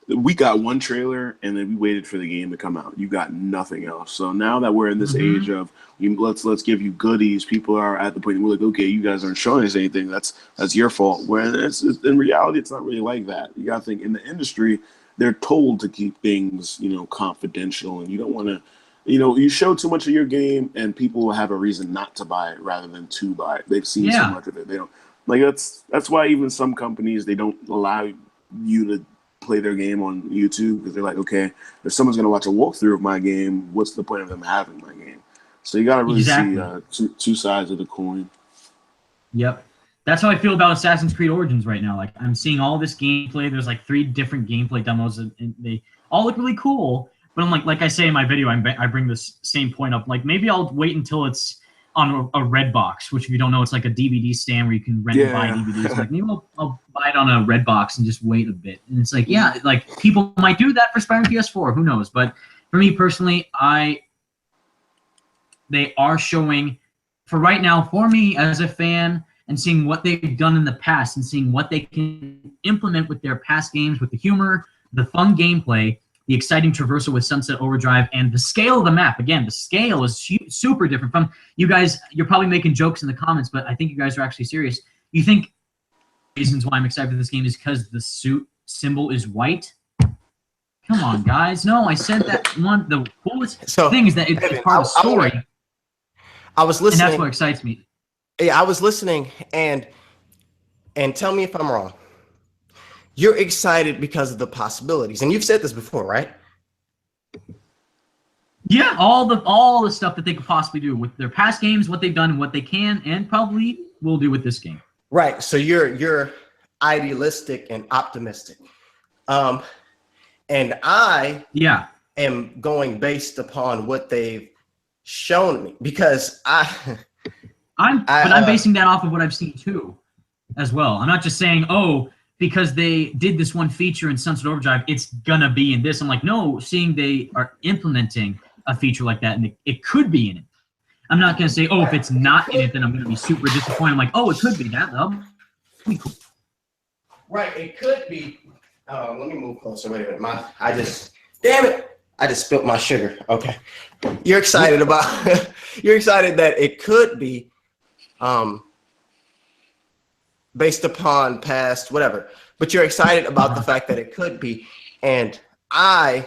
[SPEAKER 4] we got one trailer and then we waited for the game to come out. You got nothing else. So now that we're in this age of let's give you goodies, people are at the point where we're like, okay, you guys aren't showing us anything. That's your fault. Where in reality, it's not really like that. You got to think, in the industry, they're told to keep things, you know, confidential, and you don't want to, you know, you show too much of your game and people will have a reason not to buy it rather than to buy it. They've seen so much of it. They don't like that's why even some companies, they don't allow you to play their game on YouTube, because they're like, okay, if someone's going to watch a walkthrough of my game, what's the point of them having my game? So you got to really see two sides of the coin.
[SPEAKER 3] Yep. That's how I feel about Assassin's Creed Origins right now. Like, I'm seeing all this gameplay. There's like 3 different gameplay demos, and they all look really cool. But I'm like I say in my video, I bring this same point up. Like, maybe I'll wait until it's on a Redbox, which, if you don't know, it's like a DVD stand where you can rent and buy DVDs. Like, maybe I'll buy it on a Redbox and just wait a bit. And it's like, yeah, like, people might do that for Spider-Man PS4. Who knows? But for me personally, they are showing, for right now, for me as a fan, and seeing what they've done in the past and seeing what they can implement with their past games, with the humor, the fun gameplay, the exciting traversal with Sunset Overdrive, and the scale of the map. Again, the scale is super different from you guys. You're probably making jokes in the comments, but I think you guys are actually serious. You think reasons why I'm excited for this game is because the suit symbol is white? Come on, guys. No, I said that one. The coolest thing is that it's part of the story.
[SPEAKER 1] I was listening.
[SPEAKER 3] And that's what excites me.
[SPEAKER 1] Yeah, I was listening, and tell me if I'm wrong. You're excited because of the possibilities, and you've said this before, right?
[SPEAKER 3] Yeah, all the stuff that they could possibly do with their past games, what they've done, and what they can, and probably will do with this game.
[SPEAKER 1] Right. So you're idealistic and optimistic. And I
[SPEAKER 3] Yeah.
[SPEAKER 1] am going based upon what they've shown me because
[SPEAKER 3] I'm basing that off of what I've seen too, as well. I'm not just saying, oh, because they did this one feature in Sunset Overdrive, it's gonna be in this. I'm like, no, seeing they are implementing a feature like that and it could be in it. I'm not gonna say, oh, if it's not in it, then I'm gonna be super disappointed. I'm like, oh, it could be that. That'll be cool.
[SPEAKER 1] Right, it could be. Let me move closer. Wait a minute. Damn it! I just spilled my sugar. Okay, you're excited about. You're excited that it could be, based upon past whatever. But you're excited about the fact that it could be, and I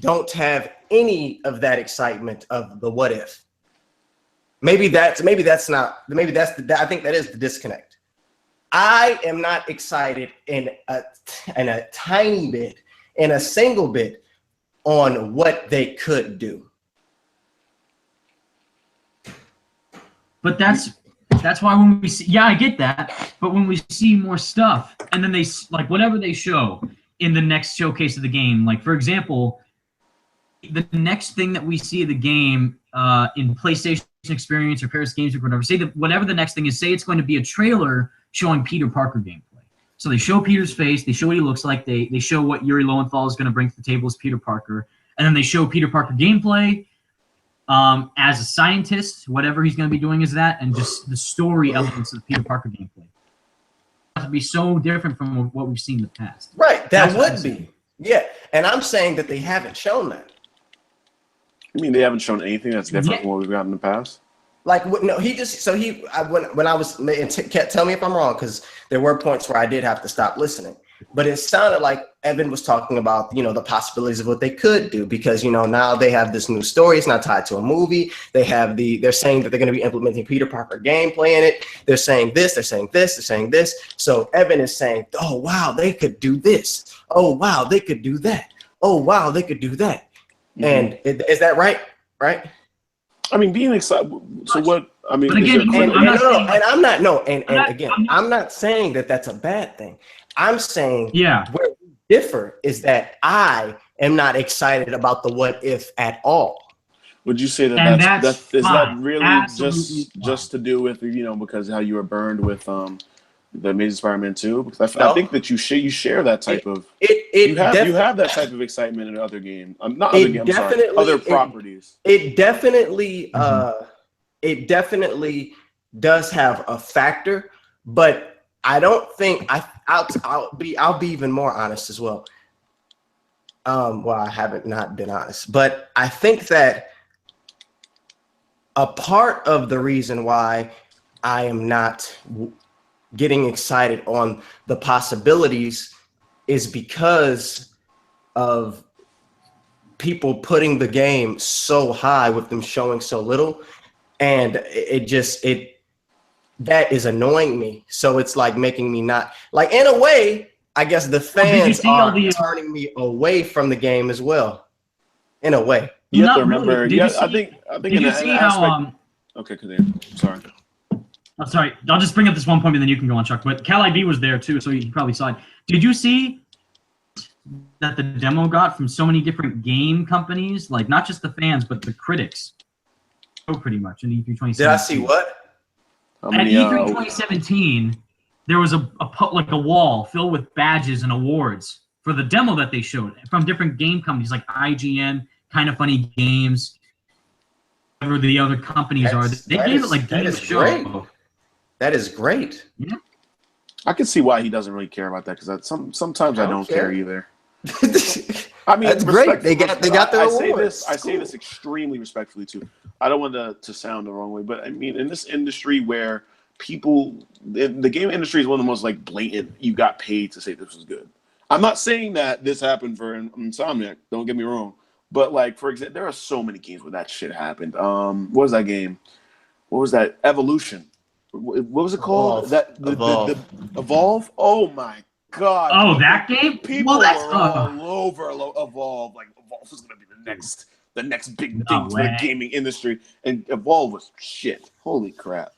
[SPEAKER 1] don't have any of that excitement of the what if. I think that is the disconnect. I am not excited in a tiny bit, in a single bit, on what they could do.
[SPEAKER 3] But that's why when we see, yeah, I get that. But when we see more stuff, and then they like whatever they show in the next showcase of the game, like for example, the next thing that we see of the game in PlayStation Experience or Paris Games Week or whatever, say that whatever the next thing is, say it's going to be a trailer showing Peter Parker gameplay. So they show Peter's face, they show what he looks like, they show what Yuri Lowenthal is going to bring to the table as Peter Parker, and then they show Peter Parker gameplay as a scientist, whatever he's going to be doing is that, and just the story elements of the Peter Parker gameplay. It would be so different from what we've seen in the past.
[SPEAKER 1] Right, that would be. Yeah, and I'm saying that they haven't shown that.
[SPEAKER 4] You mean they haven't shown anything that's different from what we've gotten in the past?
[SPEAKER 1] Like, no, when I was, tell me if I'm wrong, because there were points where I did have to stop listening. But it sounded like Evan was talking about, the possibilities of what they could do, because, now they have this new story. It's not tied to a movie. They're saying that they're going to be implementing Peter Parker gameplay in it. They're saying this, they're saying this, they're saying this. So Evan is saying, oh, wow, they could do this. Oh, wow, they could do that. Oh, wow, they could do that. Mm-hmm. And is that right? Right?
[SPEAKER 4] I mean, being excited. So what? I mean,
[SPEAKER 3] but again,
[SPEAKER 1] I'm not saying that that's a bad thing. I'm saying
[SPEAKER 3] where
[SPEAKER 1] we differ is that I am not excited about the what if at all.
[SPEAKER 4] Would you say that is that really just to do with because how you were burned with the Amazing Spider-Man 2? Because I think that you share that type of you have that type of excitement in other games. Other properties.
[SPEAKER 1] It definitely does have a factor, but I don't think I'll be even more honest as well. Well, I haven't not been honest, but I think that a part of the reason why I am not getting excited on the possibilities is because of people putting the game so high with them showing so little, and that is annoying me. So it's like making me not like, in a way, I guess the fans are turning me away from the game as well. In a way.
[SPEAKER 4] You have to remember. I think did you see how okay, continue. Sorry.
[SPEAKER 3] I'm sorry. I'll just bring up this one point and then you can go on, Chuck. But Cal IB was there too, so you probably saw it. Did you see that the demo got from so many different game companies, like not just the fans but the critics? Oh, pretty much in E3 2017.
[SPEAKER 1] Did I see what?
[SPEAKER 3] At E3 2017, there was a wall filled with badges and awards for the demo that they showed from different game companies like IGN, Kind of Funny Games, whatever the other companies are. They gave it like Game of the Show.
[SPEAKER 1] Great. That is great.
[SPEAKER 3] Yeah.
[SPEAKER 4] I can see why he doesn't really care about that, because sometimes I don't care either.
[SPEAKER 1] I mean, that's great. They got their awards.
[SPEAKER 4] I say this extremely respectfully too. I don't want to sound the wrong way, but I mean, in this industry where the game industry is one of the most like blatant, you got paid to say this was good. I'm not saying that this happened for Insomniac. Don't get me wrong, but like for example, there are so many games where that shit happened. What was that game? What was that? Evolution. What was it called? Evolve. Oh my God.
[SPEAKER 3] Oh, that game?
[SPEAKER 4] People were all over Evolve. Like Evolve was gonna be the next big thing for the gaming industry, and Evolve was shit. Holy crap.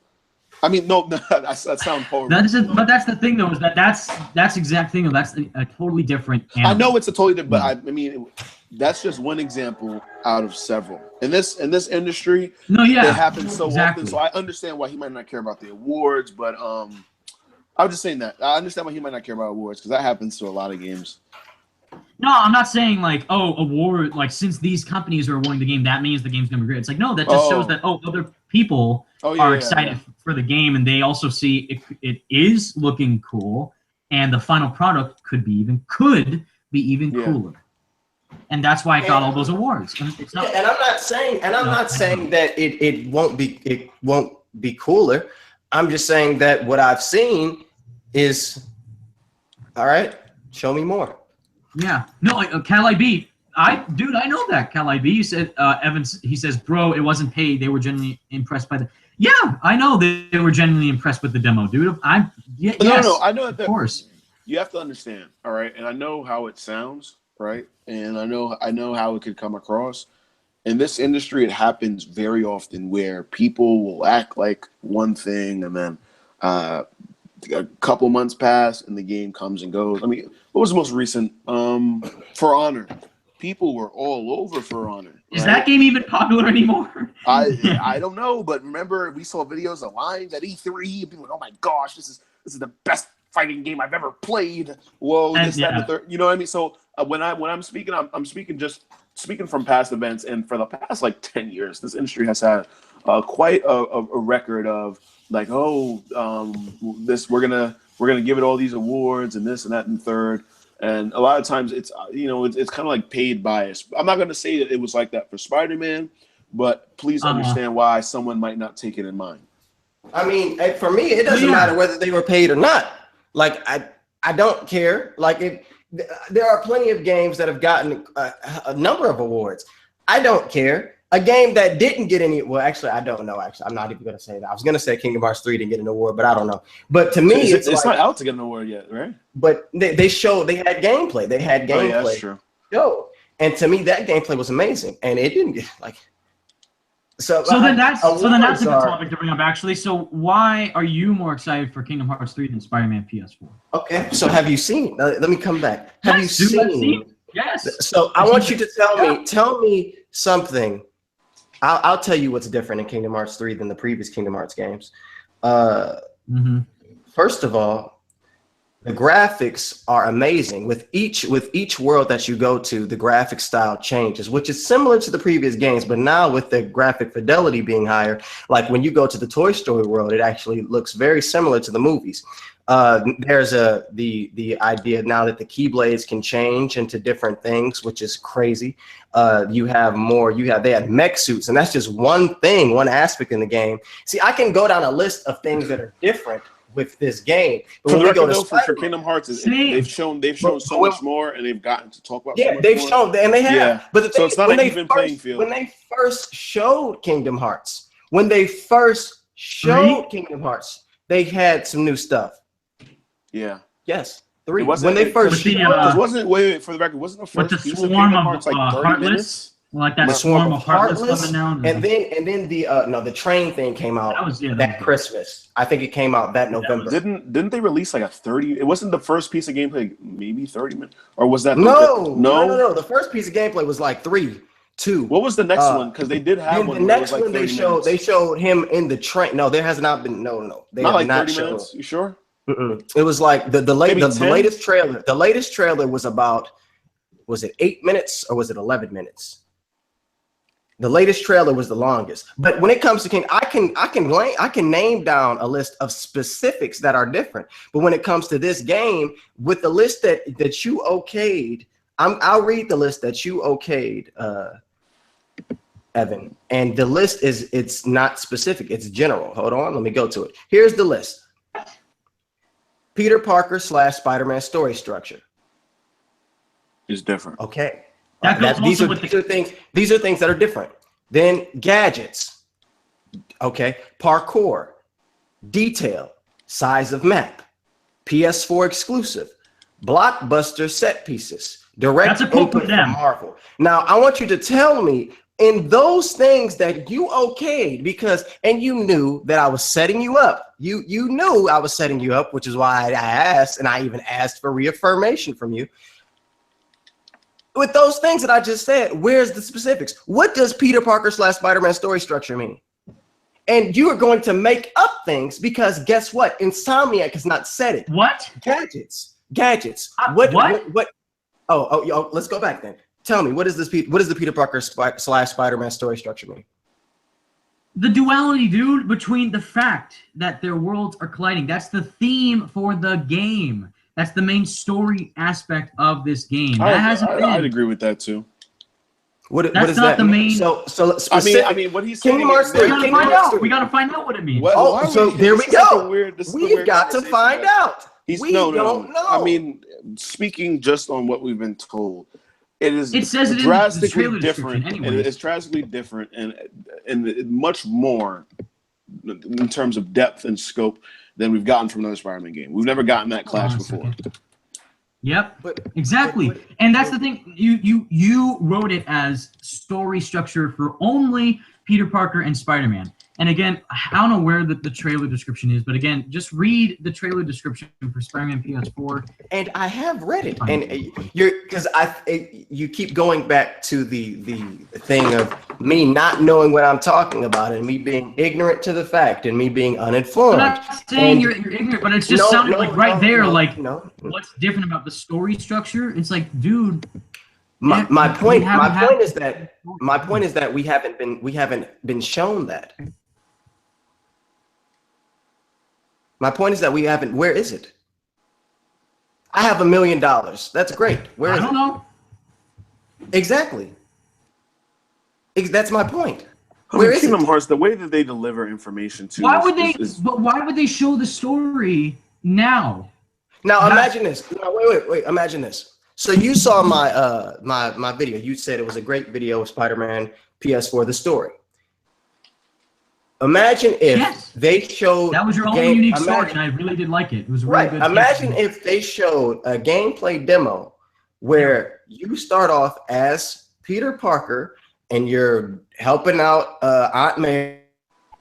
[SPEAKER 4] I mean, no, that sounds horrible.
[SPEAKER 3] But that's the thing, though, is that's exact thing. Though. That's a totally different animal.
[SPEAKER 4] I know it's a totally different, but I mean, that's just one example out of several. In this industry, it happens so often. So I understand why he might not care about the awards, but I was just saying that I understand why he might not care about awards because that happens to a lot of games.
[SPEAKER 3] No, I'm not saying like, award, like since these companies are awarding the game, that means the game's gonna be great. It's like, no, that just shows that other people are excited for the game, and they also see it is looking cool, and the final product could be even cooler. And that's why it got all those awards. And it's not,
[SPEAKER 1] and I'm not saying that it won't be cooler. I'm just saying that what I've seen is all right. Show me more.
[SPEAKER 3] Yeah. No, like Cal IB. I know that Cal IB. You said Evans. He says, bro, it wasn't paid. They were genuinely impressed by the. Yeah, I know they were genuinely impressed with the demo, dude.
[SPEAKER 4] No, I know that. Of course. You have to understand, all right, and I know how it sounds, right, and I know how it could come across. In this industry, it happens very often where people will act like one thing, and then a couple months pass, and the game comes and goes. I mean, what was the most recent? For Honor. People were all over For Honor. Right?
[SPEAKER 3] Is that game even popular anymore?
[SPEAKER 4] I don't know, but remember we saw videos of lines at E3, and people were like, "Oh my gosh, this is the best fighting game I've ever played." Whoa, this, that, and the third. You know what I mean? So when I'm speaking, I'm speaking from past events, and for the past like 10 years, this industry has had quite a record of like, this we're gonna give it all these awards and this and that and third. And a lot of times it's kind of like paid bias. I'm not going to say that it was like that for Spider-Man, but please understand why someone might not take it in mind.
[SPEAKER 1] I mean, for me, it doesn't matter whether they were paid or not. Like, I don't care. Like, there are plenty of games that have gotten a number of awards. I don't care. A game that didn't get any, well, actually, I don't know. Actually, I'm not even going to say that. I was going to say Kingdom Hearts 3 didn't get an award, but I don't know. But to me, it's like,
[SPEAKER 4] not out to get an award yet, right?
[SPEAKER 1] But they had gameplay. They had gameplay.
[SPEAKER 4] Yeah, that's true.
[SPEAKER 1] And to me, that gameplay was amazing, and it didn't get like. So
[SPEAKER 3] then that's a good topic to bring up, actually. So why are you more excited for Kingdom Hearts 3 than Spider-Man PS4?
[SPEAKER 1] Okay, so have you seen? Let me come back. Have you seen?
[SPEAKER 3] Yes.
[SPEAKER 1] So I want you to tell me something. I'll tell you what's different in Kingdom Hearts 3 than the previous Kingdom Hearts games. First of all, the graphics are amazing. With each world that you go to, the graphic style changes, which is similar to the previous games, but now with the graphic fidelity being higher, like when you go to the Toy Story world, it actually looks very similar to the movies. There's the idea now that the Keyblades can change into different things, which is crazy. They had mech suits, and that's just one aspect in the game. See, I can go down a list of things that are different with this game. But when we go to
[SPEAKER 4] for Kingdom Hearts, they've shown so much more, and they've gotten to talk about.
[SPEAKER 1] Yeah, they've shown, and they have. Yeah. But the thing,
[SPEAKER 4] so it's not an even playing field.
[SPEAKER 1] When they first showed Kingdom Hearts, they had some new stuff.
[SPEAKER 4] Yeah.
[SPEAKER 1] Yes. 3. When they first
[SPEAKER 4] wasn't for the record, wasn't the first piece of Kingdom Hearts like 30 minutes?
[SPEAKER 3] Like that swarm of Heartless coming down.
[SPEAKER 1] And then the train thing came out that Christmas. I think it came out that November.
[SPEAKER 4] Didn't they release like a 30? It wasn't the first piece of gameplay, maybe 30 minutes, or was that
[SPEAKER 1] no? The first piece of gameplay was like 2. What
[SPEAKER 4] was the next one? Because they did have one.
[SPEAKER 1] The next one they showed him in the train. No, there has not been. No. They
[SPEAKER 4] not
[SPEAKER 1] have
[SPEAKER 4] like
[SPEAKER 1] not
[SPEAKER 4] 30
[SPEAKER 1] shown.
[SPEAKER 4] minutes. You sure?
[SPEAKER 1] It was like the latest trailer. The latest trailer was about, was it 8 minutes or was it 11 minutes? The latest trailer was the longest. But when it comes to King, I can name down a list of specifics that are different. But when it comes to this game, with the list that you okayed, I'll read the list that you okayed, Evan. And the list it's not specific, it's general. Hold on, let me go to it. Here's the list. Peter Parker / Spider-Man story structure.
[SPEAKER 4] Is different.
[SPEAKER 1] Okay.
[SPEAKER 3] These are
[SPEAKER 1] things that are different. Then gadgets. Okay. Parkour. Detail. Size of map. PS4 exclusive. Blockbuster set pieces. Direct input from Marvel. Now, I want you to tell me, in those things that you okayed and you knew that I was setting you up. You knew I was setting you up, which is why I asked, and I even asked for reaffirmation from you. With those things that I just said, where's the specifics? What does Peter Parker / Spider-Man story structure mean? And you are going to make up things because guess what? Insomniac has not said it.
[SPEAKER 3] What?
[SPEAKER 1] Gadgets.
[SPEAKER 3] What?
[SPEAKER 1] Oh, let's go back then. Tell me, what does the Peter Parker / Spider-Man story structure mean?
[SPEAKER 3] The duality, dude, between the fact that their worlds are colliding. That's the theme for the game. That's the main story aspect of this game.
[SPEAKER 4] I'd agree with that too.
[SPEAKER 1] What is that?
[SPEAKER 3] The main.
[SPEAKER 1] So
[SPEAKER 4] I mean, what he's saying.
[SPEAKER 3] We gotta find out what it means.
[SPEAKER 1] There we go. We've got to find out. We don't know.
[SPEAKER 4] I mean, speaking just on what we've been told,
[SPEAKER 3] it says it
[SPEAKER 4] drastically different.
[SPEAKER 3] Anyway.
[SPEAKER 4] It's drastically different and much more in terms of depth and scope than we've gotten from another Spider-Man game. We've never gotten that clash before.
[SPEAKER 3] Yep, exactly. And that's the thing. You wrote it as story structure for only Peter Parker and Spider-Man. And again, I don't know where the trailer description is, but again, just read the trailer description for Spider-Man PS4.
[SPEAKER 1] And I have read it, and you keep going back to the thing of me not knowing what I'm talking about, and me being ignorant to the fact, and me being uninformed.
[SPEAKER 3] I'm not saying you're ignorant, but it's just sounded what's different about the story structure? It's like, dude.
[SPEAKER 1] My point is that we haven't been shown that. My point is that we haven't. Where is it? I have $1 million. That's great. Where is it? I don't know. Exactly. That's my point. Where is
[SPEAKER 4] Kingdom Hearts, the way that they deliver information to
[SPEAKER 3] why would they show the story now?
[SPEAKER 1] Now imagine this. No, wait. Imagine this. So you saw my my video. You said it was a great video of Spider-Man PS4, the story. Imagine if they showed
[SPEAKER 3] that was your own unique story, and I really did like it. It was really good.
[SPEAKER 1] Imagine if they showed a gameplay demo where you start off as Peter Parker and you're helping out Aunt May,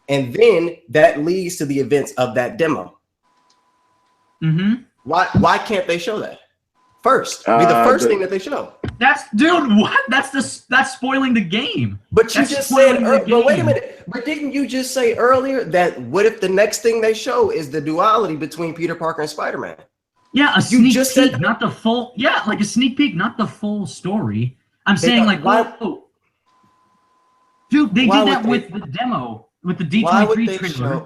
[SPEAKER 1] and then that leads to the events of that demo.
[SPEAKER 3] Mm-hmm.
[SPEAKER 1] Why can't they show that first? Be the first thing that they show.
[SPEAKER 3] What? That's spoiling the game.
[SPEAKER 1] But you just said, but wait a minute. But didn't you just say earlier that what if the next thing they show is the duality between Peter Parker and Spider-Man?
[SPEAKER 3] Yeah, a sneak peek, not the full. Yeah, like a sneak peek, not the full story. I'm saying like, whoa. Dude, they did that with the demo, with the D23 trailer.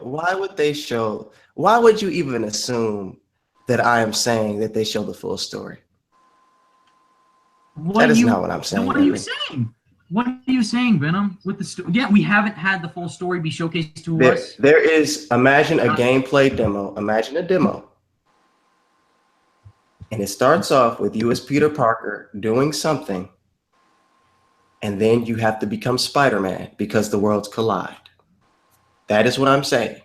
[SPEAKER 1] Why would you even assume that I am saying that they show the full story? That is not what I'm saying.
[SPEAKER 3] What are you saying? What are you saying, Venom? With the yeah, we haven't had the full story be showcased to us.
[SPEAKER 1] There is. Imagine a gameplay demo. Imagine a demo, and it starts off with you as Peter Parker doing something, and then you have to become Spider-Man because the worlds collide. That is what I'm saying.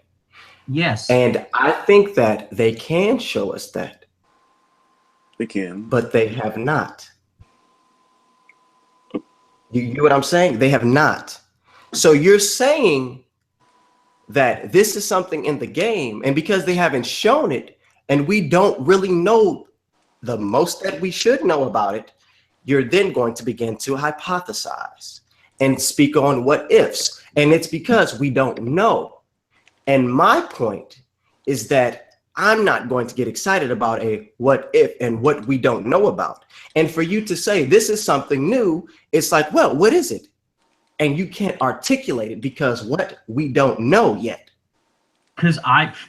[SPEAKER 3] Yes.
[SPEAKER 1] And I think that they can show us that.
[SPEAKER 4] They can,
[SPEAKER 1] but they have not. You get what I'm saying? They have not. So you're saying that this is something in the game, and because they haven't shown it, and we don't really know the most that we should know about it, you're then going to begin to hypothesize and speak on what ifs. And it's because we don't know. And my point is that I'm not going to get excited about a what if and what we don't know about. And for you to say this is something new, it's like, well, what is it? And you can't articulate it because what we don't know yet.
[SPEAKER 3] Because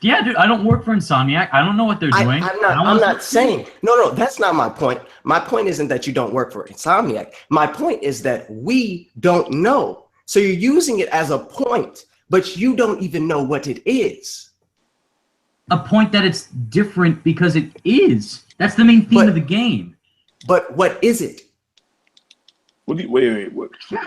[SPEAKER 3] dude, I don't work for Insomniac. I don't know what they're doing.
[SPEAKER 1] I'm not saying, no, that's not my point. My point isn't that you don't work for Insomniac. My point is that we don't know. So you're using it as a point, but you don't even know what it is.
[SPEAKER 3] A point that it's different because it is. That's the main theme of the game.
[SPEAKER 1] But what is it?
[SPEAKER 4] What do you, wait.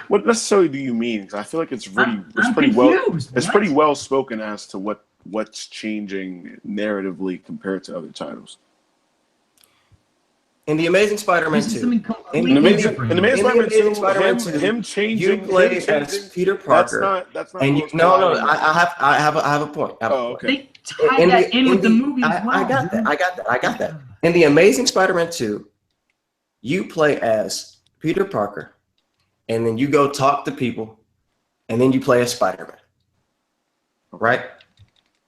[SPEAKER 4] What necessarily do you mean? Because I feel like it's pretty well spoken as to what's changing narratively compared to other titles.
[SPEAKER 1] In the Amazing Spider-Man
[SPEAKER 3] This is
[SPEAKER 1] 2,
[SPEAKER 3] something
[SPEAKER 1] in
[SPEAKER 3] completely
[SPEAKER 1] the
[SPEAKER 3] different.
[SPEAKER 4] In the Amazing
[SPEAKER 1] Spider-Man 2,
[SPEAKER 4] him changing,
[SPEAKER 1] you play as Peter Parker.
[SPEAKER 4] That's not.
[SPEAKER 1] And I have a point.
[SPEAKER 4] Oh, okay.
[SPEAKER 3] They tied that in with the movie as well.
[SPEAKER 1] I got that. In the Amazing Spider-Man 2, you play as Peter Parker, and then you go talk to people, and then you play as Spider-Man. Right?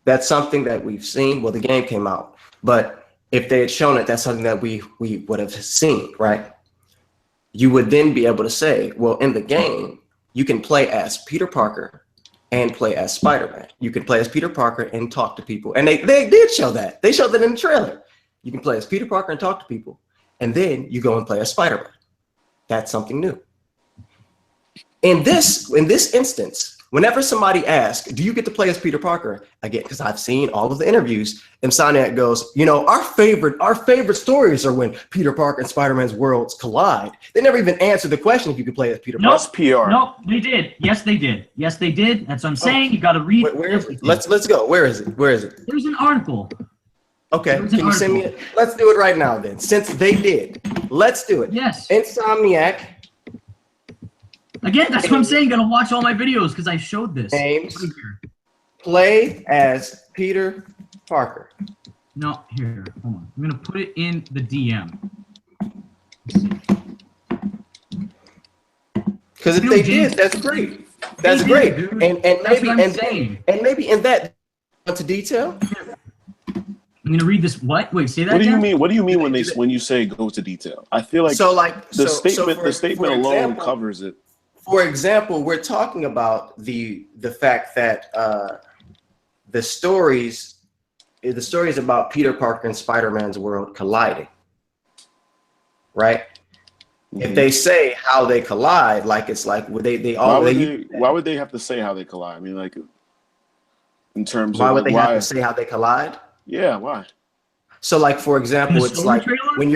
[SPEAKER 1] That's something that we've seen. Well, the game came out, but if they had shown it, that's something that we would have seen, right? You would then be able to say, well, in the game, you can play as Peter Parker and play as Spider-Man. You can play as Peter Parker and talk to people. And they did show that. They showed that in the trailer. You can play as Peter Parker and talk to people. And then you go and play as Spider-Man. That's something new. In this instance, whenever somebody asks, do you get to play as Peter Parker? I get, because I've seen all of the interviews, Insomniac goes, our favorite stories are when Peter Parker and Spider-Man's worlds collide. They never even answered the question if you could play as Peter Parker.
[SPEAKER 4] That's PR.
[SPEAKER 3] No, they did. Yes, they did. Yes, they did. That's what I'm saying. You got to read.
[SPEAKER 1] Where is it? Let's go. Where is it?
[SPEAKER 3] There's an article.
[SPEAKER 1] Okay, can you send me it? Let's do it right now then. Since they did, let's do it.
[SPEAKER 3] Yes.
[SPEAKER 1] Insomniac.
[SPEAKER 3] Again, that's what I'm saying. You got to watch all my videos because I showed this.
[SPEAKER 1] James, play as Peter Parker.
[SPEAKER 3] No, here. Hold on. I'm going to put it in the DM.
[SPEAKER 1] Because if they did, that's great. That's great. And maybe in that into detail.
[SPEAKER 3] I'm gonna read this. What? Wait, say that.
[SPEAKER 4] What do you mean? What do you mean when you say go to detail? I feel like the statement alone covers it.
[SPEAKER 1] For example, we're talking about the fact that the stories about Peter Parker and Spider-Man's world colliding, right? Mm-hmm. If they say how they collide, like it's like
[SPEAKER 4] why would they have to say how they collide? I mean, like in terms
[SPEAKER 1] why
[SPEAKER 4] of
[SPEAKER 1] would they have to say how they collide?
[SPEAKER 4] Yeah, why?
[SPEAKER 1] So, like for example, it's like when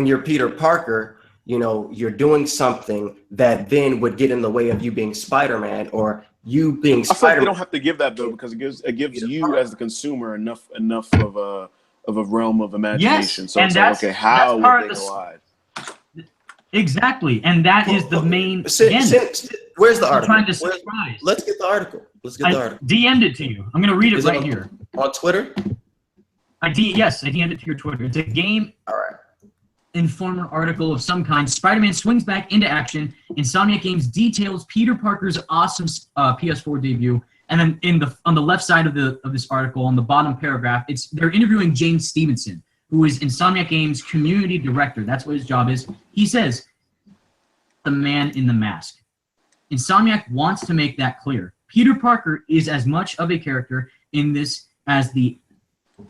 [SPEAKER 1] you're Peter Parker, you're doing something that then would get in the way of you being Spider-Man or you being Spider-Man.
[SPEAKER 4] I feel like they don't have to give that though because it gives you as the consumer enough of a realm of imagination.
[SPEAKER 3] Yes,
[SPEAKER 4] so it's like, okay, how would they collide?
[SPEAKER 3] Exactly, and that is the main.
[SPEAKER 1] Where's the article?
[SPEAKER 3] Trying to surprise.
[SPEAKER 1] Let's get the article. I
[SPEAKER 3] DM'd it to you. I'm gonna read it right here.
[SPEAKER 1] On Twitter?
[SPEAKER 3] Yes, I DM'd it to your Twitter. It's a Game
[SPEAKER 1] All
[SPEAKER 3] Informer article of some kind. Spider-Man swings back into action. Insomniac Games details Peter Parker's awesome PS4 debut. And then on the left side of this article, on the bottom paragraph, they're interviewing James Stevenson, who is Insomniac Games community director. That's what his job is. He says, the man in the mask. Insomniac wants to make that clear. Peter Parker is as much of a character in this as the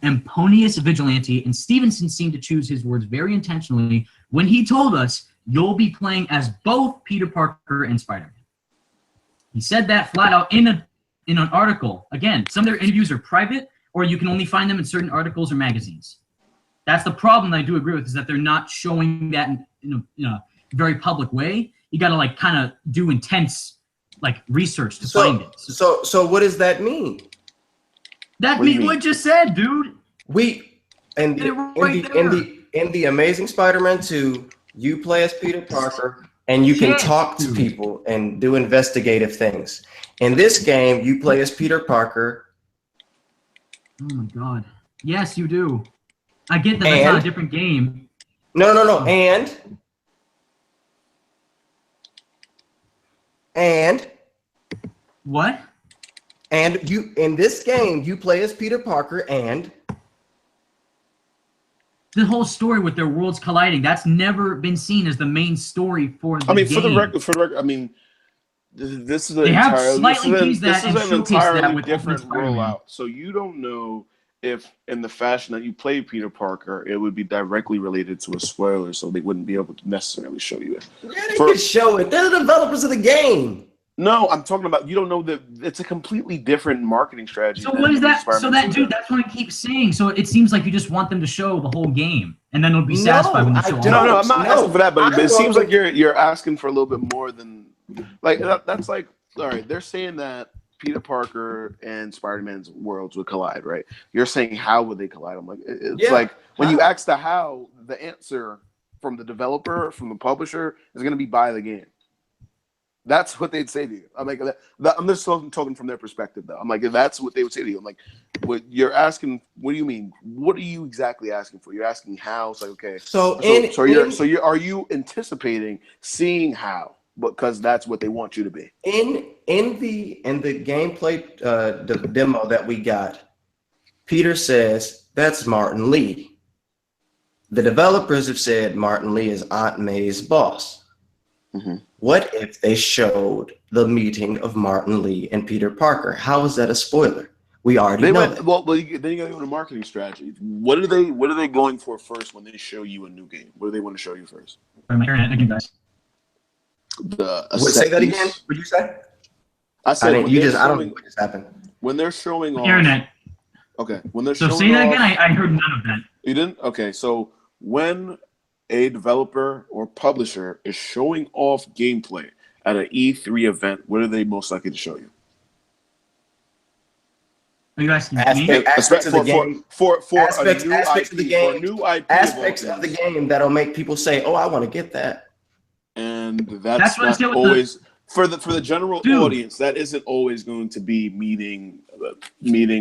[SPEAKER 3] imponious vigilante, and Stevenson seemed to choose his words very intentionally when he told us, you'll be playing as both Peter Parker and Spider-Man. He said that flat out in an article. Again, some of their interviews are private, or you can only find them in certain articles or magazines. That's the problem that I do agree with, is that they're not showing that in a very public way. You got to kind of do intense research to find it.
[SPEAKER 1] So what does that mean?
[SPEAKER 3] That means what you just said, dude.
[SPEAKER 1] In the Amazing Spider-Man 2, you play as Peter Parker and you can talk to people and do investigative things. In this game, you play as Peter Parker.
[SPEAKER 3] Oh my God. Yes, you do. I get that that's not a different game.
[SPEAKER 1] No. And
[SPEAKER 3] what?
[SPEAKER 1] And in this game, you play as Peter Parker and
[SPEAKER 3] the whole story with their worlds colliding, that's never been seen as the main story for the game.
[SPEAKER 4] For the record, I mean, this is an
[SPEAKER 3] entirely
[SPEAKER 4] different rollout. So you don't know if, in the fashion that you play Peter Parker, it would be directly related to a spoiler, so they wouldn't be able to necessarily show you it.
[SPEAKER 1] Yeah, they could show it. They're the developers of the game.
[SPEAKER 4] No, I'm talking about you don't know that it's a completely different marketing strategy.
[SPEAKER 3] So what is that? So that dude, that's what I keep saying. So it seems like you just want them to show the whole game, and then it'll be satisfied when they show.
[SPEAKER 4] No, I'm not asking for that, but it seems like you're asking for a little bit more than that's like, all right. They're saying that Peter Parker and Spider-Man's worlds would collide, right? You're saying how would they collide? I'm like, it's like when you ask the how, the answer from the developer, from the publisher, is going to be buy the game. That's what they'd say to you. I'm like, I'm just talking from their perspective, though. I'm like, that's what they would say to you. I'm like, what you're asking? What do you mean? What are you exactly asking for? You're asking how? It's like, okay. So are you anticipating seeing how? Because that's what they want you to be.
[SPEAKER 1] In the gameplay the demo that we got, Peter says that's Martin Lee. The developers have said Martin Lee is Aunt May's boss. Mm-hmm. What if they showed the meeting of Martin Lee and Peter Parker? How is that a spoiler? We already know that.
[SPEAKER 4] Well, then you got to go to marketing strategy. What are they going for first when they show you a new game? What do they want to show you first?
[SPEAKER 1] Say that again. What did you say?
[SPEAKER 4] I said
[SPEAKER 1] I don't know what just happened.
[SPEAKER 4] When they're showing off.
[SPEAKER 3] Internet.
[SPEAKER 4] Okay. When they're showing
[SPEAKER 3] say that again. I heard none of that.
[SPEAKER 4] You didn't? Okay. So when a developer or publisher is showing off gameplay at an E3 event, what are they most likely to show you?
[SPEAKER 3] Are you asking
[SPEAKER 1] aspects of the game
[SPEAKER 4] for
[SPEAKER 1] aspects of the game,
[SPEAKER 4] for a new IP
[SPEAKER 1] aspects of the game that'll make people say, "Oh, I want to get that."
[SPEAKER 4] And that's not always for the general audience. That isn't always going to be meeting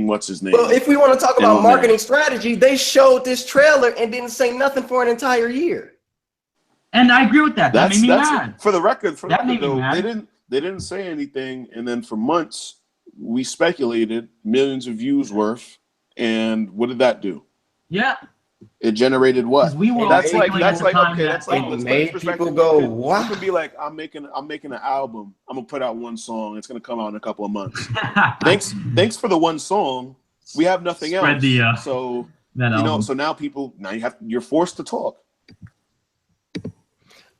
[SPEAKER 4] what's his name.
[SPEAKER 1] Well, if we want to talk about marketing strategy, they showed this trailer and didn't say nothing for an entire year.
[SPEAKER 3] And I agree with that. That made me mad.
[SPEAKER 4] For the record, they didn't say anything, and then for months we speculated millions of views worth, and what did that do?
[SPEAKER 3] Yeah.
[SPEAKER 4] It generated what? That's like
[SPEAKER 1] it made people go, "Wow!"
[SPEAKER 4] You can be like, "I'm making an album. I'm gonna put out one song. It's gonna come out in a couple of months." Thanks for the one song. We have nothing else. So now you're forced to talk.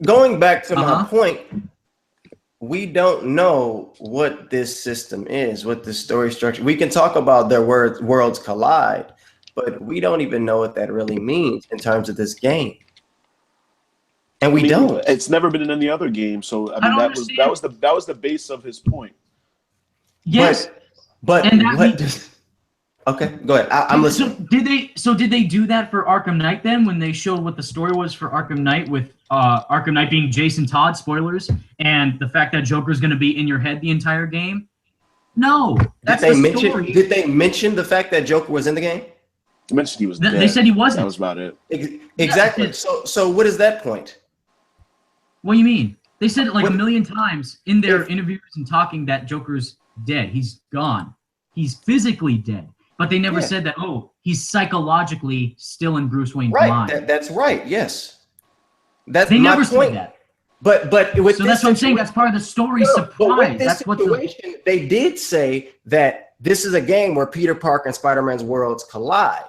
[SPEAKER 1] Going back to my point, we don't know what this system is, what the story structure. We can talk about their worlds collide, but we don't even know what that really means in terms of this game. And we don't.
[SPEAKER 4] It's never been in any other game, so that was the base of his point.
[SPEAKER 3] Yes,
[SPEAKER 1] but okay, go ahead. I'm listening.
[SPEAKER 3] So did they do that for Arkham Knight then when they showed what the story was for Arkham Knight with Arkham Knight being Jason Todd, spoilers, and the fact that Joker's going to be in your head the entire game? No, that's the story.
[SPEAKER 1] Did they mention the fact that Joker was in the game?
[SPEAKER 4] They mentioned he was dead.
[SPEAKER 3] They said he wasn't.
[SPEAKER 4] That was about it.
[SPEAKER 1] Exactly. So what is that point?
[SPEAKER 3] What do you mean? They said it like a million times in their interviews and talking that Joker's dead. He's gone. He's physically dead. But they never said that, he's psychologically still in Bruce Wayne's mind.
[SPEAKER 1] That's right, yes. That's
[SPEAKER 3] they
[SPEAKER 1] my
[SPEAKER 3] never
[SPEAKER 1] point.
[SPEAKER 3] Said that.
[SPEAKER 1] But with
[SPEAKER 3] so that's what I'm saying. That's part of the story surprise. That's what
[SPEAKER 1] they did say that this is a game where Peter Parker and Spider-Man's worlds collide.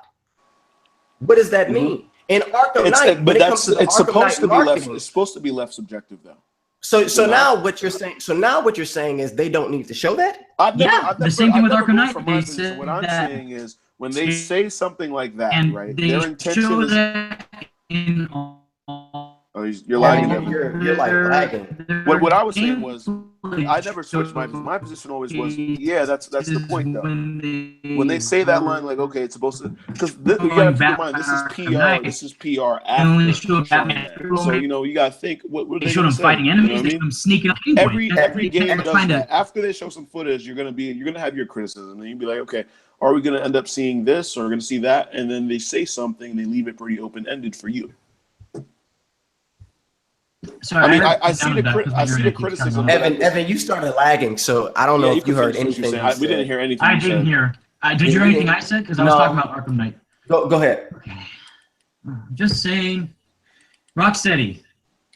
[SPEAKER 1] What does that mean? In Arkham Knight,
[SPEAKER 4] it's supposed to be left subjective though.
[SPEAKER 1] So now what you're saying is they don't need to show that?
[SPEAKER 3] The same thing with Arkham Knight.
[SPEAKER 4] What I'm saying is when they say something like that, right?
[SPEAKER 3] Their intention is
[SPEAKER 4] in you're lagging.
[SPEAKER 1] You're like lagging.
[SPEAKER 4] What I was saying was I never switched my position always was that's the point though. When they say that line, like it's supposed to, because you gotta keep in mind this is PR after. So you gotta think what
[SPEAKER 3] they showed them fighting enemies, they showed them sneaking up.
[SPEAKER 4] Every game does that. After they show some footage, you're gonna have your criticism, and you'd be like, okay, are we gonna end up seeing this or are we gonna see that? And then they say something, they leave it pretty open ended for you.
[SPEAKER 3] Sorry,
[SPEAKER 4] I see the criticism.
[SPEAKER 1] Evan, you started lagging, so I don't know if you heard anything.
[SPEAKER 4] We didn't hear anything.
[SPEAKER 3] I didn't hear. Did you hear anything I said? Because I was talking about Arkham Knight.
[SPEAKER 1] Go ahead.
[SPEAKER 3] Okay. Just saying, Rocksteady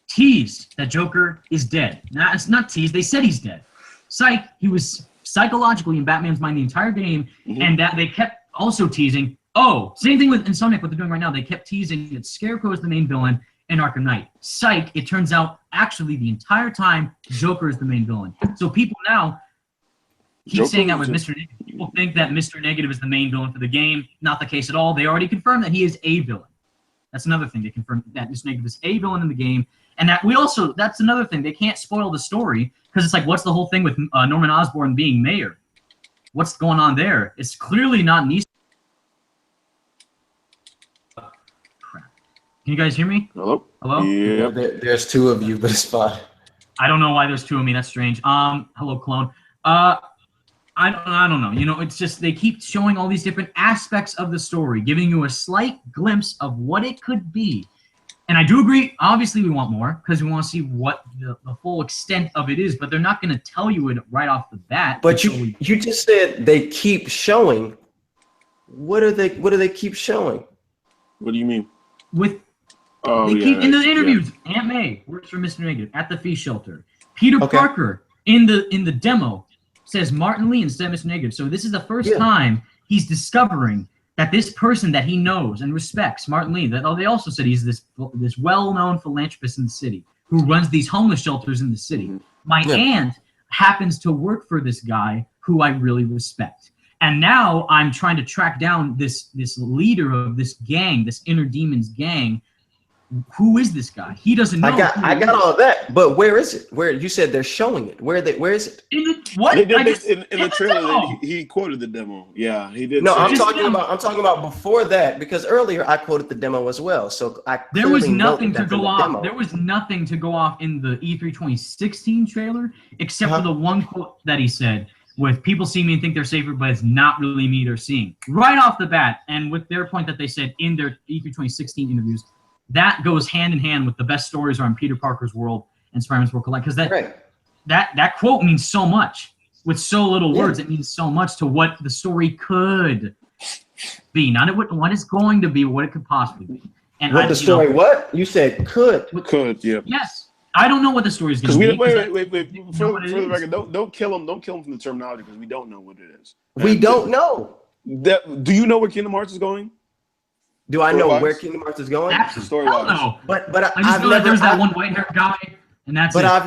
[SPEAKER 3] teased that Joker is dead. Now, it's not teased. They said he's dead. Psych, he was psychologically in Batman's mind the entire game, and that they kept also teasing. Same thing with Insomniac, what they're doing right now. They kept teasing that Scarecrow is the main villain in Arkham Knight. Psych, it turns out actually the entire time Joker is the main villain. So people now keep saying that with Mr. Negative. People think that Mr. Negative is the main villain for the game. Not the case at all. They already confirmed that he is a villain. That's another thing. They confirmed that Mr. Negative is a villain in the game. And that that's another thing. They can't spoil the story because it's like, what's the whole thing with Norman Osborn being mayor? what's going on there? It's clearly not Nissan. Crap. Can you guys hear me?
[SPEAKER 4] Hello?
[SPEAKER 3] Hello?
[SPEAKER 4] Yeah.
[SPEAKER 1] There's two of you, but it's fine.
[SPEAKER 3] I don't know why there's two of me. That's strange. Hello, clone. I don't know. You know, it's just they keep showing all these different aspects of the story, giving you a slight glimpse of what it could be. And I do agree, obviously we want more because we want to see what the full extent of it is, but they're not going to tell you it right off the bat.
[SPEAKER 1] But you just said they keep showing. What do they keep showing?
[SPEAKER 4] What do you mean?
[SPEAKER 3] They keep in the interviews. Yeah. Aunt May works for Mr. Negative at the Fee Shelter. Peter Parker in the demo says Martin Lee instead of Mr. Negative. So this is the first time he's discovering that this person that he knows and respects, Martin Lee, they also said he's this well-known philanthropist in the city who runs these homeless shelters in the city. My aunt happens to work for this guy who I really respect. And now I'm trying to track down this leader of this gang, this Inner Demons gang. Who is this guy? He doesn't know.
[SPEAKER 1] I got all of that, but where is it? Where you said they're showing it? Where is it?
[SPEAKER 3] In the
[SPEAKER 4] trailer. He quoted the demo. Yeah, he did.
[SPEAKER 1] No, I'm talking about before that, because earlier I quoted the demo as well. So
[SPEAKER 3] there was nothing to go off. There was nothing to go off in the E3 2016 trailer except for the one quote that he said, with people see me and think they're safer, but it's not really me they're seeing. Right off the bat, and with their point that they said in their E3 2016 interviews, that goes hand in hand with the best stories are in Peter Parker's world and Spider-Man's World Collect, because that quote means so much. With so little words, it means so much to what the story could be. Not what it's going to be, what it could possibly be. And
[SPEAKER 1] what the story? What you said could?
[SPEAKER 4] Yeah.
[SPEAKER 3] Yes, I don't know what the story is going to be.
[SPEAKER 4] Wait. For the record, don't kill him. Don't kill him from the terminology because we don't know what it is.
[SPEAKER 1] We don't know.
[SPEAKER 4] Do you know where Kingdom Hearts is going?
[SPEAKER 1] Do I know where Kingdom Hearts is going?
[SPEAKER 3] Story-wise. No.
[SPEAKER 1] But
[SPEAKER 3] I just know that there's that one white-haired guy, and that's it.
[SPEAKER 1] I've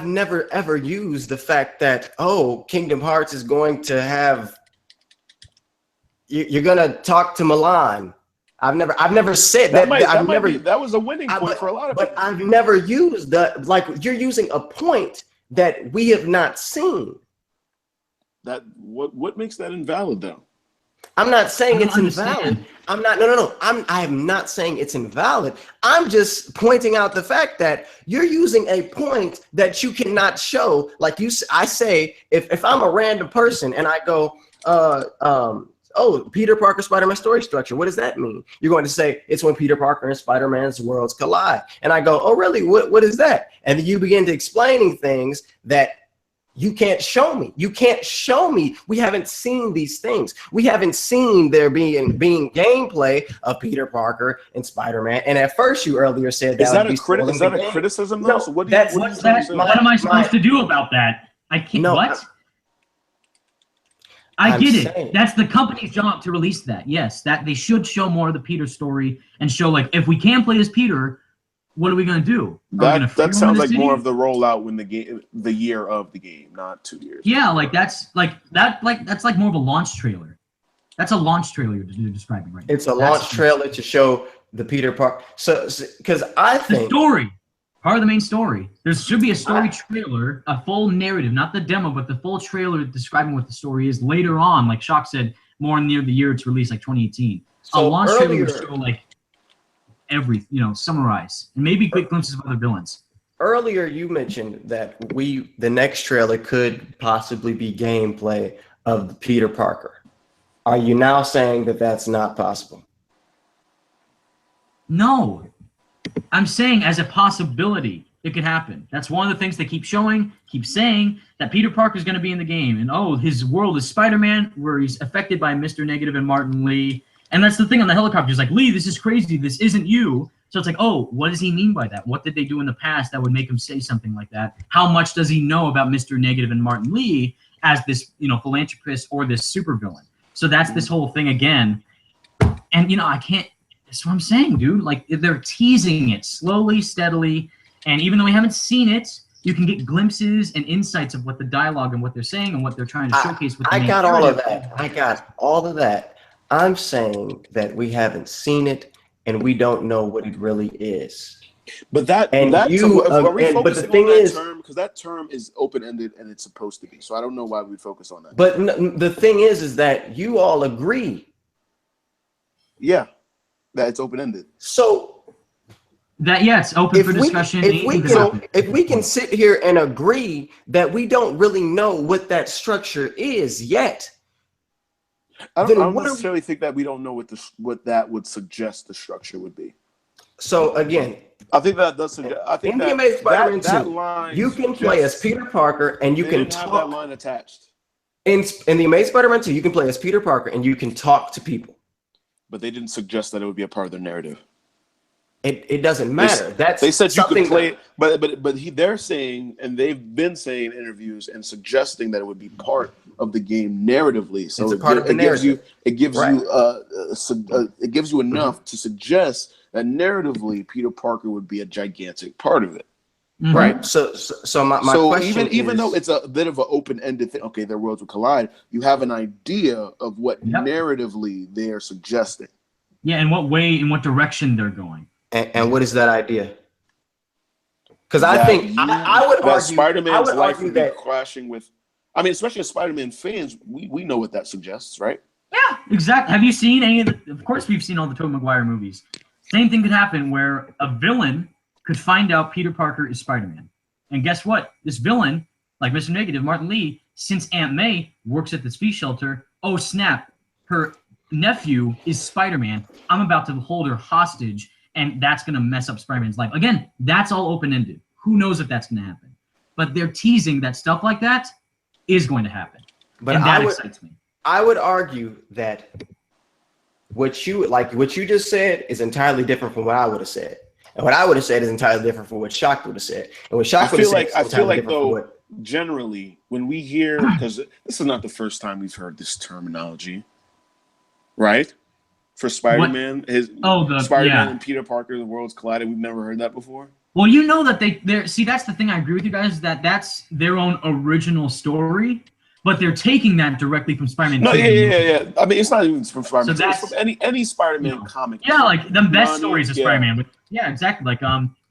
[SPEAKER 1] never ever used the fact that Kingdom Hearts is going to have. You're gonna talk to Milan. I've never said that.
[SPEAKER 4] That was a winning point for a lot of people.
[SPEAKER 1] But I've never used you're using a point that we have not seen.
[SPEAKER 4] That what makes that invalid though?
[SPEAKER 1] I'm not saying it's invalid. I'm not. No. I am not saying it's invalid. I'm just pointing out the fact that you're using a point that you cannot show. Like I say, if I'm a random person and I go, Peter Parker Spider-Man story structure. What does that mean? You're going to say it's when Peter Parker and Spider-Man's worlds collide. And I go, oh really? What is that? And then you begin to explaining things that you can't show me. You can't show me. We haven't seen these things. We haven't seen there being gameplay of Peter Parker and Spider-Man. And at first, you earlier said
[SPEAKER 4] is that a criticism? Though?
[SPEAKER 1] No,
[SPEAKER 4] so what
[SPEAKER 3] am I supposed to do about that? I can't. No, what? I get it. That's the company's job to release that. Yes, that they should show more of the Peter story and show if we can play as Peter. What are we gonna do?
[SPEAKER 4] That sounds like more of the rollout when the year of the game, not 2 years.
[SPEAKER 3] Yeah, that's more of a launch trailer. That's a launch trailer you're describing right now.
[SPEAKER 1] It's a launch trailer to show the Peter Parker. So because I think
[SPEAKER 3] the story, part of the main story. There should be a story trailer, a full narrative, not the demo, but the full trailer describing what the story is later on. Like Shock said, more near the year it's released, like 2018. So a launch trailer would show summarize and maybe quick glimpses of other villains.
[SPEAKER 1] Earlier you mentioned that the next trailer could possibly be gameplay of Peter Parker. Are you now saying that that's not possible?
[SPEAKER 3] No, I'm saying as a possibility it could happen. That's one of the things they keep saying that Peter Parker is going to be in the game, and his world is Spider-Man, where he's affected by Mr. Negative and Martin Lee. And that's the thing on the helicopter. He's like, Lee, this is crazy. This isn't you. So it's like, what does he mean by that? What did they do in the past that would make him say something like that? How much does he know about Mr. Negative and Martin Lee as this, philanthropist or this supervillain? So that's this whole thing again. And, I can't, that's what I'm saying, dude. They're teasing it slowly, steadily. And even though we haven't seen it, you can get glimpses and insights of what the dialogue and what they're saying and what they're trying to showcase.
[SPEAKER 1] I got all of that. I'm saying that we haven't seen it and we don't know what it really is.
[SPEAKER 4] But that
[SPEAKER 1] And
[SPEAKER 4] that's
[SPEAKER 1] you,
[SPEAKER 4] are we
[SPEAKER 1] but the
[SPEAKER 4] focusing
[SPEAKER 1] thing
[SPEAKER 4] on that
[SPEAKER 1] is,
[SPEAKER 4] term? Because that term is open-ended and it's supposed to be. So I don't know why we focus on that.
[SPEAKER 1] but the thing is that you all agree.
[SPEAKER 4] Yeah, that it's open-ended.
[SPEAKER 1] So
[SPEAKER 3] That it's open for discussion.
[SPEAKER 1] If we can sit here and agree that we don't really know what that structure is yet,
[SPEAKER 4] I don't necessarily think that we don't know what that would suggest the structure would be.
[SPEAKER 1] So again,
[SPEAKER 4] I think that does suggest. I think
[SPEAKER 1] in the Amazing Spider-Man
[SPEAKER 4] that
[SPEAKER 1] 2,
[SPEAKER 4] line
[SPEAKER 1] you can play as Peter Parker and you can
[SPEAKER 4] have
[SPEAKER 1] talk.
[SPEAKER 4] that line attached.
[SPEAKER 1] In the Amazing Spider-Man 2, you can play as Peter Parker and you can talk to people.
[SPEAKER 4] But they didn't suggest that it would be a part of their narrative.
[SPEAKER 1] It doesn't matter.
[SPEAKER 4] They said you could play it, but they're saying, and they've been saying in interviews and suggesting that it would be part of the game narratively. So
[SPEAKER 1] it's a part of the narrative.
[SPEAKER 4] It gives you enough to suggest that narratively Peter Parker would be a gigantic part of it.
[SPEAKER 3] Mm-hmm.
[SPEAKER 1] Right. So my question
[SPEAKER 4] even though it's a bit of an open-ended thing, okay, their worlds will collide. You have an idea of what narratively they are suggesting.
[SPEAKER 3] Yeah, in what way, in what direction they're going.
[SPEAKER 1] And what is that idea? Because I think I would argue
[SPEAKER 4] Spider-Man's life would be clashing with. I mean, especially as Spider-Man fans, we know what that suggests, right?
[SPEAKER 3] Yeah, exactly. Have you seen any of the? Of course, we've seen all the Tobey Maguire movies. Same thing could happen where a villain could find out Peter Parker is Spider-Man, and guess what? This villain, like Mr. Negative, Martin Lee, since Aunt May works at the space shelter, oh snap, her nephew is Spider-Man. I'm about to hold her hostage. And that's going to mess up Spider-Man's life. Again, that's all open-ended. Who knows if that's going to happen? But they're teasing that stuff like that is going to happen.
[SPEAKER 1] But
[SPEAKER 3] and that excites me.
[SPEAKER 1] I would argue that what you just said is entirely different from what I would have said. And what I would have said is entirely different from what Shock would have said. And what Shock would have said
[SPEAKER 4] I feel like though, generally, when we hear, because this is not the first time we've heard this terminology, right? For Spider-Man, Spider-Man and Peter Parker, the worlds collided. We've never heard that before.
[SPEAKER 3] Well, you know that they're see, that's the thing I agree with you guys, that's their own original story, but they're taking that directly from Spider-Man.
[SPEAKER 4] No, yeah. I mean, it's not even from Spider-Man.
[SPEAKER 3] So
[SPEAKER 4] it's from any Spider-Man comic.
[SPEAKER 3] Yeah, like the best stories of Spider-Man. Yeah, exactly. Like the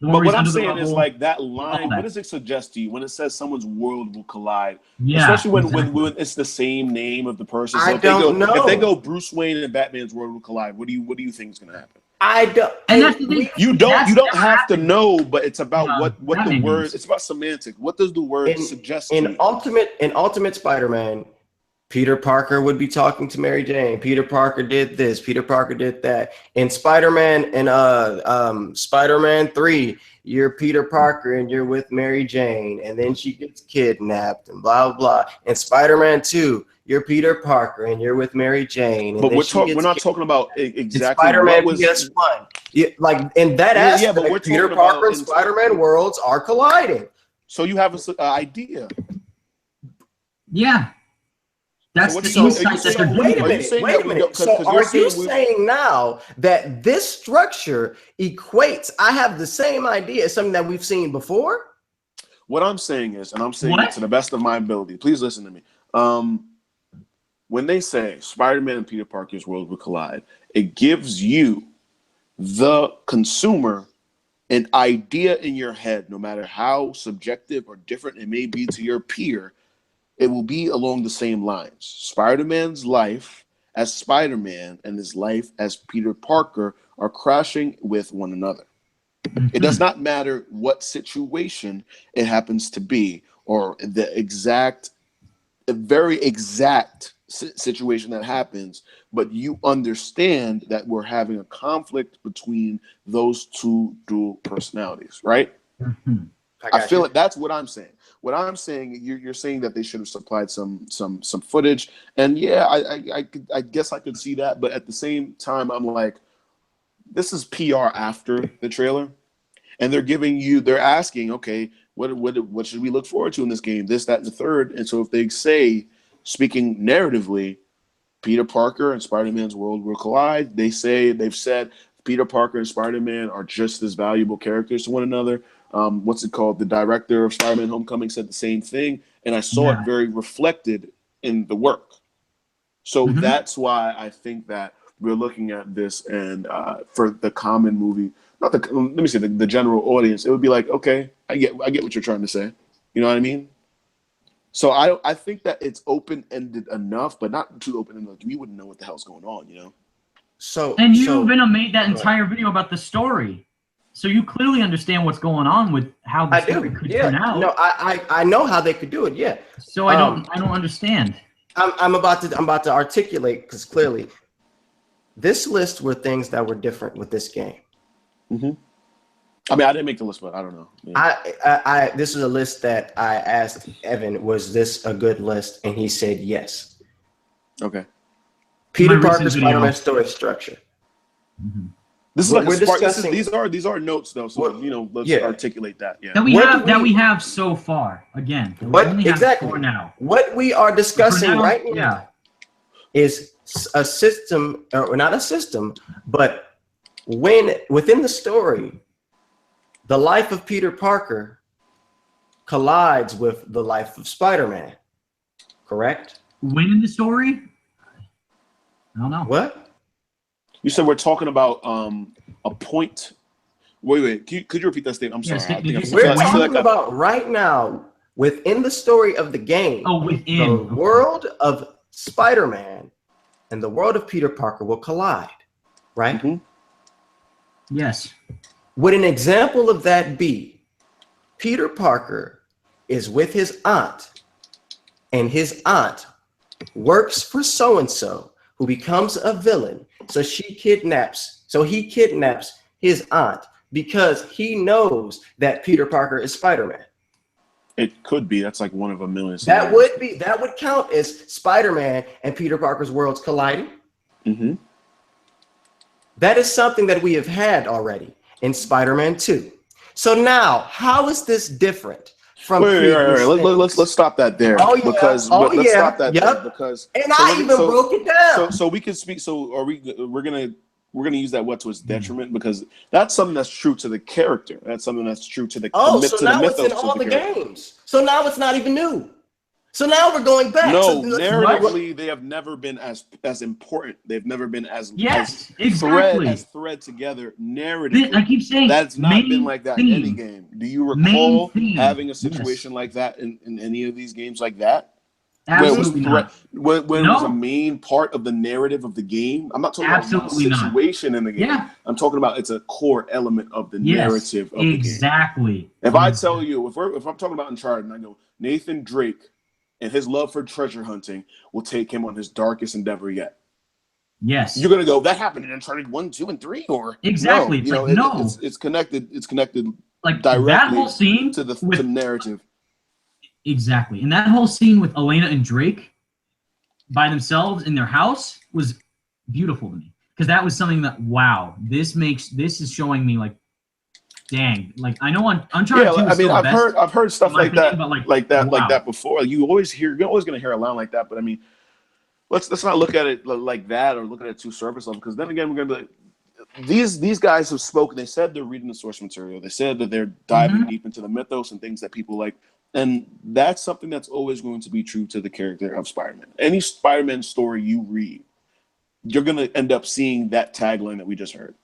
[SPEAKER 3] one
[SPEAKER 4] but what I'm
[SPEAKER 3] under
[SPEAKER 4] saying is like that line. What does it suggest to you when it says someone's world will collide?
[SPEAKER 3] Yeah,
[SPEAKER 4] especially when it's the same name of the person. So
[SPEAKER 1] I don't know.
[SPEAKER 4] If they go Bruce Wayne and Batman's world will collide, what do you think is going to happen?
[SPEAKER 1] I don't.
[SPEAKER 3] And that's the thing.
[SPEAKER 4] You don't have to know, but it's about what the word. It's about semantic. What does the word suggest? In
[SPEAKER 1] Ultimate Spider-Man, Peter Parker would be talking to Mary Jane. Peter Parker did this. Peter Parker did that. In Spider-Man and Spider-Man 3, you're Peter Parker and you're with Mary Jane, and then she gets kidnapped and blah blah. In Spider-Man 2, you're Peter Parker and you're with Mary Jane. And
[SPEAKER 4] but we're not talking about exactly
[SPEAKER 1] Spider-Man PS1. Yeah, like in that aspect,
[SPEAKER 4] but we're
[SPEAKER 1] Peter Parker and Spider-Man worlds are colliding.
[SPEAKER 4] So you have an idea.
[SPEAKER 3] Yeah. That's the insight that they're doing.
[SPEAKER 1] Wait a minute. So are you saying now that this structure equates? I have the same idea as something that we've seen before.
[SPEAKER 4] What I'm saying is, and I'm saying it to the best of my ability, please listen to me. When they say Spider-Man and Peter Parker's world will collide, it gives you, the consumer, an idea in your head, no matter how subjective or different it may be to your peer. It will be along the same lines. Spider-Man's life as Spider-Man and his life as Peter Parker are crashing with one another. It does not matter what situation it happens to be or the very exact situation that happens, but you understand that we're having a conflict between those two dual personalities, right? I feel like that's what I'm saying. What I'm saying, you're saying that they should have supplied some footage, and yeah, I guess I could see that, but at the same time, I'm like, this is PR after the trailer, and they're asking, okay, what should we look forward to in this game? This, that, and the third, and so if they say, speaking narratively, Peter Parker and Spider-Man's world will collide, they've said Peter Parker and Spider-Man are just as valuable characters to one another. What's it called? The director of Spider-Man Homecoming said the same thing, and I saw it very reflected in the work. So that's why I think that we're looking at this, and for the common movie, not the let me say the general audience, it would be like, okay, I get what you're trying to say. You know what I mean? So I think that it's open-ended enough, but not too open-ended. Like, we wouldn't know what the hell's going on, you know?
[SPEAKER 3] And you even made that entire video about the story. So you clearly understand what's going on with how the story could turn out.
[SPEAKER 1] No, I know how they could do it, yeah.
[SPEAKER 3] So I don't understand.
[SPEAKER 1] I'm about to articulate, because clearly this list were things that were different with this game.
[SPEAKER 4] Mm-hmm. I mean, I didn't make the list, but I don't know.
[SPEAKER 1] Yeah. This is a list that I asked Evan, was this a good list? And he said yes.
[SPEAKER 4] Okay.
[SPEAKER 1] Peter Parker's Spider-Man story structure.
[SPEAKER 4] Mm-hmm. This is like we're discussing. These are notes though, so let's articulate that. Yeah.
[SPEAKER 3] That we have so far. Again,
[SPEAKER 1] exactly
[SPEAKER 3] now.
[SPEAKER 1] What we are discussing right now is a system, or not a system, but within the story, the life of Peter Parker collides with the life of Spider-Man. Correct?
[SPEAKER 3] When in the story? I don't know.
[SPEAKER 1] What?
[SPEAKER 4] You said we're talking about a point. Wait. Could you repeat that statement? I'm sorry.
[SPEAKER 1] We're talking about right now within the story of the game.
[SPEAKER 3] Oh, within
[SPEAKER 1] the world of Spider-Man and the world of Peter Parker will collide, right?
[SPEAKER 4] Mm-hmm.
[SPEAKER 3] Yes.
[SPEAKER 1] Would an example of that be Peter Parker is with his aunt, and his aunt works for so-and-so, who becomes a villain. So he kidnaps his aunt because he knows that Peter Parker is Spider-Man.
[SPEAKER 4] It could be. That's like one of a million.
[SPEAKER 1] That would count as Spider-Man and Peter Parker's worlds colliding.
[SPEAKER 4] Mm-hmm.
[SPEAKER 1] That is something that we have had already in Spider-Man 2. So now, how is this different from
[SPEAKER 4] wait. Let's stop that there.
[SPEAKER 1] Oh, yeah.
[SPEAKER 4] Because let's stop that there because
[SPEAKER 1] I even broke it down.
[SPEAKER 4] So we can speak. So are we're gonna use that to its detriment, because that's something that's true to the character. That's something that's true to the
[SPEAKER 1] so now it's in all the games. So now it's not even new. So now we're going back.
[SPEAKER 4] No, narratively, they have never been as important. They've never been as thread together narratively.
[SPEAKER 3] I keep saying
[SPEAKER 4] that's not been like that in any game. Do you recall having a situation like that in any of these games like that?
[SPEAKER 3] Absolutely not.
[SPEAKER 4] When it was a main part of the narrative of the game. I'm not talking about the situation in the game.
[SPEAKER 3] Yeah.
[SPEAKER 4] I'm talking about it's a core element of the narrative of the game.
[SPEAKER 3] Exactly.
[SPEAKER 4] If I tell you, if I'm talking about Uncharted and I go, Nathan Drake and his love for treasure hunting will take him on his darkest endeavor yet.
[SPEAKER 3] Yes.
[SPEAKER 4] You're gonna go, that happened in Uncharted 1, 2, and 3, or
[SPEAKER 3] exactly.
[SPEAKER 4] No, it's connected. It's connected
[SPEAKER 3] like
[SPEAKER 4] directly
[SPEAKER 3] that whole scene
[SPEAKER 4] to the narrative.
[SPEAKER 3] Exactly. And that whole scene with Elena and Drake by themselves in their house was beautiful to me. Because that was something that, wow, this is showing me like, dang, like I know Uncharted 2 is
[SPEAKER 4] I've heard stuff like that, like that before. You're always gonna hear a line like that, but I mean, let's not look at it like that or look at it too surface level, because then again we're gonna be like, these guys have spoken. They said they're reading the source material. They said that they're diving deep into the mythos and things that people like, and that's something that's always going to be true to the character of Spider-Man. Any Spider-Man story you read, you're gonna end up seeing that tagline that we just heard.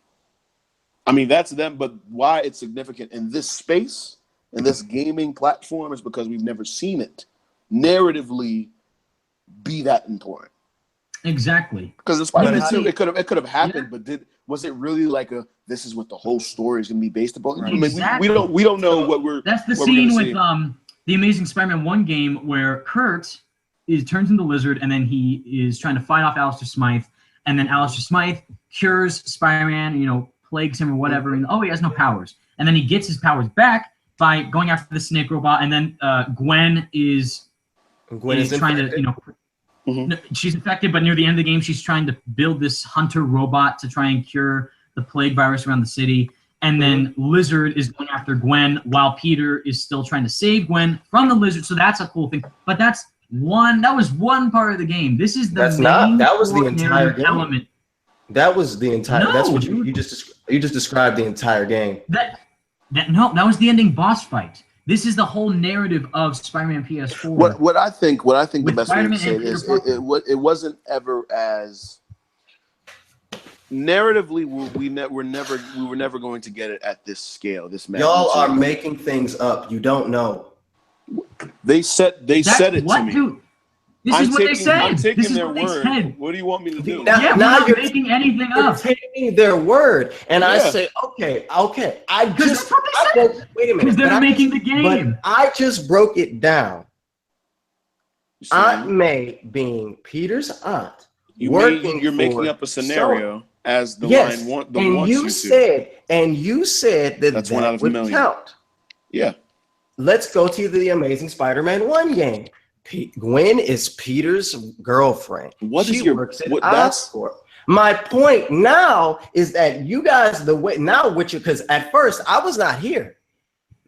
[SPEAKER 4] I mean, that's them, but why it's significant in this space, in this gaming platform, is because we've never seen it narratively be that important.
[SPEAKER 3] Exactly.
[SPEAKER 4] Because in Spider-Man 2, it could have happened, but was it really like this is what the whole story is going to be based upon?
[SPEAKER 3] Right. Exactly.
[SPEAKER 4] We don't know what we're.
[SPEAKER 3] That's the scene with the Amazing Spider-Man 1 game where Kurt turns into Lizard, and then he is trying to fight off Alistair Smythe, and then Alistair Smythe cures Spider-Man, plagues him or whatever, and he has no powers, and then he gets his powers back by going after the snake robot, and then Gwen is trying to she's infected, but near the end of the game she's trying to build this hunter robot to try and cure the plague virus around the city, and then Lizard is going after Gwen while Peter is still trying to save Gwen from the Lizard. So that's a cool thing, but that was one part of the game. This is the
[SPEAKER 1] that was the entire game.
[SPEAKER 3] Element.
[SPEAKER 1] That was the entire. That's what you just described the entire game.
[SPEAKER 3] That was the ending boss fight. This is the whole narrative of Spider-Man PS4.
[SPEAKER 4] What I think the best way to say it is it wasn't ever as narratively, we were never going to get it at this scale, this magnitude.
[SPEAKER 1] Y'all are making things up. You don't know.
[SPEAKER 4] They said it to me.
[SPEAKER 3] Dude, this is what they said.
[SPEAKER 4] I'm taking
[SPEAKER 3] this is
[SPEAKER 4] their
[SPEAKER 3] what
[SPEAKER 4] word.
[SPEAKER 3] They said.
[SPEAKER 4] What do you want me to do?
[SPEAKER 3] Now you're making anything up.
[SPEAKER 1] Taking their word, and I say, okay.
[SPEAKER 3] That's what they said.
[SPEAKER 1] Wait a minute.
[SPEAKER 3] Because they're making the game.
[SPEAKER 1] But I just broke it down. Aunt May being Peter's aunt.
[SPEAKER 4] You're making up a scenario as the line wants you to. And you said that one out of a million.
[SPEAKER 1] Count.
[SPEAKER 4] Yeah.
[SPEAKER 1] Let's go to the Amazing Spider-Man 1 game. Gwen is Peter's girlfriend. She works at Oscorp. My point now is that you guys, because at first I was not here.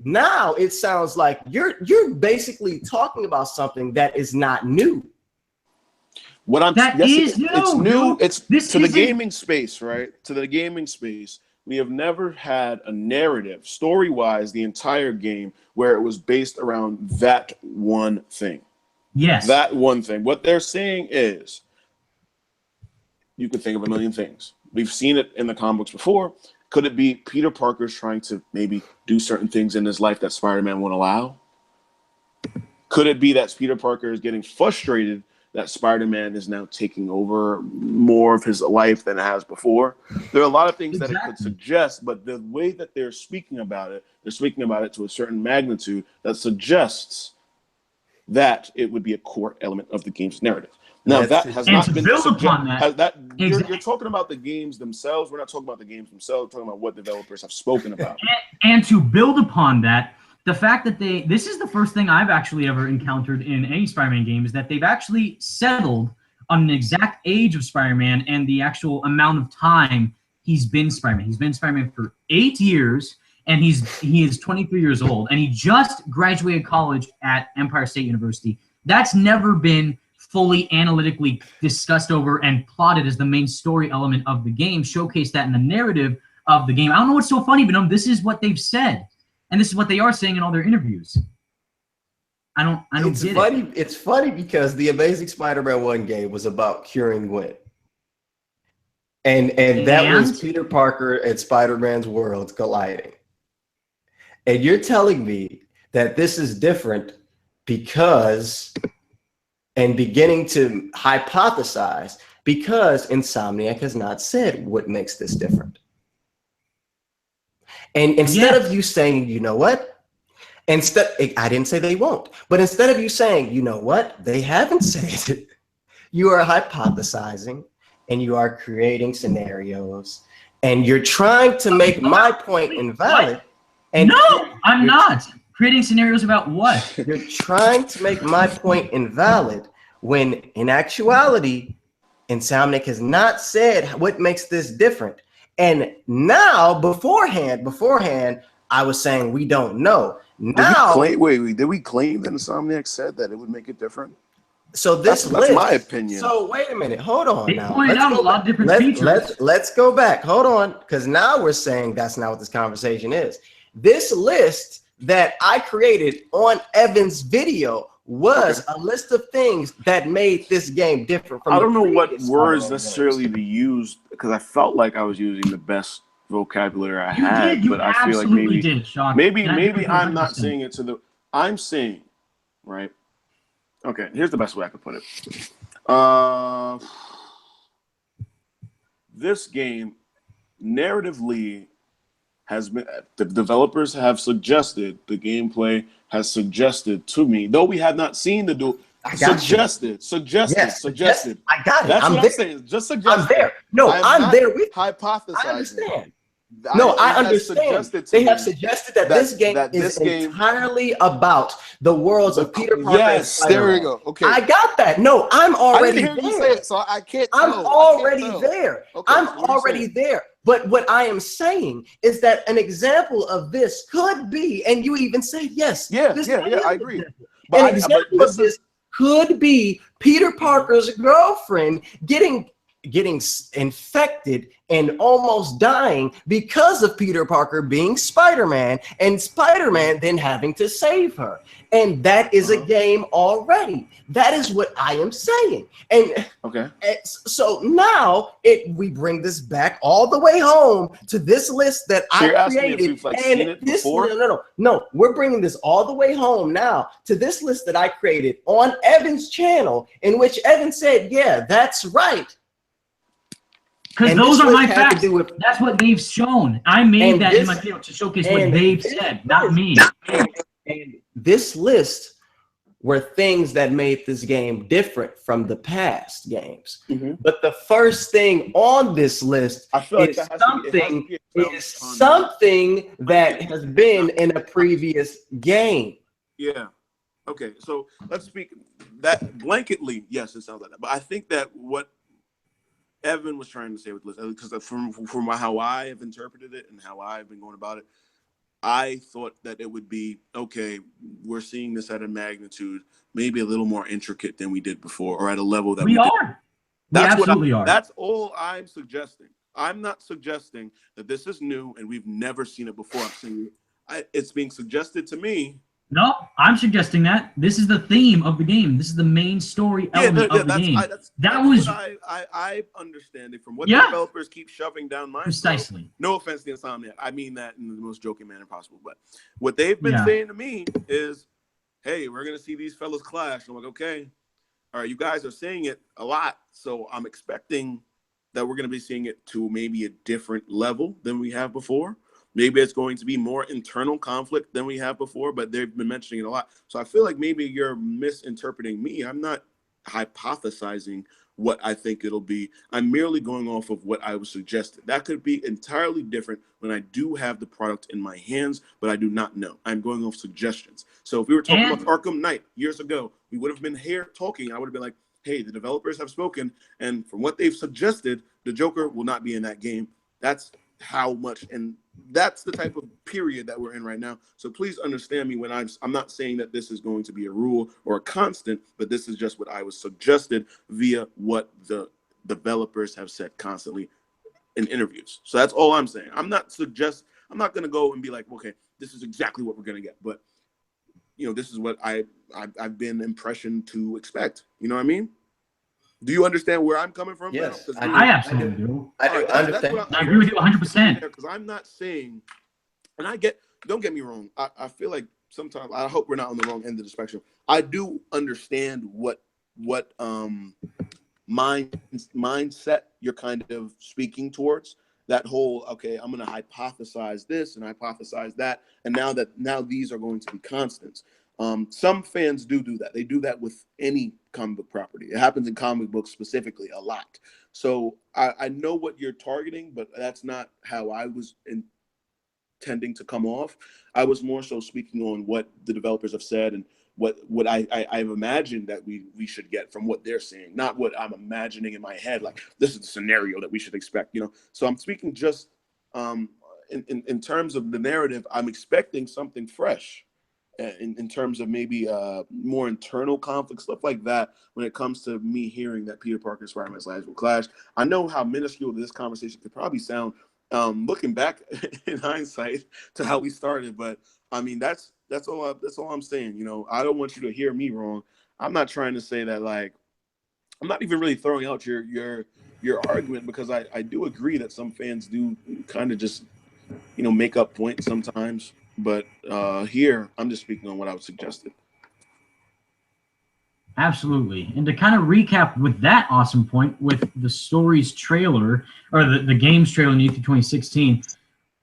[SPEAKER 1] Now it sounds like you're basically talking about something that is not new.
[SPEAKER 4] It's new. It's to the gaming space, right? To the gaming space. We have never had a narrative, story-wise, the entire game where it was based around that one thing.
[SPEAKER 3] Yes.
[SPEAKER 4] That one thing. What they're saying is, you could think of a million things. We've seen it in the comic books before. Could it be Peter Parker's trying to maybe do certain things in his life that Spider-Man won't allow? Could it be that Peter Parker is getting frustrated that Spider-Man is now taking over more of his life than it has before? There are a lot of things that it could suggest, but the way that they're speaking about it, they're speaking about it to a certain magnitude that suggests that it would be a core element of the game's narrative. Now, that has not been you're talking about the games themselves. We're not talking about the games themselves. We're talking about what developers have spoken about.
[SPEAKER 3] And to build upon that, the fact that this is the first thing I've actually ever encountered in any Spider-Man game is that they've actually settled on an exact age of Spider-Man and the actual amount of time he's been Spider-Man. He's been Spider-Man for 8 years, and he is 23 years old, and he just graduated college at Empire State University. That's never been fully analytically discussed over and plotted as the main story element of the game, showcase that in the narrative of the game. I don't know what's so funny, but this is what they've said, and this is what they are saying in all their interviews. I don't get it.
[SPEAKER 1] It's funny because the Amazing Spider-Man 1 game was about curing Gwen. And that was Peter Parker and Spider-Man's worlds colliding. And you're telling me that this is different because, and beginning to hypothesize, because Insomniac has not said what makes this different. And instead of you saying, you know what? I didn't say they won't, but instead of you saying, you know what? They haven't said it. You are hypothesizing and you are creating scenarios and you're trying to make my point invalid. And
[SPEAKER 3] no, I'm not creating scenarios about what?
[SPEAKER 1] You're trying to make my point invalid when in actuality, Insomniac has not said what makes this different. And now, beforehand, I was saying we don't know. Now,
[SPEAKER 4] did we claim that Insomniac said that it would make it different?
[SPEAKER 1] So that's
[SPEAKER 4] my opinion.
[SPEAKER 1] So wait a minute, hold on.
[SPEAKER 3] They pointed out a lot of different features.
[SPEAKER 1] Let's go back. Hold on, because now we're saying that's not what this conversation is. This list that I created on Evan's video was a list of things that made this game different from
[SPEAKER 4] I don't know what words necessarily to use because I felt like I was using the best vocabulary I had, but I feel like maybe I'm not saying it to the I'm saying, right? Okay, here's the best way I could put it. This game narratively has been, the developers have suggested, the gameplay has suggested to me, though we have not seen the suggested.
[SPEAKER 1] I got it.
[SPEAKER 4] That's what I'm saying. Just suggested.
[SPEAKER 1] I'm there. No, I'm there with
[SPEAKER 4] hypothesizing.
[SPEAKER 1] I understand. I understand. They have suggested that this game is entirely about the worlds of Peter Parker.
[SPEAKER 4] Yes, there we go. Okay,
[SPEAKER 1] I got that. No, I'm already
[SPEAKER 4] there.
[SPEAKER 1] You say it,
[SPEAKER 4] so I can't.
[SPEAKER 1] I'm already there. Okay, I'm already there. But what I am saying is that an example of this could be, and you even said yes.
[SPEAKER 4] Yeah, I agree.
[SPEAKER 1] But an example of this could be Peter Parker's girlfriend getting getting infected and almost dying because of Peter Parker being Spider-Man and Spider-Man then having to save her. And that is a game already. That is what I am saying. And so now we bring this back all the way home to this list that I created. And this, no, we're bringing this all the way home now to this list that I created on Evan's channel, in which Evan said, yeah, that's right.
[SPEAKER 3] Because those are my facts. That's what they've shown. I made that in my video to showcase what they've said, not me.
[SPEAKER 1] And this list were things that made this game different from the past games. But the first thing on this list is something that has been in a previous game.
[SPEAKER 4] Yeah. Okay. So let's speak that blanketly. Yes, it sounds like that. But I think that what Evan was trying to say with this, because from how I have interpreted it and how I've been going about it, I thought that it would be, okay, we're seeing this at a magnitude, maybe a little more intricate than we did before, or at a level that we are.
[SPEAKER 3] We absolutely are.
[SPEAKER 4] That's all I'm suggesting. I'm not suggesting that this is new and we've never seen it before. I'm saying it's being suggested to me.
[SPEAKER 3] No, I'm suggesting that this is the theme of the game. This is the main story element of the game. That was
[SPEAKER 4] I understand it from what the developers keep shoving down my
[SPEAKER 3] precisely.
[SPEAKER 4] Throat. No offense to Insomniac, I mean that in the most joking manner possible. But what they've been saying to me is, "Hey, we're gonna see these fellas clash." I'm like, okay, all right, you guys are saying it a lot, so I'm expecting that we're gonna be seeing it to maybe a different level than we have before. Maybe it's going to be more internal conflict than we have before, but they've been mentioning it a lot. So I feel like maybe you're misinterpreting me. I'm not hypothesizing what I think it'll be. I'm merely going off of what I was suggested. That could be entirely different when I do have the product in my hands, but I do not know. I'm going off suggestions. So if we were talking about Arkham Knight years ago, we would have been here talking. I would have been like, hey, the developers have spoken, and from what they've suggested, the Joker will not be in that game. That's how much, and that's the type of period that we're in right now. So please understand me when I'm not saying that this is going to be a rule or a constant, but this is just what I was suggested via what the developers have said constantly in interviews. So that's all I'm saying. I'm not going to go and be like, okay, this is exactly what we're going to get, but this is what I've been impression to expect. You know what I mean? Do you understand where I'm coming from?
[SPEAKER 1] Yes,
[SPEAKER 3] I absolutely do.
[SPEAKER 1] I do understand.
[SPEAKER 3] I agree with you 100%.
[SPEAKER 4] Because I'm not saying, and don't get me wrong. I feel like sometimes, I hope we're not on the wrong end of the spectrum. I do understand what mindset you're kind of speaking towards. That whole, okay, I'm going to hypothesize this and hypothesize that, and now these are going to be constants. Some fans do that. They do that with any comic book property. It happens in comic books specifically a lot. So I know what you're targeting, but that's not how I was intending to come off. I was more so speaking on what the developers have said and what I've imagined that we should get from what they're saying, not what I'm imagining in my head. Like, this is the scenario that we should expect, So I'm speaking just in terms of the narrative. I'm expecting something fresh. In terms of maybe more internal conflict, stuff like that, when it comes to me hearing that Peter Parker's Spider-Man's lives will clash. I know how minuscule this conversation could probably sound looking back in hindsight to how we started, but I mean that's all I'm saying. I don't want you to hear me wrong. I'm not trying to say that, like, I'm not even really throwing out your argument, because I do agree that some fans do kind of just make up points sometimes. But here, I'm just speaking on what I was suggested.
[SPEAKER 3] Absolutely. And to kind of recap with that awesome point, with the story's trailer, or the game's trailer in E3 2016,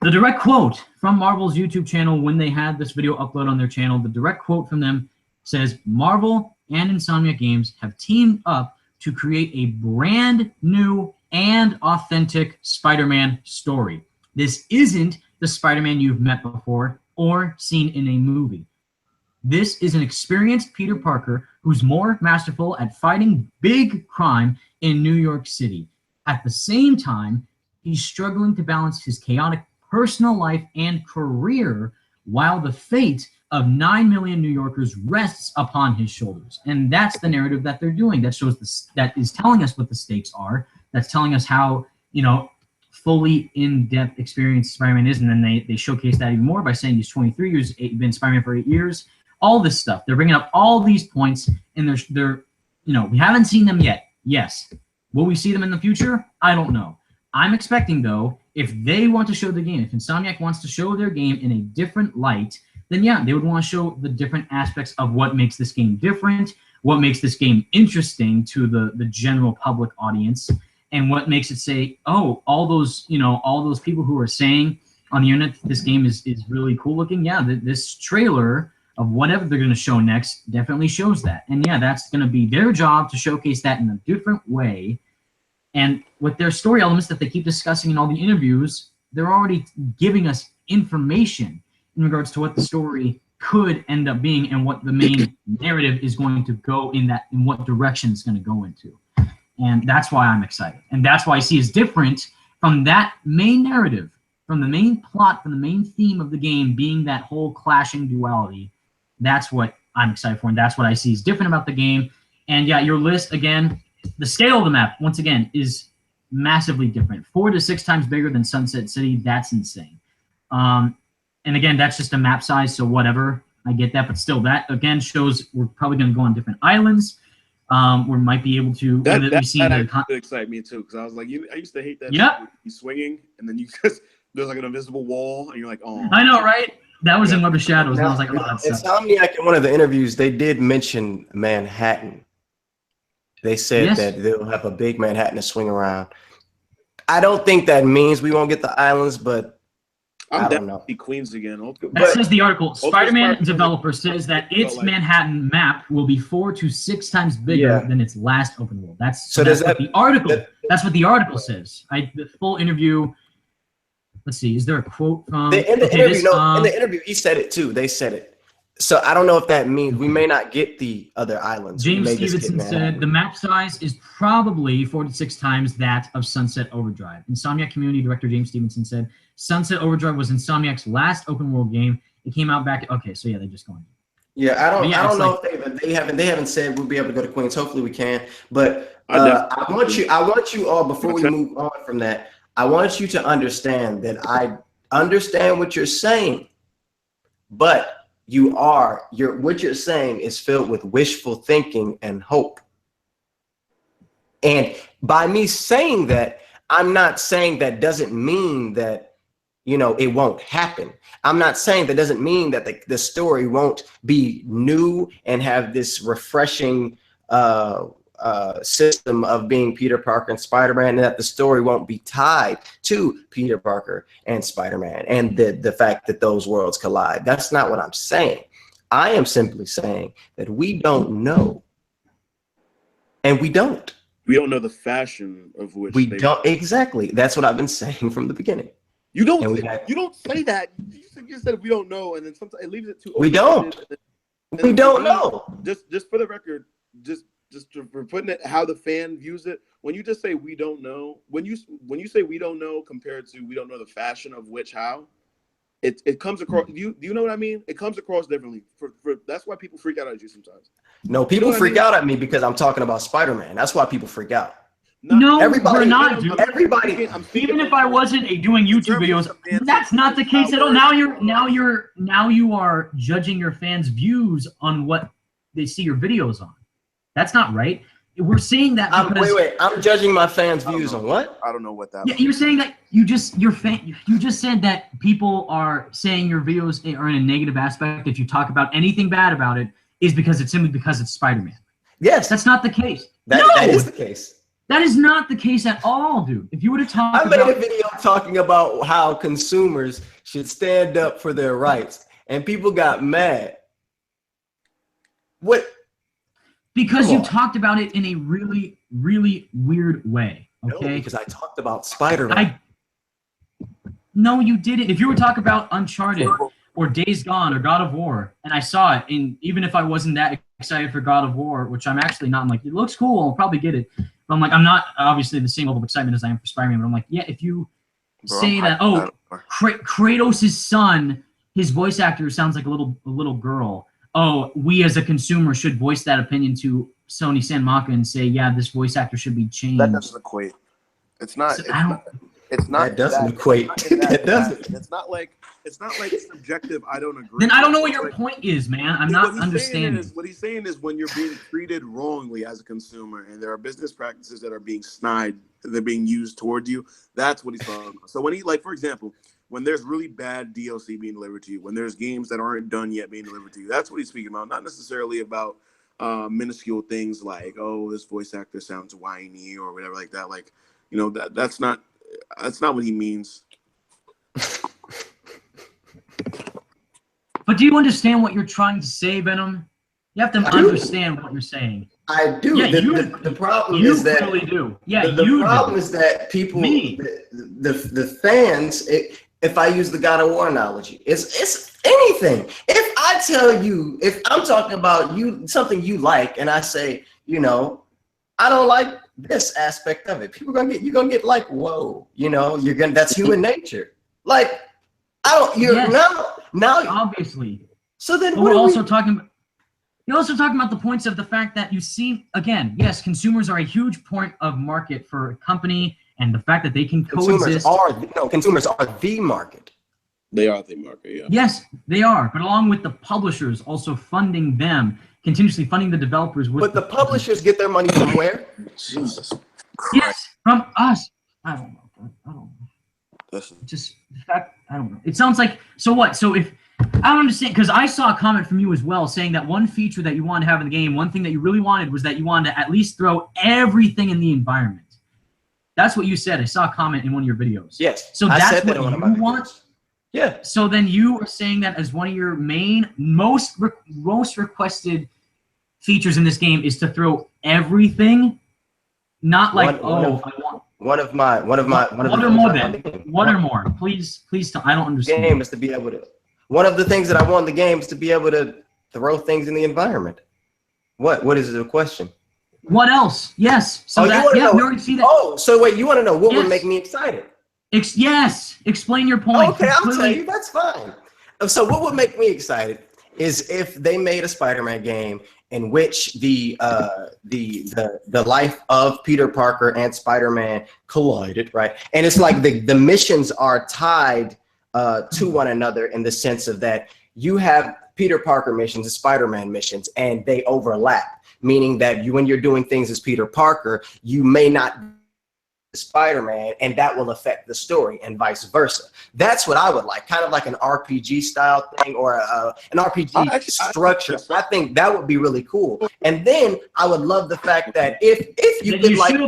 [SPEAKER 3] the direct quote from Marvel's YouTube channel when they had this video upload on their channel, the direct quote from them says, Marvel and Insomniac Games have teamed up to create a brand new and authentic Spider-Man story. This isn't the Spider-Man you've met before or seen in a movie. This is an experienced Peter Parker who's more masterful at fighting big crime in New York City. At the same time, he's struggling to balance his chaotic personal life and career while the fate of 9 million New Yorkers rests upon his shoulders. And that's the narrative that they're doing. That shows that is telling us what the stakes are, that's telling us how, fully in-depth experience Spider-Man is, and then they showcase that even more by saying he's 23 years, been Spider-Man for 8 years. All this stuff. They're bringing up all these points, and they're we haven't seen them yet. Yes. Will we see them in the future? I don't know. I'm expecting, though, if they want to show the game, if Insomniac wants to show their game in a different light, then yeah, they would want to show the different aspects of what makes this game different, what makes this game interesting to the general public audience, and what makes it say, oh, all those people who are saying on the internet this game is really cool looking. Yeah, this trailer of whatever they're going to show next definitely shows that. And yeah, that's going to be their job to showcase that in a different way. And with their story elements that they keep discussing in all the interviews, they're already giving us information in regards to what the story could end up being and what the main narrative is going to go in what direction it's going to go into. And that's why I'm excited. And that's why I see it's different from that main narrative, from the main plot, from the main theme of the game being that whole clashing duality. That's what I'm excited for, and that's what I see is different about the game. And yeah, your list, again, the scale of the map, once again, is massively different. 4 to 6 times bigger than Sunset City. That's insane. And again, that's just a map size, so whatever. I get that, but still, that, again, shows we're probably going to go on different islands. We might be able to.
[SPEAKER 4] That excited me too, because I was like, I used to hate that.
[SPEAKER 3] Yep.
[SPEAKER 4] You swinging, and then there's like an invisible wall, and you're like, oh.
[SPEAKER 3] I know, right? That was in Web of Shadows, and I was like, oh, that's
[SPEAKER 1] Insomniac in one of the interviews, they did mention Manhattan. They said that they'll have a big Manhattan to swing around. I don't think that means we won't get the islands, but I don't know.
[SPEAKER 4] Queens again.
[SPEAKER 3] That says the article. Spider-Man developer says that its Manhattan map will be 4 to 6 times bigger than its last open world. That's what the article says. The full interview. Let's see. Is there a quote from
[SPEAKER 1] in the interview? He said it too. They said it. So I don't know if that means we may not get the other islands.
[SPEAKER 3] James Stevenson said the map size is probably 4 to 6 times that of Sunset Overdrive. Insomniac community director James Stevenson said Sunset Overdrive was Insomniac's last open world game. It came out back. Okay, so yeah, they're just going.
[SPEAKER 1] Yeah, I don't know if they haven't said we'll be able to go to Queens. Hopefully we can. But I want you all, before we move on from that, I want you to understand that I understand what you're saying, but what you're saying is filled with wishful thinking and hope. And by me saying that, I'm not saying that doesn't mean that, it won't happen. I'm not saying that doesn't mean that the story won't be new and have this refreshing system of being Peter Parker and Spider-Man, and that the story won't be tied to Peter Parker and Spider-Man and the fact that those worlds collide. That's not what I'm saying. I am simply saying that we don't know. And we don't.
[SPEAKER 4] We don't know the fashion of which
[SPEAKER 1] we don't. Exactly. That's what I've been saying from the beginning.
[SPEAKER 4] You don't say that. You said we don't know, and then sometimes it leaves it too.
[SPEAKER 1] We don't. We don't know.
[SPEAKER 4] Just for the record, just for putting it how the fan views it. When you just say we don't know, when you say we don't know compared to we don't know the fashion of which how, it comes across. Do you know what I mean? It comes across differently. That's why people freak out at you sometimes.
[SPEAKER 1] No, people freak out at me because I'm talking about Spider-Man. That's why people freak out.
[SPEAKER 3] No, we're not, dude. Everybody. Even if I wasn't doing YouTube videos, that's not the case at all. Now you are judging your fans' views on what they see your videos on. That's not right. We're saying that because
[SPEAKER 1] wait. I'm judging my fans' views on what?
[SPEAKER 4] I don't know what that.
[SPEAKER 3] Yeah, you're saying that you just said that people are saying your videos are in a negative aspect. If you talk about anything bad about it, is because it's simply because it's Spider-Man.
[SPEAKER 1] Yes,
[SPEAKER 3] that's not the case.
[SPEAKER 1] That is the case.
[SPEAKER 3] That is not the case at all, dude. If you were to talk
[SPEAKER 1] I made a video talking about how consumers should stand up for their rights, and people got mad. What?
[SPEAKER 3] Because you talked about it in a really, really weird way. Okay?
[SPEAKER 1] No, because I talked about Spider-Man.
[SPEAKER 3] No, you didn't. If you were to talk about Uncharted or Days Gone or God of War, and I saw it, and even if I wasn't that excited for God of War, which I'm actually not, I'm like, it looks cool, I'll probably get it. But I'm like, I'm not obviously the same level of excitement as I am for Spider-Man, but I'm like, yeah, if you say that, Kratos' son, his voice actor sounds like a little girl. Oh, we as a consumer should voice that opinion to Sony Santa Monica and say, yeah, this voice actor should be changed.
[SPEAKER 4] That doesn't equate. It's not.
[SPEAKER 3] So
[SPEAKER 4] it's not.
[SPEAKER 1] That doesn't equate. That doesn't.
[SPEAKER 4] It's not like subjective. I don't agree.
[SPEAKER 3] Then I don't know what your point is, man. I'm not understanding.
[SPEAKER 4] What he's saying is when you're being treated wrongly as a consumer, and there are business practices that are being snide, they're being used towards you. That's what he's talking about. So when he, like, for example, when there's really bad DLC being delivered to you, when there's games that aren't done yet being delivered to you, that's what he's speaking about. Not necessarily about minuscule things like, oh, this voice actor sounds whiny or whatever like that. Like, you know, that's not what he means.
[SPEAKER 3] But do you understand what you're trying to say, Venom? You have to understand what you're saying.
[SPEAKER 1] I do.
[SPEAKER 3] Yeah,
[SPEAKER 1] the problem is that
[SPEAKER 3] you really do. Yeah,
[SPEAKER 1] the problem is that people, the fans. If I use the God of War analogy, it's anything. If I tell you, if I'm talking about something you like, and I say, you know, I don't like this aspect of it, you're gonna get like, whoa, you know, that's human nature. Like, I don't. Now
[SPEAKER 3] obviously.
[SPEAKER 1] So then,
[SPEAKER 3] but we're also talking about the points of the fact that you see, again, yes, consumers are a huge point of market for a company, and the fact that they can coexist.
[SPEAKER 1] Consumers are the market.
[SPEAKER 4] They are the market, yeah.
[SPEAKER 3] Yes, they are, but along with the publishers also funding them, continuously funding the developers.
[SPEAKER 1] But the publishers get their money from where?
[SPEAKER 4] Jesus Christ.
[SPEAKER 3] Yes, from us. I don't know. Just the fact, I don't know. It sounds like, so what? So if, I don't understand, because I saw a comment from you as well saying that one feature that you wanted to have in the game, one thing that you really wanted was that you wanted to at least throw everything in the environment. That's what you said. I saw a comment in one of your videos.
[SPEAKER 1] Yes.
[SPEAKER 3] So that's what you want?
[SPEAKER 1] Yeah.
[SPEAKER 3] So then you are saying that as one of your main, most requested features in this game is to throw everything, not like, What or more? Please tell. I don't understand.
[SPEAKER 1] Game is to be able to. One of the things that I want in the game is to be able to throw things in the environment. What is the question?
[SPEAKER 3] What else? Yes. So we already see that.
[SPEAKER 1] Oh, so wait, you want to know what would make me excited?
[SPEAKER 3] Yes. Explain your point.
[SPEAKER 1] Okay, I'll tell you. That's fine. So what would make me excited is if they made a Spider-Man game in which the life of Peter Parker and Spider-Man collided, right? And it's like the missions are tied to one another in the sense of that you have Peter Parker missions and Spider-Man missions, and they overlap, meaning that when you're doing things as Peter Parker, you may not Spider-Man, and that will affect the story, and vice versa. That's what I would like, kind of like an RPG style thing, or an RPG structure. I think that would be really cool. And then I would love the fact that if you could like,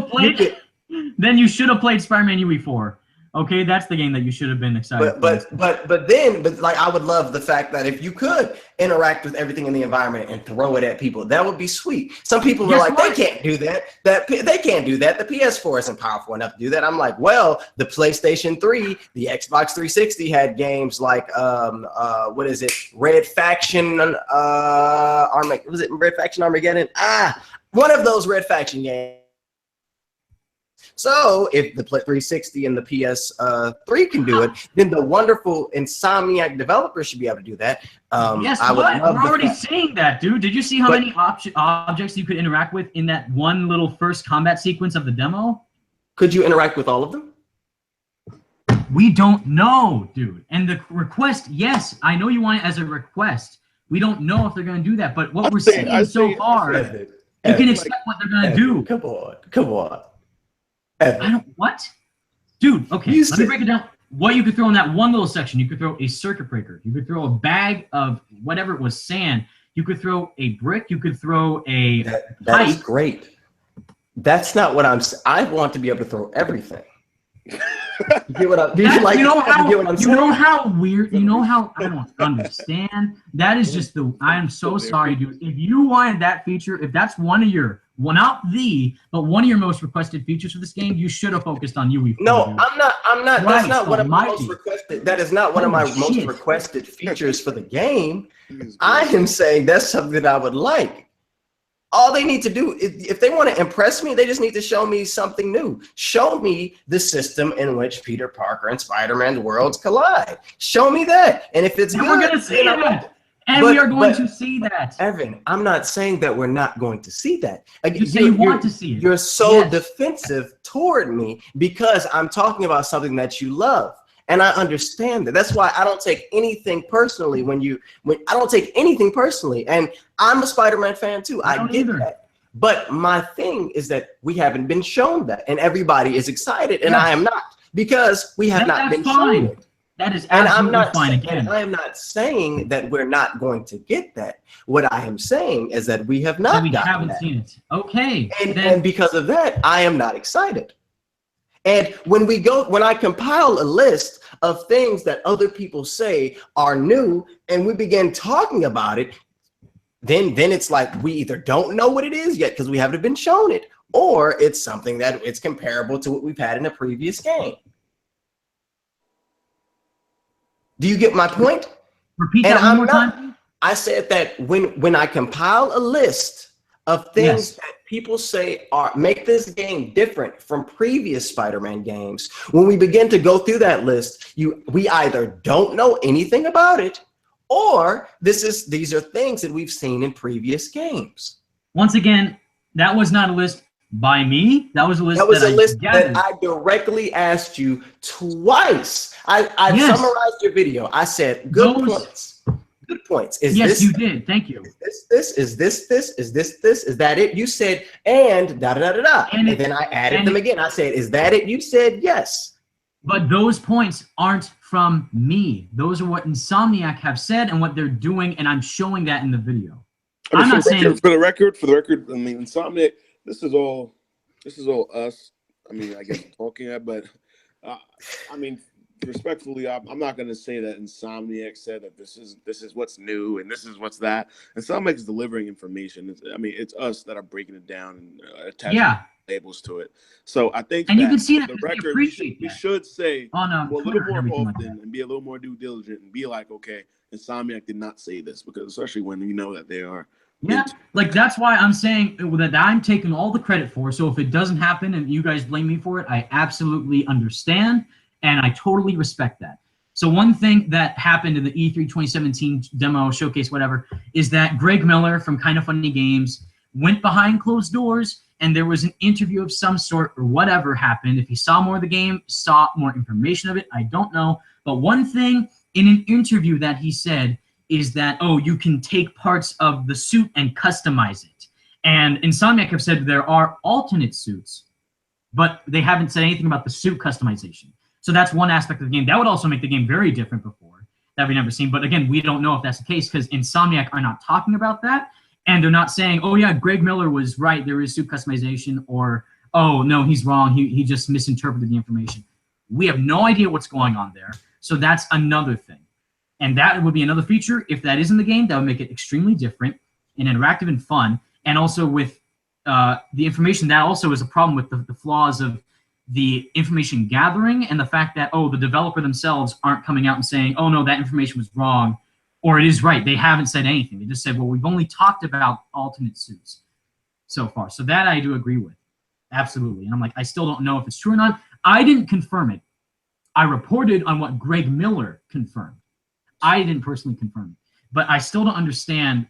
[SPEAKER 3] then you should have played Spider-Man UE4. Okay, that's the game that you should have been excited.
[SPEAKER 1] But like, I would love the fact that if you could interact with everything in the environment and throw it at people, that would be sweet. Some people are like, they can't do that. They can't do that. The PS4 isn't powerful enough to do that. I'm like, well, the PlayStation 3, the Xbox 360 had games like what is it? Red Faction Armageddon? One of those Red Faction games. So if the 360 and the PS3 can do it, then the wonderful Insomniac developers should be able to do that.
[SPEAKER 3] Yes, we're already seeing that, dude. Did you see how many objects you could interact with in that one little first combat sequence of the demo?
[SPEAKER 1] Could you interact with all of them?
[SPEAKER 3] We don't know, dude. And the request, yes, I know you want it as a request. We don't know if they're going to do that, but what we're seeing so far, you can expect what they're going to do.
[SPEAKER 1] Come on.
[SPEAKER 3] What? Dude, okay, let me break it down. What you could throw in that one little section, you could throw a circuit breaker. You could throw a bag of whatever it was, sand. You could throw a brick. You could throw a pipe.
[SPEAKER 1] That's great. That's not what I'm saying. I want to be able to throw everything. You get what I'm saying?
[SPEAKER 3] You know how weird, you know how I don't understand. That is just I am so sorry, dude. If you wanted that feature, if that's one of your, one of your most requested features for this game, you should have focused on UE4.
[SPEAKER 1] No, dude. I'm not. That's not one of my most requested. That is not one of my most requested features for the game. I am saying that's something that I would like. All they need to do, if they want to impress me, they just need to show me something new. Show me the system in which Peter Parker and Spider-Man's worlds collide. Show me that. And if it's good,
[SPEAKER 3] we're gonna see that. And we are going to see that.
[SPEAKER 1] Evan, I'm not saying that we're not going to see that.
[SPEAKER 3] You say you want to see it.
[SPEAKER 1] You're so defensive toward me because I'm talking about something that you love. And I understand that. That's why I don't take anything personally when I don't take anything personally. And I'm a Spider-Man fan too. I get that. But my thing is that we haven't been shown that. And everybody is excited. And I am not. Because we have not been shown it.
[SPEAKER 3] That is absolutely fine again.
[SPEAKER 1] And I am not saying that we're not going to get that. What I am saying is that we have not gotten that.
[SPEAKER 3] Seen it. Okay.
[SPEAKER 1] And because of that, I am not excited. And when I compile a list of things that other people say are new and we begin talking about it, then it's like we either don't know what it is yet because we haven't been shown it, or it's something that it's comparable to what we've had in a previous game. Do you get my point?
[SPEAKER 3] Repeat that one more time.
[SPEAKER 1] I said that when I compile a list of things that people say make this game different from previous Spider-Man games, when we begin to go through that list, we either don't know anything about it, or these are things that we've seen in previous games.
[SPEAKER 3] Once again, that was not a list by me. That was a list
[SPEAKER 1] that I directly asked you twice. I summarized your video. I said good points. Good points.
[SPEAKER 3] You did. Thank you.
[SPEAKER 1] Is that it? You said and da da da da. And then I added them again. I said, is that it? You said yes.
[SPEAKER 3] But those points aren't from me. Those are what Insomniac have said and what they're doing, and I'm showing that in the video. I'm not saying
[SPEAKER 4] for the record. I mean, Insomniac. This is all us. I mean, I guess talking it, but I mean, respectfully, I'm not going to say that Insomniac said that this is what's new and this is what's that. Insomniac is delivering information. It's us that are breaking it down and attaching labels to it. So I think,
[SPEAKER 3] and you can see that
[SPEAKER 4] the record, we should say a little more often and be a little more due diligent and be like, okay, Insomniac did not say this, because especially when we know that they are.
[SPEAKER 3] Yeah, like that's why I'm saying that I'm taking all the credit for. So if it doesn't happen and you guys blame me for it, I absolutely understand and I totally respect that. So one thing that happened in the E3 2017 demo showcase, whatever, is that Greg Miller from Kinda Funny Games went behind closed doors and there was an interview of some sort or whatever happened. If he saw more of the game, saw more information of it, I don't know. But one thing in an interview that he said is that, you can take parts of the suit and customize it. And Insomniac have said there are alternate suits, but they haven't said anything about the suit customization. So that's one aspect of the game. That would also make the game very different before, that we've never seen. But again, we don't know if that's the case because Insomniac are not talking about that. And they're not saying, oh yeah, Greg Miller was right, there is suit customization, or, oh no, he's wrong, he just misinterpreted the information. We have no idea what's going on there. So that's another thing. And that would be another feature. If that is in the game, that would make it extremely different and interactive and fun. And also with the information, that also is a problem with the flaws of the information gathering and the fact that, the developer themselves aren't coming out and saying, oh no, that information was wrong, or it is right. They haven't said anything. They just said, well, we've only talked about alternate suits so far. So that I do agree with. Absolutely. And I'm like, I still don't know if it's true or not. I didn't confirm it. I reported on what Greg Miller confirmed. I didn't personally confirm it, but I still don't understand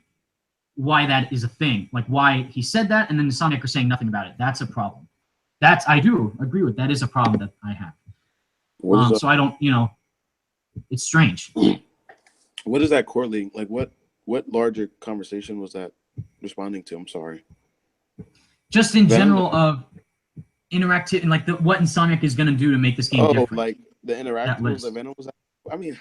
[SPEAKER 3] why that is a thing. Like why he said that, and then the Insomniac are saying nothing about it. That's a problem. I do agree with. That is a problem that I have. So I don't, it's strange.
[SPEAKER 4] What is that correlating? Like what larger conversation was that responding to? I'm sorry.
[SPEAKER 3] Just in general of interactive and like what Insomniac is going to do to make this game different.
[SPEAKER 4] Like the interactive that Venom was. I mean,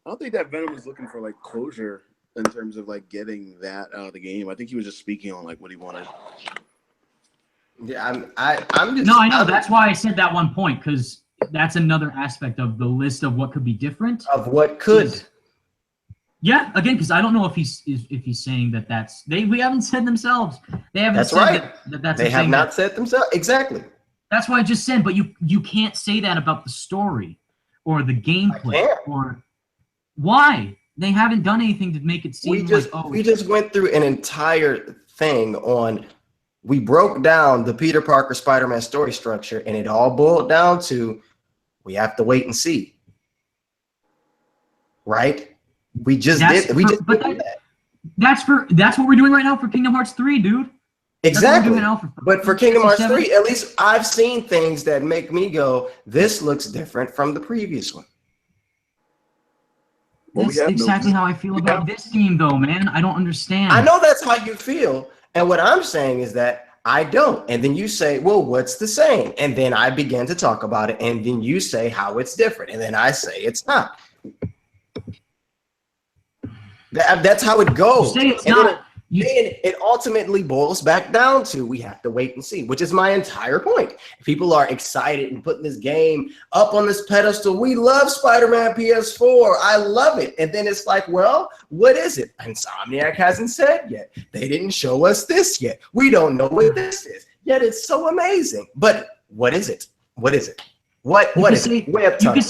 [SPEAKER 4] I don't think that Venom was looking for like closure in terms of like getting that out of the game. I think he was just speaking on like what he wanted.
[SPEAKER 1] Yeah, I'm just.
[SPEAKER 3] No, I know. That's why I said that one point, because that's another aspect of the list of what could be different.
[SPEAKER 1] Of what could.
[SPEAKER 3] Yeah, again, because I don't know if he's saying that we haven't said themselves. They haven't said that's
[SPEAKER 1] they have not said themselves exactly.
[SPEAKER 3] That's why I just said, but you can't say that about the story or the gameplay or why they haven't done anything to make it seem
[SPEAKER 1] we just went through an entire thing on. We broke down the Peter Parker Spider-Man story structure, and it all boiled down to we have to wait and see. Right? We just did that.
[SPEAKER 3] That's what we're doing right now for Kingdom Hearts 3, dude.
[SPEAKER 1] Exactly. But for Kingdom Hearts 3, at least I've seen things that make me go, this looks different from the previous one.
[SPEAKER 3] That's exactly how I feel about this game, though, man. I don't understand.
[SPEAKER 1] I know that's how you feel. And what I'm saying is that I don't. And then you say, well, what's the same? And then I begin to talk about it. And then you say how it's different. And then I say it's not. That's how it goes.
[SPEAKER 3] You say it's not.
[SPEAKER 1] It ultimately boils back down to we have to wait and see, which is my entire point. People are excited and putting this game up on this pedestal. We love Spider-Man PS4. I love it. And then it's like, well, what is it? Insomniac hasn't said yet. They didn't show us this yet. We don't know what this is. Yet it's so amazing. But what is it? What is it? What is it? Web tunnel.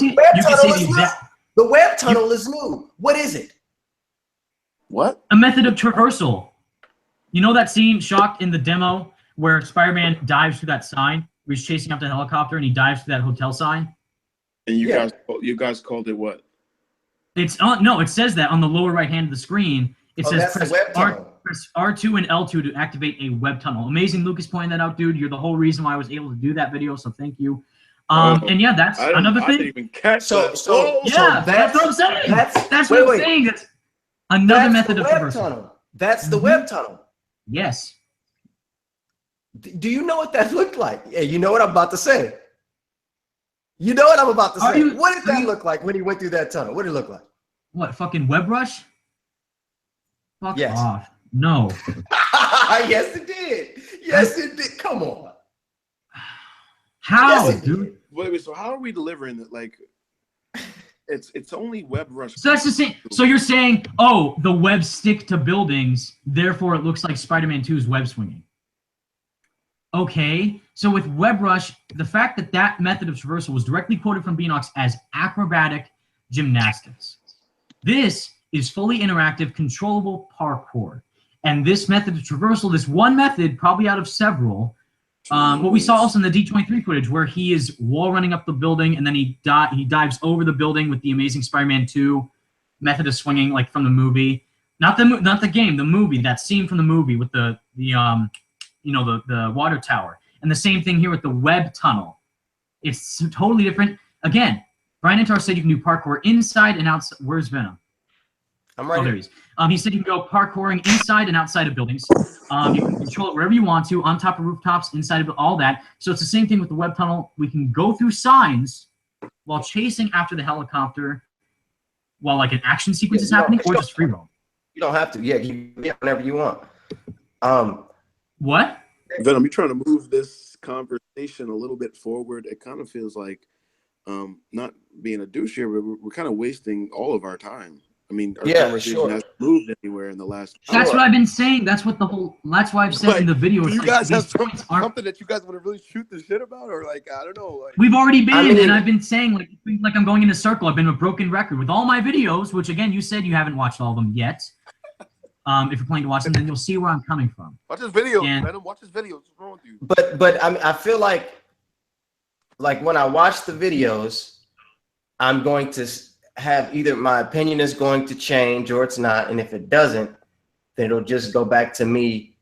[SPEAKER 1] The web tunnel is new. What is it?
[SPEAKER 4] What?
[SPEAKER 3] A method of traversal. You know that scene, Shocked, in the demo where Spider-Man dives through that sign? Where he's chasing after the helicopter and he dives through that hotel sign?
[SPEAKER 4] And you guys called it what?
[SPEAKER 3] It's no, it says that on the lower right hand of the screen. It says press R2 and L2 to activate a web tunnel. Amazing, Lucas pointing that out, dude. You're the whole reason why I was able to do that video, so thank you. And yeah, that's another thing. I didn't even catch that. That's what I'm saying. That's what I'm saying. That's another method of traversal.
[SPEAKER 1] That's the web tunnel.
[SPEAKER 3] Yes.
[SPEAKER 1] Do you know what that looked like? Yeah, you know what I'm about to say. You know what I'm about to say. What did that look like when he went through that tunnel? What did it look like?
[SPEAKER 3] What, fucking web rush? Fuck
[SPEAKER 1] yes.
[SPEAKER 3] off. No.
[SPEAKER 1] Yes, it did. Yes, it did. Come on.
[SPEAKER 3] How,
[SPEAKER 1] yes,
[SPEAKER 3] dude?
[SPEAKER 4] Wait, so how are we delivering it? Like, it's only web rush.
[SPEAKER 3] So that's the same. So you're saying, oh, the webs stick to buildings, therefore it looks like Spider-Man 2's web swinging. Okay, so with web rush, the fact that that method of traversal was directly quoted from Beanox as acrobatic gymnastics. This is fully interactive, controllable parkour. And this method of traversal, this one method, probably out of several, what we saw also in the D23 footage, where he is wall running up the building and then he dives over the building with the Amazing Spider-Man 2 method of swinging, like from the movie, not the game, the movie, that scene from the movie with the water tower, and the same thing here with the web tunnel. It's totally different. Again, Brian Antar said you can do parkour inside and outside. Where's Venom?
[SPEAKER 1] I'm right.
[SPEAKER 3] Oh, there he is. He said you can go parkouring inside and outside of buildings. You can control it wherever you want to, on top of rooftops, inside of all that. So it's the same thing with the web tunnel. We can go through signs while chasing after the helicopter while like an action sequence is happening, or just free roam.
[SPEAKER 1] You don't have to. Yeah, whenever you want.
[SPEAKER 3] What?
[SPEAKER 4] Venom, you're trying to move this conversation a little bit forward. It kind of feels like, not being a douche here, but we're kind of wasting all of our time. I mean, our conversation hasn't moved anywhere in the last.
[SPEAKER 3] That's what I've been saying. That's what that's why I've said in the video.
[SPEAKER 4] Do you guys have something that you guys want to really shoot the shit about, or like, I don't know. Like,
[SPEAKER 3] we've already been, and I've been saying like I'm going in a circle. I've been a broken record with all my videos, which again, you said you haven't watched all of them yet. If you're planning to watch them, then you'll see where I'm coming from.
[SPEAKER 4] Watch this video, man. Watch this video. What's wrong with you?
[SPEAKER 1] But I feel like when I watch the videos, I'm going to have either my opinion is going to change or it's not, and if it doesn't, then it'll just go back to me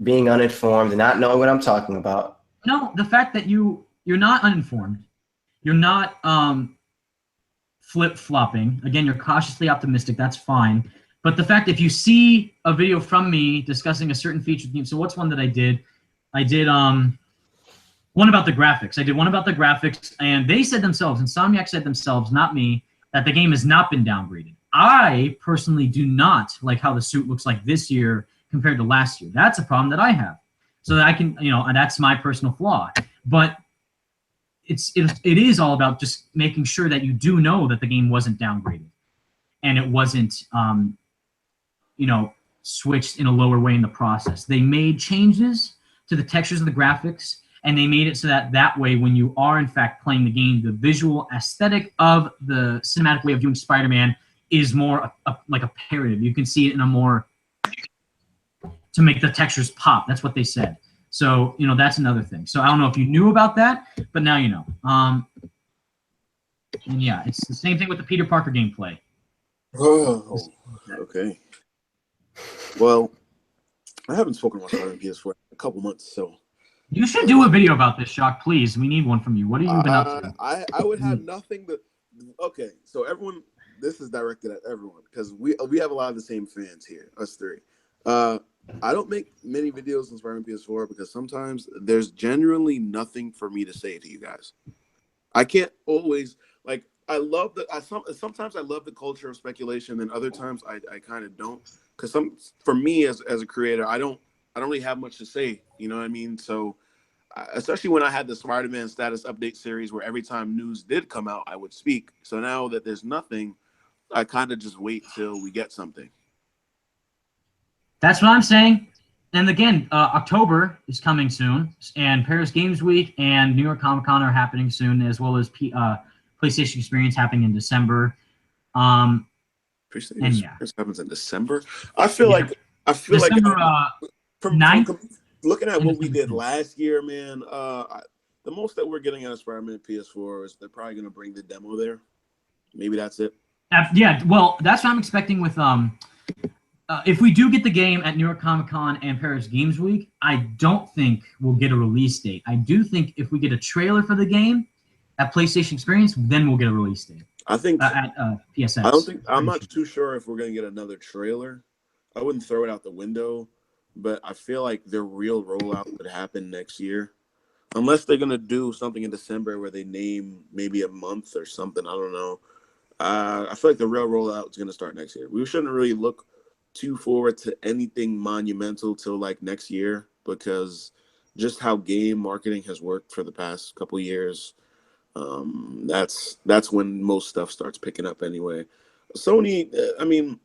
[SPEAKER 1] being uninformed and not knowing what I'm talking about.
[SPEAKER 3] No, the fact that you're not uninformed, you're not flip-flopping. Again, you're cautiously optimistic. That's fine. But the fact, if you see a video from me discussing a certain feature theme, so what's one that I did? I did one about the graphics. I did one about the graphics, and they said themselves, Insomniac said themselves, not me, that the game has not been downgraded. I personally do not like how the suit looks like this year compared to last year. That's a problem that I have. So that I can, and that's my personal flaw. But it is all about just making sure that you do know that the game wasn't downgraded and it wasn't, switched in a lower way in the process. They made changes to the textures of the graphics, and they made it so that way when you are in fact playing the game, the visual aesthetic of the cinematic way of viewing Spider-Man is more like a parody. You can see it in a more, to make the textures pop. That's what they said. So, that's another thing. So I don't know if you knew about that, but now you know. And yeah, it's the same thing with the Peter Parker gameplay.
[SPEAKER 4] Oh, okay. Well, I haven't spoken about Spider-Man PS4 in a couple months, so.
[SPEAKER 3] You should do a video about this, Shock, please. We need one from you. What have you been up to?
[SPEAKER 4] I would have nothing to. Okay, so everyone, this is directed at everyone because we have a lot of the same fans here, us three. I don't make many videos on Spider-Man PS4 because sometimes there's genuinely nothing for me to say to you guys. I can't always like. I love sometimes I love the culture of speculation, and other times I kind of don't because for me as a creator, I don't really have much to say. You know what I mean? So. Especially when I had the Spider-Man status update series where every time news did come out, I would speak. So now that there's nothing, I kind of just wait till we get something.
[SPEAKER 3] That's what I'm saying. And again, October is coming soon, and Paris Games Week and New York Comic Con are happening soon, as well as PlayStation Experience happening in December.
[SPEAKER 4] PlayStation Experience happens in December. I feel
[SPEAKER 3] December,
[SPEAKER 4] like from
[SPEAKER 3] 9th.
[SPEAKER 4] Looking at what we did last year, man, the most that we're getting out of Spider-Man PS4 is they're probably going to bring the demo there. Maybe that's it.
[SPEAKER 3] Yeah, well, that's what I'm expecting with if we do get the game at New York Comic Con and Paris Games Week, I don't think we'll get a release date. I do think if we get a trailer for the game at PlayStation Experience, then we'll get a release date.
[SPEAKER 4] I think
[SPEAKER 3] at PSX.
[SPEAKER 4] I'm not too sure if we're going to get another trailer. I wouldn't throw it out the window. But I feel like their real rollout could happen next year. Unless they're going to do something in December where they name maybe a month or something. I don't know. I feel like the real rollout is going to start next year. We shouldn't really look too forward to anything monumental till like next year because just how game marketing has worked for the past couple years, that's when most stuff starts picking up anyway. Sony, I mean,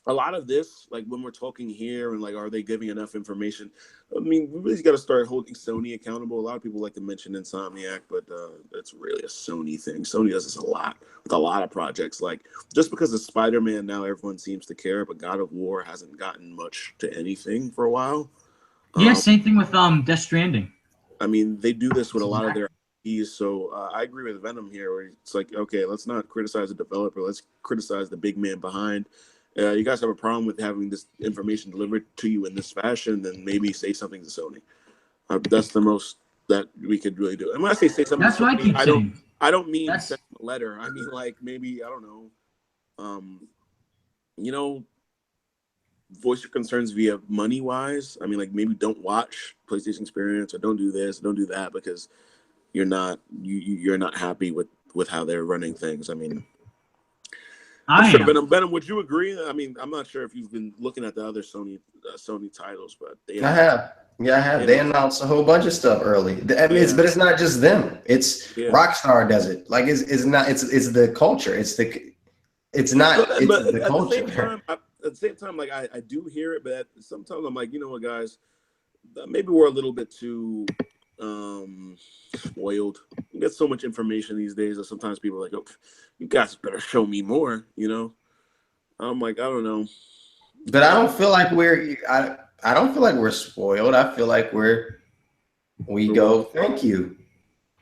[SPEAKER 4] a lot of this, like when we're talking here and like, are they giving enough information? I mean, we really got to start holding Sony accountable. A lot of people like to mention Insomniac, but it's really a Sony thing. Sony does this a lot with a lot of projects. Like just because of Spider-Man now, everyone seems to care, but God of War hasn't gotten much to anything for a while.
[SPEAKER 3] Yeah, same thing with Death Stranding.
[SPEAKER 4] I mean, they do this with a lot of their IPs. So I agree with Venom here, where it's like, okay, let's not criticize the developer. Let's criticize the big man behind. You guys have a problem with having this information delivered to you in this fashion, then maybe say something to Sony. That's the most that we could really do. And when I say something,
[SPEAKER 3] that's what
[SPEAKER 4] Sony,
[SPEAKER 3] I keep saying.
[SPEAKER 4] I don't mean send a letter. I mean like maybe I don't know, voice your concerns via money wise. I mean like maybe don't watch PlayStation Experience or don't do this, don't do that because you're not happy with how they're running things. I mean. Venom, would you agree? I mean, I'm not sure if you've been looking at the other Sony titles, but
[SPEAKER 1] I have. Yeah, I have. They announced a whole bunch of stuff early. I mean, but it's not just them. It's Rockstar does it. Like it's the culture. It's the culture.
[SPEAKER 4] At the same time, like I do hear it, but sometimes I'm like, you know what, guys, maybe we're a little bit too spoiled. We get so much information these days that sometimes people are like, oh, you guys better show me more, you know? I'm like, I don't know.
[SPEAKER 1] But I don't feel like I don't feel like we're spoiled. I feel like we go, thank you.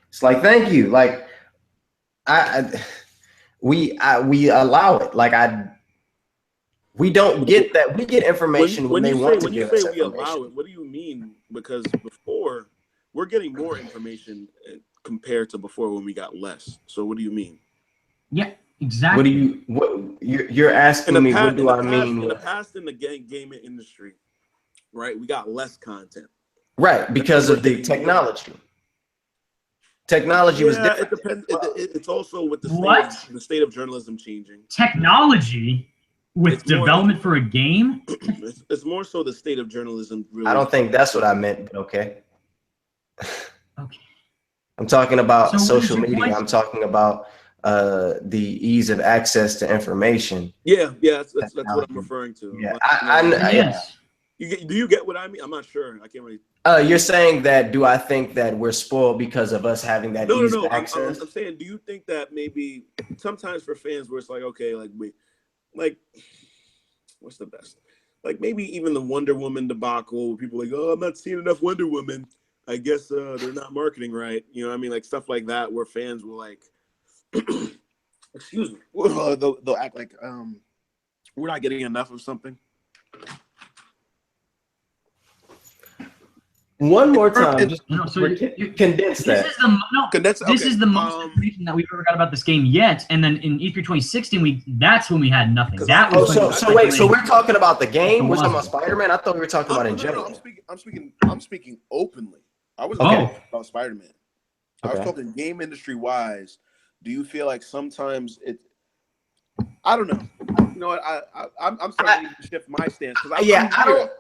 [SPEAKER 1] It's like, thank you. Like we allow it. Like we don't get that. We get information when they want to give us information. When you say we allow it,
[SPEAKER 4] what do you mean? Because before we're getting more information compared to before when we got less. So what do you mean?
[SPEAKER 3] Yeah, exactly.
[SPEAKER 1] You're asking me? What do I mean?
[SPEAKER 4] In the past, in the gaming industry, right? We got less content.
[SPEAKER 1] Right, because of the technology. Technology was different.
[SPEAKER 4] It depends. It's also with the state of journalism changing.
[SPEAKER 3] Technology with development for a game.
[SPEAKER 4] It's more so the state of journalism. Really.
[SPEAKER 1] I don't think that's what I meant, but okay.
[SPEAKER 3] Okay.
[SPEAKER 1] I'm talking about social media. I'm talking about the ease of access to information.
[SPEAKER 4] Yeah, that's what I'm referring to.
[SPEAKER 1] Yeah,
[SPEAKER 3] yes.
[SPEAKER 4] Do you get what I mean? I'm not sure. I can't really.
[SPEAKER 1] You're saying that? Do I think that we're spoiled because of us having that ease of access?
[SPEAKER 4] I'm saying, do you think that maybe sometimes for fans where it's like, okay, like what's the best? Like maybe even the Wonder Woman debacle, where people are like, oh, I'm not seeing enough Wonder Woman. I guess they're not marketing right. You know what I mean? Like stuff like that where fans will like, excuse me, they'll act like we're not getting enough of something.
[SPEAKER 1] One more time, just
[SPEAKER 3] so
[SPEAKER 1] condense that.
[SPEAKER 3] This is the most information that we've ever got about this game yet. And then in E3 2016, that's when we had nothing. That was
[SPEAKER 1] wait, so we're talking about the game? We're talking about Spider-Man? I thought we were talking about in general.
[SPEAKER 4] I'm speaking openly. I wasn't talking about Spider-Man. I was talking game industry wise. Do you feel like sometimes I don't know. You know what? I'm starting to shift my stance because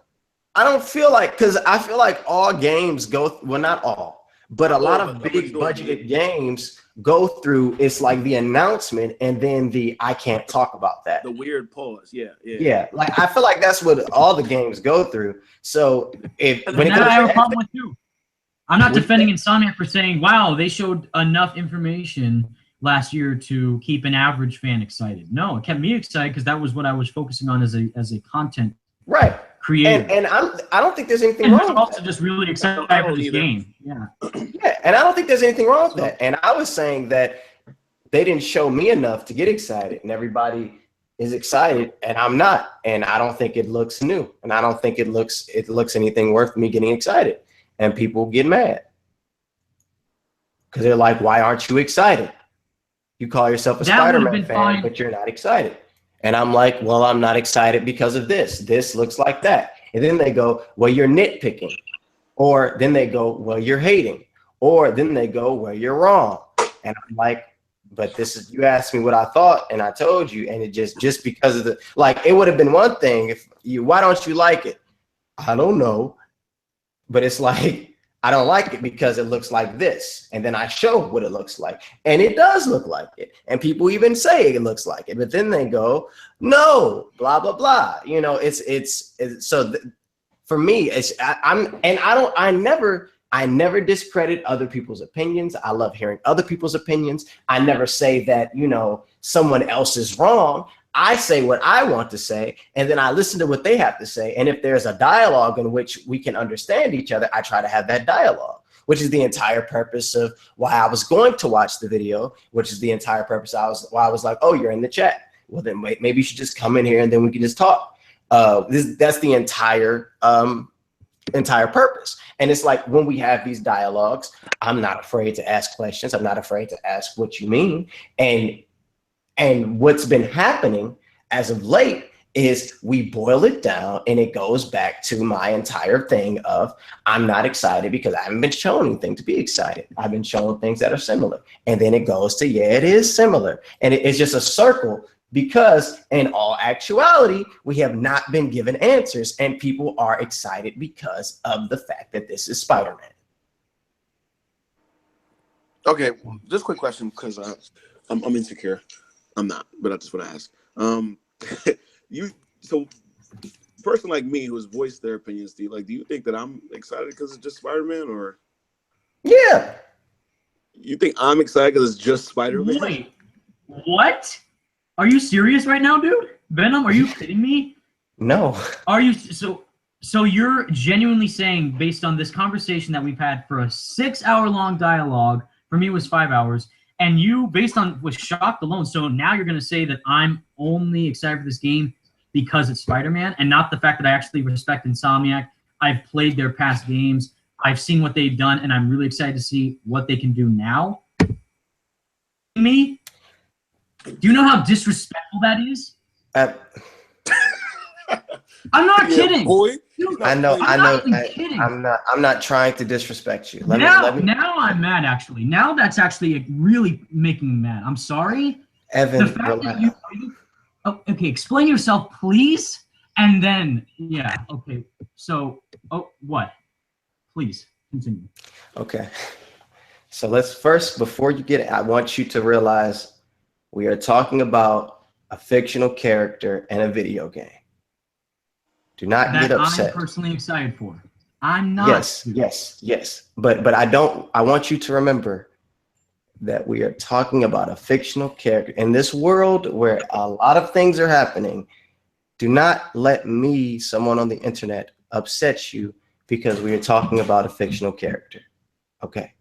[SPEAKER 1] I don't feel like, because I feel like all games not all, but a lot of big budgeted games go through, it's like the announcement and then I can't talk about that.
[SPEAKER 4] The weird pause.
[SPEAKER 1] Yeah. Like, I feel like that's what all the games go through. So I
[SPEAKER 3] have a problem with you. I'm not defending Insomniac for saying, wow, they showed enough information last year to keep an average fan excited. No, it kept me excited because that was what I was focusing on as a content creator.
[SPEAKER 1] And I don't think there's anything wrong with that.
[SPEAKER 3] Also just really excited for this game. Yeah,
[SPEAKER 1] and I don't think there's anything wrong with that. And I was saying that they didn't show me enough to get excited, and everybody is excited, and I'm not. And I don't think it looks new, and I don't think it looks anything worth me getting excited. And people get mad because they're like, "Why aren't you excited? You call yourself a Spider-Man fan, but you're not excited." And I'm like, well, I'm not excited because of this. This looks like that. And then they go, well, you're nitpicking. Or then they go, well, you're hating. Or then they go, well, you're wrong. And I'm like, but you asked me what I thought, and I told you. And it just because of it would have been one thing why don't you like it? I don't know. But it's like, I don't like it because it looks like this. And then I show what it looks like. And it does look like it. And people even say it looks like it. But then they go, no, blah, blah, blah. You know, for me, I never discredit other people's opinions. I love hearing other people's opinions. I never say that, someone else is wrong. I say what I want to say, and then I listen to what they have to say. And if there's a dialogue in which we can understand each other, I try to have that dialogue, which is the entire purpose of why I was going to watch the video, which is the entire purpose why I was like, oh, you're in the chat. Well, then maybe you should just come in here and then we can just talk. That's the entire purpose. And it's like when we have these dialogues, I'm not afraid to ask questions. I'm not afraid to ask what you mean. And what's been happening as of late is we boil it down and it goes back to my entire thing of I'm not excited because I haven't been shown anything to be excited. I've been shown things that are similar. And then it goes to, it is similar. And it's just a circle because in all actuality, we have not been given answers and people are excited because of the fact that this is Spider-Man.
[SPEAKER 4] Okay, just a quick question because I'm insecure. I'm not, but that's just what I asked. So person like me who has voiced their opinions, do you think that I'm excited because it's just Spider-Man, or?
[SPEAKER 1] Yeah. You
[SPEAKER 4] think I'm excited because it's just Spider-Man?
[SPEAKER 3] Wait, what? Are you serious right now, dude? Venom, are you kidding me?
[SPEAKER 1] No.
[SPEAKER 3] Are you so you're genuinely saying, based on this conversation that we've had for a 6-hour-long dialogue, for me it was 5 hours, and you, based on was shocked alone, so now you're going to say that I'm only excited for this game because it's Spider-Man and not the fact that I actually respect Insomniac. I've played their past games. I've seen what they've done, and I'm really excited to see what they can do now. Me? Do you know how disrespectful that is? I'm not kidding.
[SPEAKER 4] Boy.
[SPEAKER 3] Dude,
[SPEAKER 1] I know.
[SPEAKER 3] Kidding.
[SPEAKER 1] I'm not trying to disrespect you.
[SPEAKER 3] Now I'm mad, actually. Now that's actually really making me mad. I'm sorry.
[SPEAKER 1] Evan,
[SPEAKER 3] the fact that okay, explain yourself, please. And then, okay. So, what? Please, continue.
[SPEAKER 1] Okay. So let's first, before you get it, I want you to realize we are talking about a fictional character in a video game. Do not get upset.
[SPEAKER 3] I'm personally excited for. I'm not.
[SPEAKER 1] Yes. But I want you to remember that we are talking about a fictional character in this world where a lot of things are happening. Do not let me, someone on the internet, upset you because we are talking about a fictional character. Okay.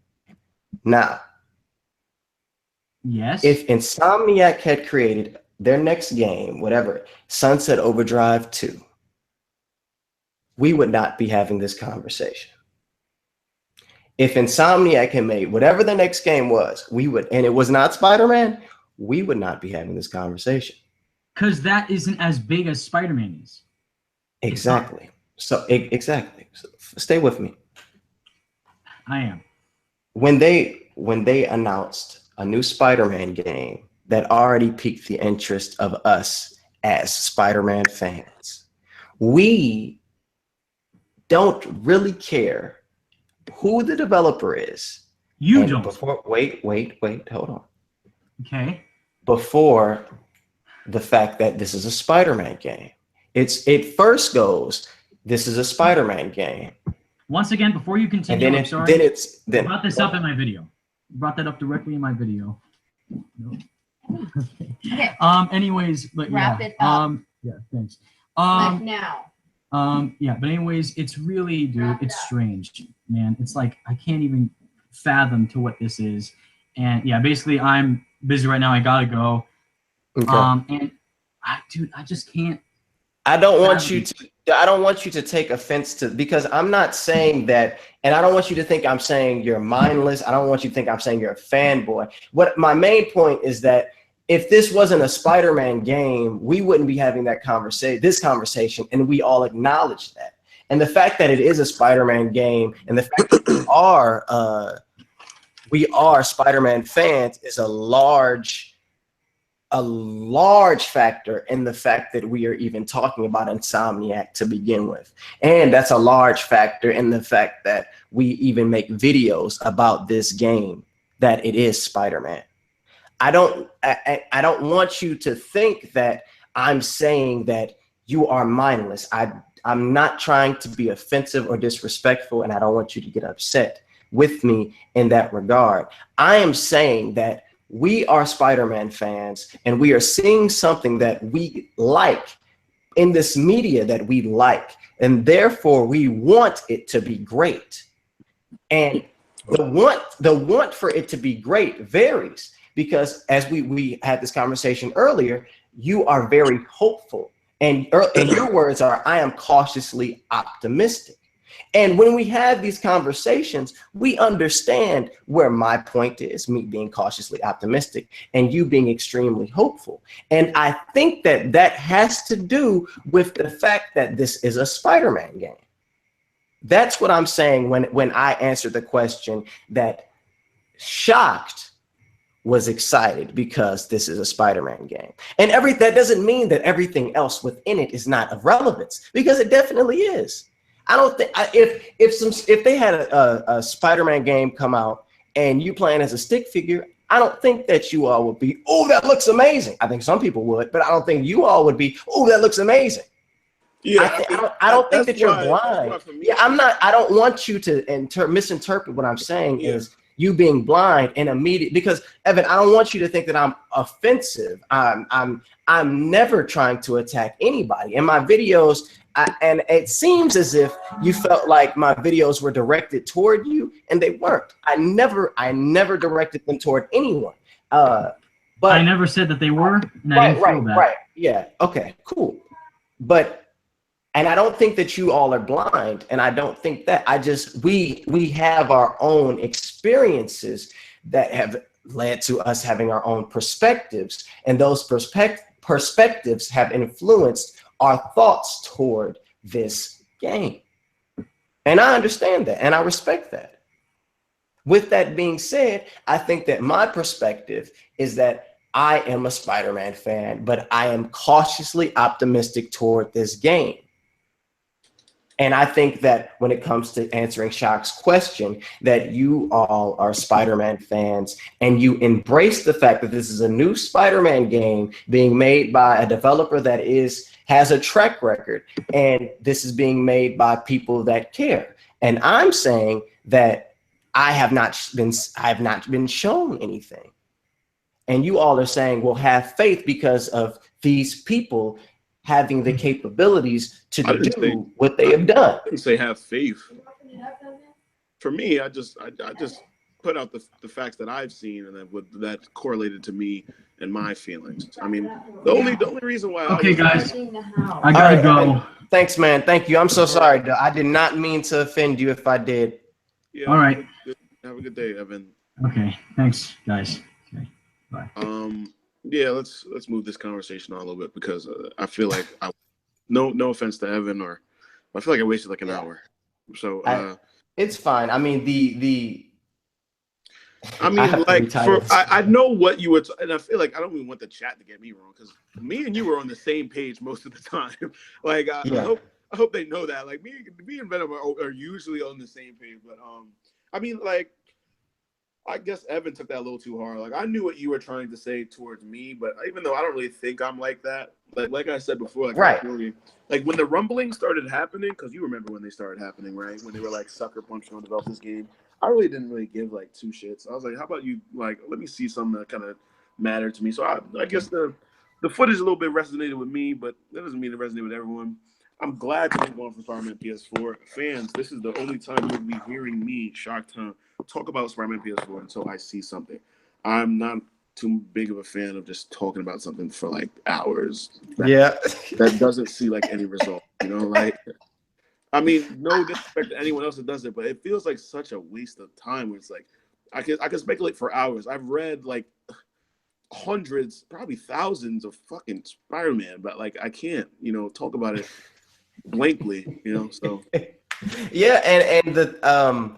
[SPEAKER 1] Now,
[SPEAKER 3] yes.
[SPEAKER 1] If Insomniac had created their next game, whatever, Sunset Overdrive 2, we would not be having this conversation. If Insomniac had made whatever the next game was, we would, and it was not Spider-Man, we would not be having this conversation.
[SPEAKER 3] Because that isn't as big as Spider-Man is.
[SPEAKER 1] Exactly. So exactly. So, stay with me.
[SPEAKER 3] I am.
[SPEAKER 1] When they announced a new Spider-Man game that already piqued the interest of us as Spider-Man fans, we don't really care who the developer is.
[SPEAKER 3] You don't.
[SPEAKER 1] Wait, hold on.
[SPEAKER 3] Okay.
[SPEAKER 1] Before the fact that this is a Spider-Man game. It first goes, this is a Spider-Man game.
[SPEAKER 3] Once again, before you continue,
[SPEAKER 1] and
[SPEAKER 3] I'm sorry. I brought this up in my video. Brought that up directly in my video. No.
[SPEAKER 5] Okay.
[SPEAKER 3] Anyways, but
[SPEAKER 5] Wrap it up.
[SPEAKER 3] Yeah, thanks.
[SPEAKER 5] Like now.
[SPEAKER 3] Yeah, but anyways, it's really, dude, it's strange, man. It's like I can't even fathom to what this is. And yeah, basically I'm busy right now. I gotta go.
[SPEAKER 1] Okay.
[SPEAKER 3] And I just can't.
[SPEAKER 1] I don't want you to take offense to, because I'm not saying that, and I don't want you to think I'm saying you're mindless. I don't want you to think I'm saying you're a fanboy. What my main point is that if this wasn't a Spider-Man game, we wouldn't be having this conversation, and we all acknowledge that. And the fact that it is a Spider-Man game, and the fact that we are Spider-Man fans is a large factor in the fact that we are even talking about Insomniac to begin with. And that's a large factor in the fact that we even make videos about this game, that it is Spider-Man. I don't want you to think that I'm saying that you are mindless. I'm not trying to be offensive or disrespectful, and I don't want you to get upset with me in that regard. I am saying that we are Spider-Man fans, and we are seeing something that we like in this media that we like, and therefore we want it to be great. And the want for it to be great varies, because as we had this conversation earlier, you are very hopeful, and your words are, I am cautiously optimistic. And when we have these conversations, we understand where my point is, me being cautiously optimistic and you being extremely hopeful. And I think that that has to do with the fact that this is a Spider-Man game. That's what I'm saying when I answered the question that shocked was excited because this is a Spider-Man game. And that doesn't mean that everything else within it is not of relevance, because it definitely is. I don't think if they had a Spider-Man game come out and you playing as a stick figure, I don't think that you all would be, oh, that looks amazing. I think some people would, but I don't think you all would be, oh, that looks amazing. Yeah, I don't think that you're blind. Yeah, I don't want you to misinterpret what I'm saying is you being blind and immediate, because Evan, I don't want you to think that I'm offensive. I'm never trying to attack anybody. In my videos, and it seems as if you felt like my videos were directed toward you, and they weren't. I never directed them toward anyone. But
[SPEAKER 3] I never said that they were. And I didn't feel that.
[SPEAKER 1] Right. Yeah. Okay. Cool. And I don't think that you all are blind, and I don't think that. We have our own experiences that have led to us having our own perspectives, and those perspectives have influenced our thoughts toward this game. And I understand that, and I respect that. With that being said, I think that my perspective is that I am a Spider-Man fan, but I am cautiously optimistic toward this game. And I think that when it comes to answering Shock's question, that you all are Spider-Man fans and you embrace the fact that this is a new Spider-Man game being made by a developer that has a track record, and this is being made by people that care. And I'm saying that I have not been shown anything. And you all are saying, well, have faith because of these people having the capabilities to do what they have done.
[SPEAKER 4] I didn't say have faith. For me, I just put out the facts that I've seen, and that correlated to me and my feelings. I mean, the only reason why.
[SPEAKER 3] Okay, guys, I gotta
[SPEAKER 1] All right,
[SPEAKER 3] go.
[SPEAKER 1] Thanks, man. Thank you. I'm so sorry. I did not mean to offend you if I did.
[SPEAKER 4] Yeah.
[SPEAKER 3] All right.
[SPEAKER 4] Have a good day, Evan.
[SPEAKER 3] Okay. Thanks, guys. Okay. Bye.
[SPEAKER 4] Yeah. Let's move this conversation on a little bit because I feel like no offense to Evan, or I feel like I wasted like an hour. So
[SPEAKER 1] it's fine. I mean
[SPEAKER 4] I know what you were, and I feel like I don't even want the chat to get me wrong because me and you were on the same page most of the time. Like I hope they know that. Like me and Venom are usually on the same page, but I mean, like, I guess Evan took that a little too hard. Like I knew what you were trying to say towards me, but even though I don't really think I'm like that, like I said before, like
[SPEAKER 1] right.
[SPEAKER 4] Like when the rumbling started happening, because you remember when they started happening, right? When they were like sucker punching on developers game. I really didn't really give like two shits. I was like, how about you, like, let me see something that kind of mattered to me. So I guess the footage a little bit resonated with me, but that doesn't mean it resonated with everyone. I'm glad to be going for Spider-Man PS4. Fans, this is the only time you'll be hearing me, Shark Tongue, talk about Spider-Man PS4 until I see something. I'm not too big of a fan of just talking about something for like hours. That doesn't see like any result, you know, like. I mean, no disrespect to anyone else that does it, but it feels like such a waste of time. Where it's like, I can speculate for hours. I've read like hundreds, probably thousands of fucking Spider-Man, but like I can't, talk about it blankly, So
[SPEAKER 1] yeah, and the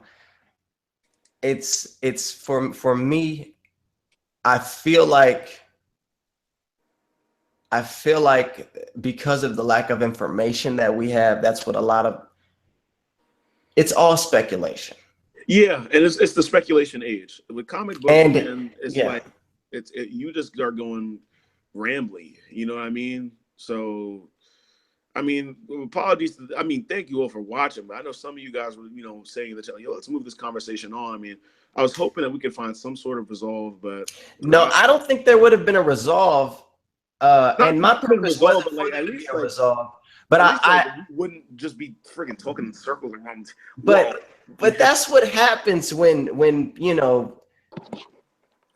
[SPEAKER 1] it's for me. I feel like because of the lack of information that we have, that's what it's all speculation.
[SPEAKER 4] Yeah, and it's the speculation age. With comic books, man, it's like you just are going rambly, you know what I mean? So I mean, apologies. Thank you all for watching, but I know some of you guys were, saying that, let's move this conversation on. I mean, I was hoping that we could find some sort of resolve, but
[SPEAKER 1] no, I don't think there would have been a resolve. And my purpose wasn't for there to be a resolve. But I
[SPEAKER 4] wouldn't just be freaking talking in circles around.
[SPEAKER 1] But that's what happens when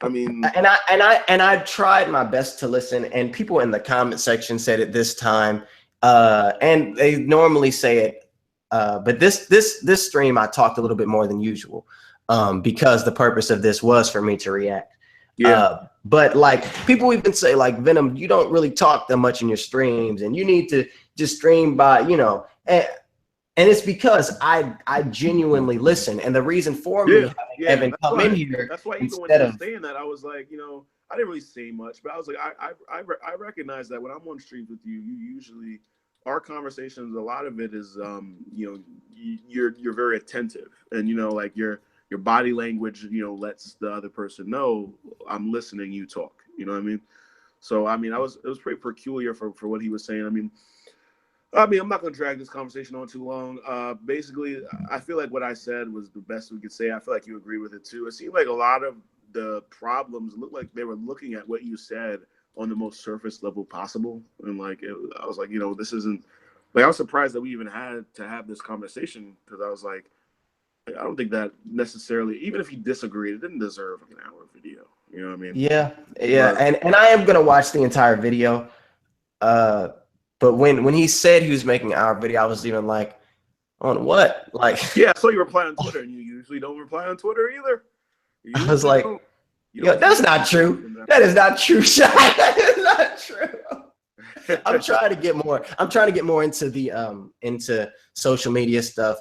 [SPEAKER 4] I mean,
[SPEAKER 1] and I tried my best to listen, and people in the comment section said it this time, and they normally say it, but this stream I talked a little bit more than usual, because the purpose of this was for me to react.
[SPEAKER 4] Yeah.
[SPEAKER 1] But like people even say like, Venom, you don't really talk that much in your streams, and you need to just stream by, and it's because I genuinely listen. And the reason for me having Evan come in here,
[SPEAKER 4] that's why even when you were saying that, I was like, I didn't really say much, but I was like, I recognize that when I'm on streams with you, you usually, our conversations, a lot of it is, you're very attentive, and like your body language, lets the other person know I'm listening. You talk, you know what I mean? So it was pretty peculiar for what he was saying. I'm not going to drag this conversation on too long. Basically, I feel like what I said was the best we could say. I feel like you agree with it too. It seemed like a lot of the problems looked like they were looking at what you said on the most surface level possible. And I was like, this isn't, like, I was surprised that we even had to have this conversation, because I was like, I don't think that necessarily, even if he disagreed, it didn't deserve like an hour video. You know what I mean?
[SPEAKER 1] Yeah. And I am going to watch the entire video. But when he said he was making our video, I was even like, on what? Like,
[SPEAKER 4] yeah, I saw you reply on Twitter, and you usually don't reply on Twitter either.
[SPEAKER 1] I was like, that's not true. That is not true, Shaq. That is not true. I'm trying to get more into the into social media stuff.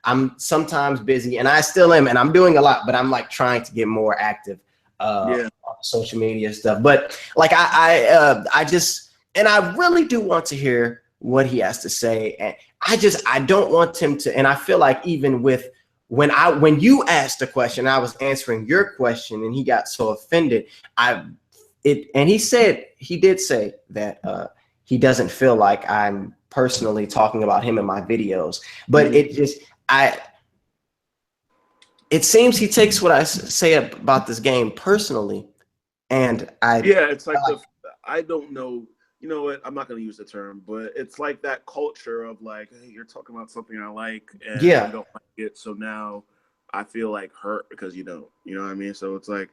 [SPEAKER 1] I'm sometimes busy, and I still am, and I'm doing a lot, but I'm like trying to get more active on social media stuff. But like I just, and I really do want to hear what he has to say, and I don't want him to. And I feel like even with when you asked the question, I was answering your question, and he got so offended. And he did say that he doesn't feel like I'm personally talking about him in my videos, but it seems he takes what I say about this game personally, and
[SPEAKER 4] it's like I don't know. You know what? I'm not going to use the term, but it's like that culture of like, hey, you're talking about something I like, and I don't like it, so now I feel like hurt because you don't. You know what I mean? So it's like,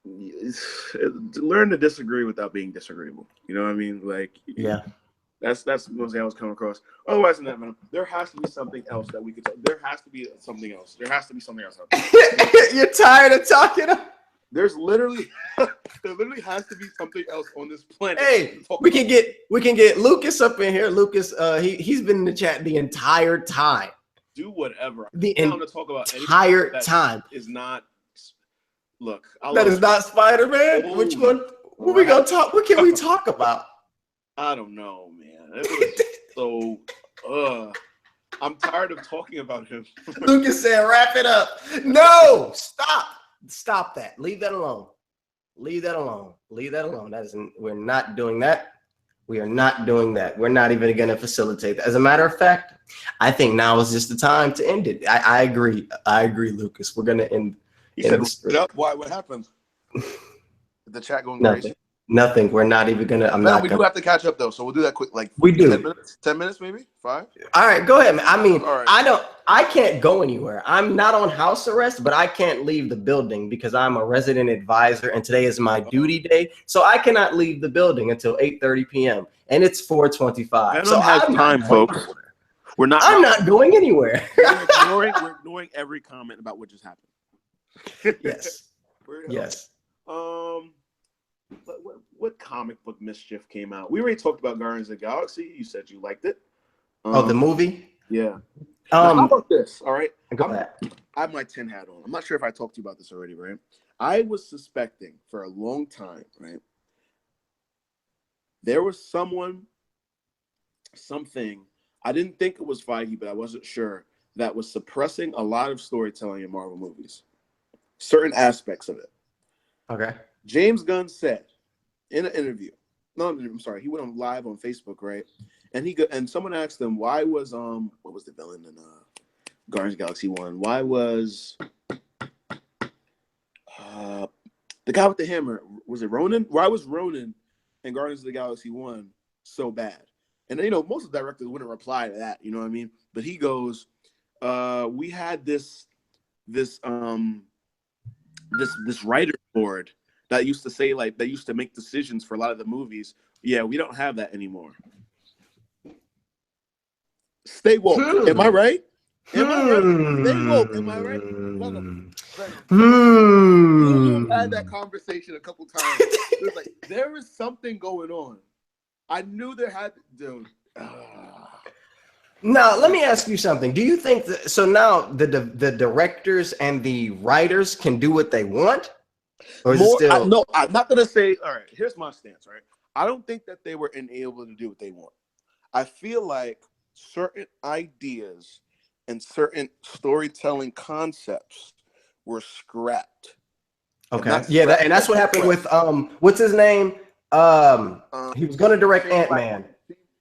[SPEAKER 4] learn to disagree without being disagreeable. You know what I mean? Like,
[SPEAKER 1] Yeah.
[SPEAKER 4] That's mostly I was coming across. Otherwise than that, man, there has to be something else that we could talk. There has to be something else. There has to be something else out there.
[SPEAKER 1] You're tired of talking.
[SPEAKER 4] There's literally there literally has to be something else on this planet.
[SPEAKER 1] Hey, we can get Lucas up in here. Lucas, he's been in the chat the entire time.
[SPEAKER 4] Do whatever.
[SPEAKER 1] The
[SPEAKER 4] down to talk about
[SPEAKER 1] entire time
[SPEAKER 4] is not. Look,
[SPEAKER 1] that is not Spider-Man.
[SPEAKER 4] Oh,
[SPEAKER 1] which one? What we gonna talk? What can we talk about?
[SPEAKER 4] I don't know, man. It was so. I'm tired of talking about him.
[SPEAKER 1] Lucas said, "Wrap it up." No, stop that. Leave that alone. Leave that alone. Leave that alone. We're not doing that. We are not doing that. We're not even going to facilitate that. As a matter of fact, I think now is just the time to end it. I agree. I agree, Lucas. We're going to end.
[SPEAKER 4] He said, "Wrap it up." Why? What happened? The chat going crazy.
[SPEAKER 1] Nothing. We're not even gonna.
[SPEAKER 4] We do have to catch up though, so we'll do that quick. Like
[SPEAKER 1] we do.
[SPEAKER 4] 10 minutes, maybe 5.
[SPEAKER 1] All right, go ahead, man. I mean,
[SPEAKER 4] right.
[SPEAKER 1] I can't go anywhere. I'm not on house arrest, but I can't leave the building because I'm a resident advisor, and today is my duty day, so I cannot leave the building until 8:30 p.m. and it's 4:25. So
[SPEAKER 4] has time, folks. I'm
[SPEAKER 1] not going anywhere.
[SPEAKER 4] We're ignoring every comment about what just happened.
[SPEAKER 1] Yes. Yes.
[SPEAKER 4] What comic book mischief came out? We already talked about Guardians of the Galaxy. You said you liked it.
[SPEAKER 1] The movie?
[SPEAKER 4] Yeah. How about this? All right.
[SPEAKER 1] I
[SPEAKER 4] have my tin hat on. I'm not sure if I talked to you about this already, right? I was suspecting for a long time, right? There was something, I didn't think it was Feige, but I wasn't sure, that was suppressing a lot of storytelling in Marvel movies. Certain aspects of it.
[SPEAKER 1] Okay.
[SPEAKER 4] James Gunn said in an interview, he went on live on Facebook, right? And someone asked him, why was what was the villain in Guardians of the Galaxy 1? Why was the guy with the hammer, was it Ronan? Why was Ronan in Guardians of the Galaxy 1 so bad? And most of the directors wouldn't reply to that, you know what I mean? But he goes, we had this writer board that used to say, like, they used to make decisions for a lot of the movies. Yeah, we don't have that anymore. Stay woke. Am I right? Am I right? Stay woke. Am I right? Welcome. We've had that conversation a couple times. It was like, there is something going on. I knew there had to, dude.
[SPEAKER 1] Now, let me ask you something. Do you think that, so now the directors and the writers can do what they want? Or is it still...
[SPEAKER 4] No, I'm not going to say, all right, here's my stance, right? I don't think that they were enabled to do what they want. I feel like certain ideas and certain storytelling concepts were scrapped.
[SPEAKER 1] Okay. And that's what happened with, what's his name? He was going to direct Ant-Man.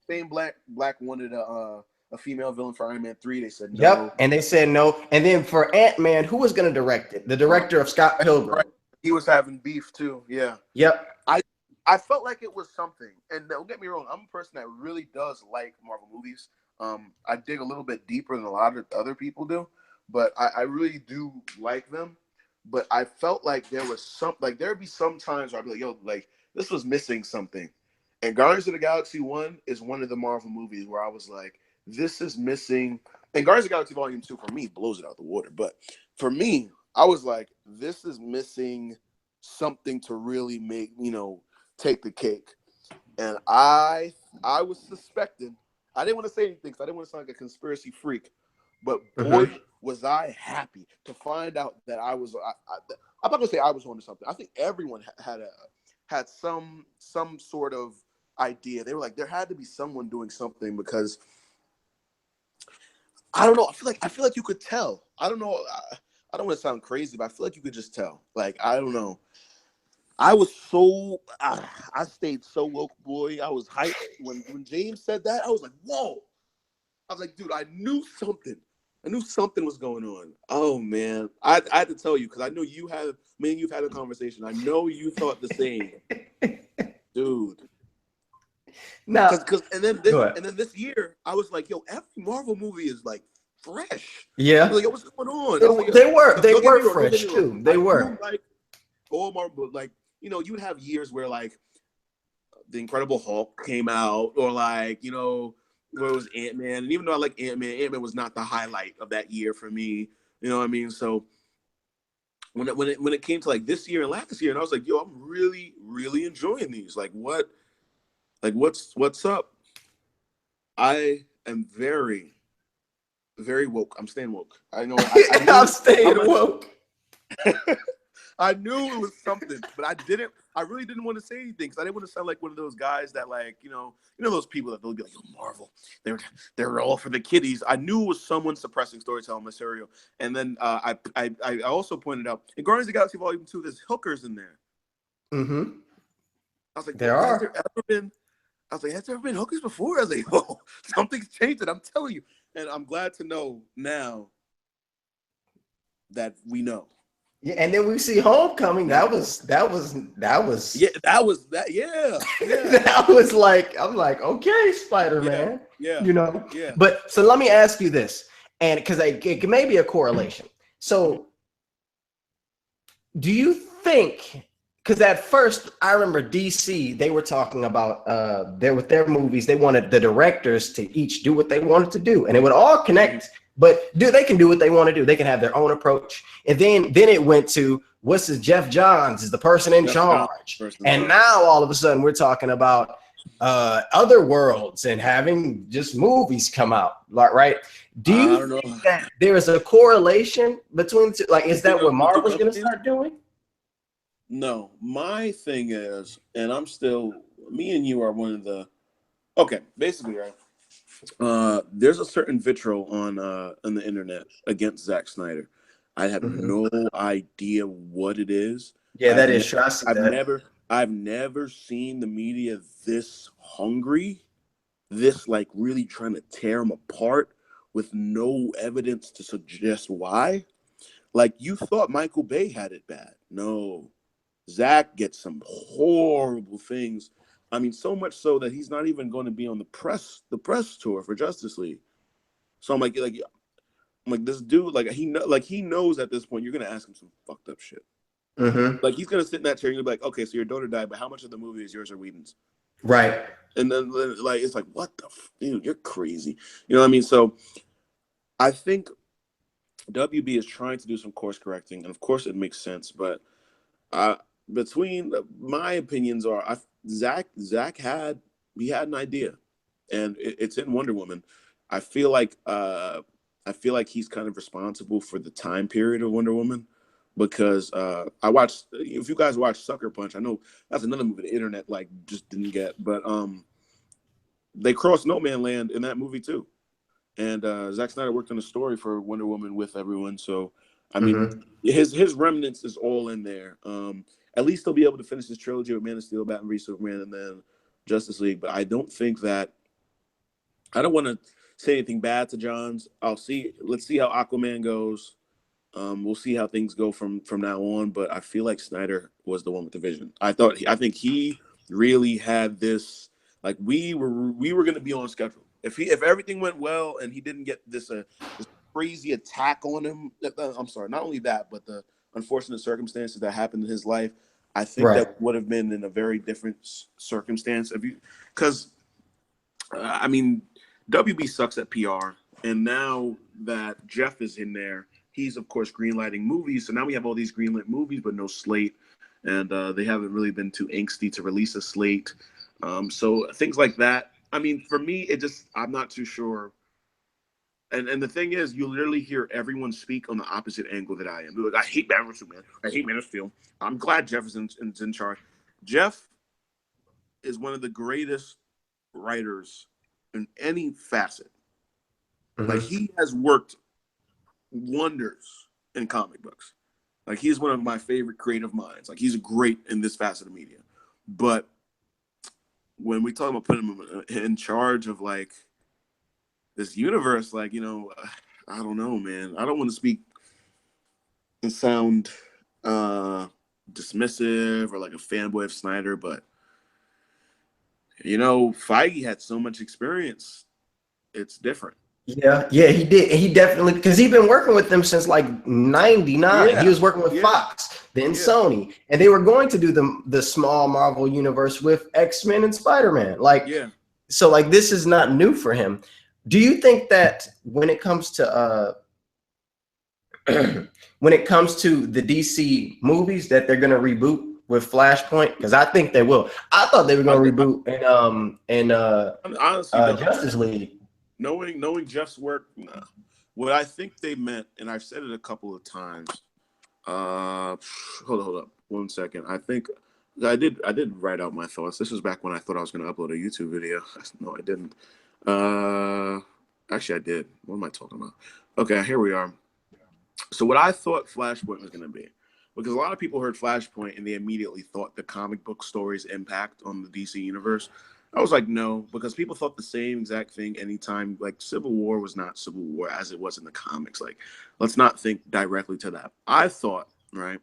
[SPEAKER 4] Same Black wanted a female villain for Iron Man 3. They said no.
[SPEAKER 1] Yep, and they said no. And then for Ant-Man, who was going to direct it? The director of Scott Pilgrim.
[SPEAKER 4] Right. He was having beef too. Yeah.
[SPEAKER 1] Yep.
[SPEAKER 4] I felt like it was something. And don't get me wrong, I'm a person that really does like Marvel movies. I dig a little bit deeper than a lot of other people do, but I really do like them. But I felt like there was there'd be some times where I'd be like, yo, like, this was missing something. And Guardians of the Galaxy 1 is one of the Marvel movies where I was like, this is missing. And Guardians of the Galaxy Volume 2 for me blows it out the water. But for me, I was like, this is missing something to really make, take the cake. And I was suspecting. I didn't want to say anything because I didn't want to sound like a conspiracy freak. But boy, was I happy to find out that I was. I'm not gonna say I was onto something. I think everyone had some sort of idea. They were like, there had to be someone doing something because I don't know. I feel like you could tell. I don't know. I don't want to sound crazy, but I feel like you could just tell. Like, I don't know. I was so I stayed so woke, boy. I was hyped when James said that. I was like, whoa. I was like, dude, I knew something. I knew something was going on. Oh man, I had to tell you because I know you've had a conversation. I know you thought the same, dude.
[SPEAKER 1] No,
[SPEAKER 4] and then this year, I was like, yo, every Marvel movie is like fresh.
[SPEAKER 1] Yeah.
[SPEAKER 4] Like, yo, what's going on?
[SPEAKER 1] They were fresh too. They were.
[SPEAKER 4] Like, but like, you know, you would have years where like the Incredible Hulk came out, or like, you know, where it was Ant-Man. And even though I like Ant-Man was not the highlight of that year for me. You know what I mean? So when it came to like this year and last year, and I was like, yo, I'm really, really enjoying these. Like what's up? I am very, very woke. I'm staying woke. I know.
[SPEAKER 1] I'm staying woke.
[SPEAKER 4] I knew it was something, but I really didn't want to say anything because I didn't want to sound like one of those guys that, like, you know those people that they'll be like, "Oh, Marvel, they're all for the kiddies." I knew it was someone suppressing storytelling material, and then I also pointed out in Guardians of the Galaxy Volume 2, there's hookers in there.
[SPEAKER 1] Mm-hmm.
[SPEAKER 4] I was like,
[SPEAKER 1] there are.
[SPEAKER 4] Has there ever been hookers before? I was like, oh, something's changed. I'm telling you, and I'm glad to know now that we know.
[SPEAKER 1] Yeah, and then we see Homecoming. That was
[SPEAKER 4] yeah, that
[SPEAKER 1] that was like, I'm like, okay, Spider-Man.
[SPEAKER 4] Yeah.
[SPEAKER 1] You know.
[SPEAKER 4] Yeah.
[SPEAKER 1] But so let me ask you this, and because it may be a correlation. So do you think? Because at first, I remember DC, they were talking about with their movies, they wanted the directors to each do what they wanted to do, and it would all connect. But they can do what they want to do. They can have their own approach. And then it went to Jeff Johns is the person in charge. And now all of a sudden we're talking about other worlds and having just movies come out, right? Do you think that there is a correlation between two? Like, is that what Marvel's going to start doing?
[SPEAKER 4] No, my thing is, and me and you are one of the, basically, right? There's a certain vitriol on the internet against Zack Snyder. I have no idea what it is.
[SPEAKER 1] Yeah, that is true.
[SPEAKER 4] I've never seen the media this hungry, this like really trying to tear him apart with no evidence to suggest why. Like, you thought Michael Bay had it bad. No, Zack gets some horrible things. I mean, so much so that he's not even going to be on the press tour for Justice League. So I'm like this dude, like he knows at this point you're gonna ask him some fucked up shit. Like, he's gonna sit in that chair and you'll be like, okay, so your daughter died, but how much of the movie is yours or Whedon's?
[SPEAKER 1] Right.
[SPEAKER 4] And then like it's like, what the dude, you're crazy. You know what I mean? So I think WB is trying to do some course correcting, and of course it makes sense, but between my opinions are Zack had an idea, and it's in Wonder Woman. I feel like he's kind of responsible for the time period of Wonder Woman, because I watched. If you guys watch Sucker Punch, I know that's another movie the internet like just didn't get, but they crossed No Man Land in that movie too, and Zack Snyder worked on a story for Wonder Woman with everyone, so I mean his remnants is all in there. At least he'll be able to finish his trilogy with Man of Steel, Batman v Superman, and then Justice League. But I don't think that. I don't want to say anything bad to Johns. Let's see how Aquaman goes. We'll see how things go from now on. But I feel like Snyder was the one with the vision. I think he really had this. Like, we were going to be on schedule. If everything went well and he didn't get this crazy attack on him. I'm sorry, not only that, but the unfortunate circumstances that happened in his life. I think that would have been in a very different circumstance. Because I mean, WB sucks at PR, and now that Jeff is in there, he's of course greenlighting movies. So now we have all these greenlit movies, but no slate, and they haven't really been too angsty to release a slate. So things like that. I mean, for me, I'm not too sure. And the thing is, you literally hear everyone speak on the opposite angle that I am. They're like, I hate Batman vs Superman. I hate Man of Steel. I'm glad Jeff is in charge. Jeff is one of the greatest writers in any facet. Like, he has worked wonders in comic books. Like, he's one of my favorite creative minds. Like, he's great in this facet of media. But when we talk about putting him in charge of, like, this universe, like, I don't know, man. I don't want to speak and sound dismissive or like a fanboy of Snyder, but Feige had so much experience. It's different.
[SPEAKER 1] Yeah, he did. He definitely, because he's been working with them since like '99.
[SPEAKER 4] Yeah,
[SPEAKER 1] He was working with
[SPEAKER 4] yeah,
[SPEAKER 1] Fox, then
[SPEAKER 4] yeah.
[SPEAKER 1] Sony, and they were going to do the small Marvel universe with X-Men and Spider-Man. Like,
[SPEAKER 4] Yeah.
[SPEAKER 1] so like this is not new for him. Do you think that when it comes to when it comes to the DC movies that they're gonna reboot with Flashpoint? Because I think they will. I thought they were gonna reboot in
[SPEAKER 4] honestly,
[SPEAKER 1] Justice League.
[SPEAKER 4] Knowing Jeff's work, nah. What I think they meant, and I've said it a couple of times. Hold up, 1 second. I think I did write out my thoughts. This was back when I thought I was going to upload a YouTube video. No, I didn't. Actually, I did. What am I talking about? Okay, here we are. So what I thought Flashpoint was going to be, because a lot of people heard Flashpoint and they immediately thought the comic book story's impact on the DC universe. I was like, no, because people thought the same exact thing anytime. Like, Civil War was not Civil War as it was in the comics. Like, let's not think directly to that. I thought, right,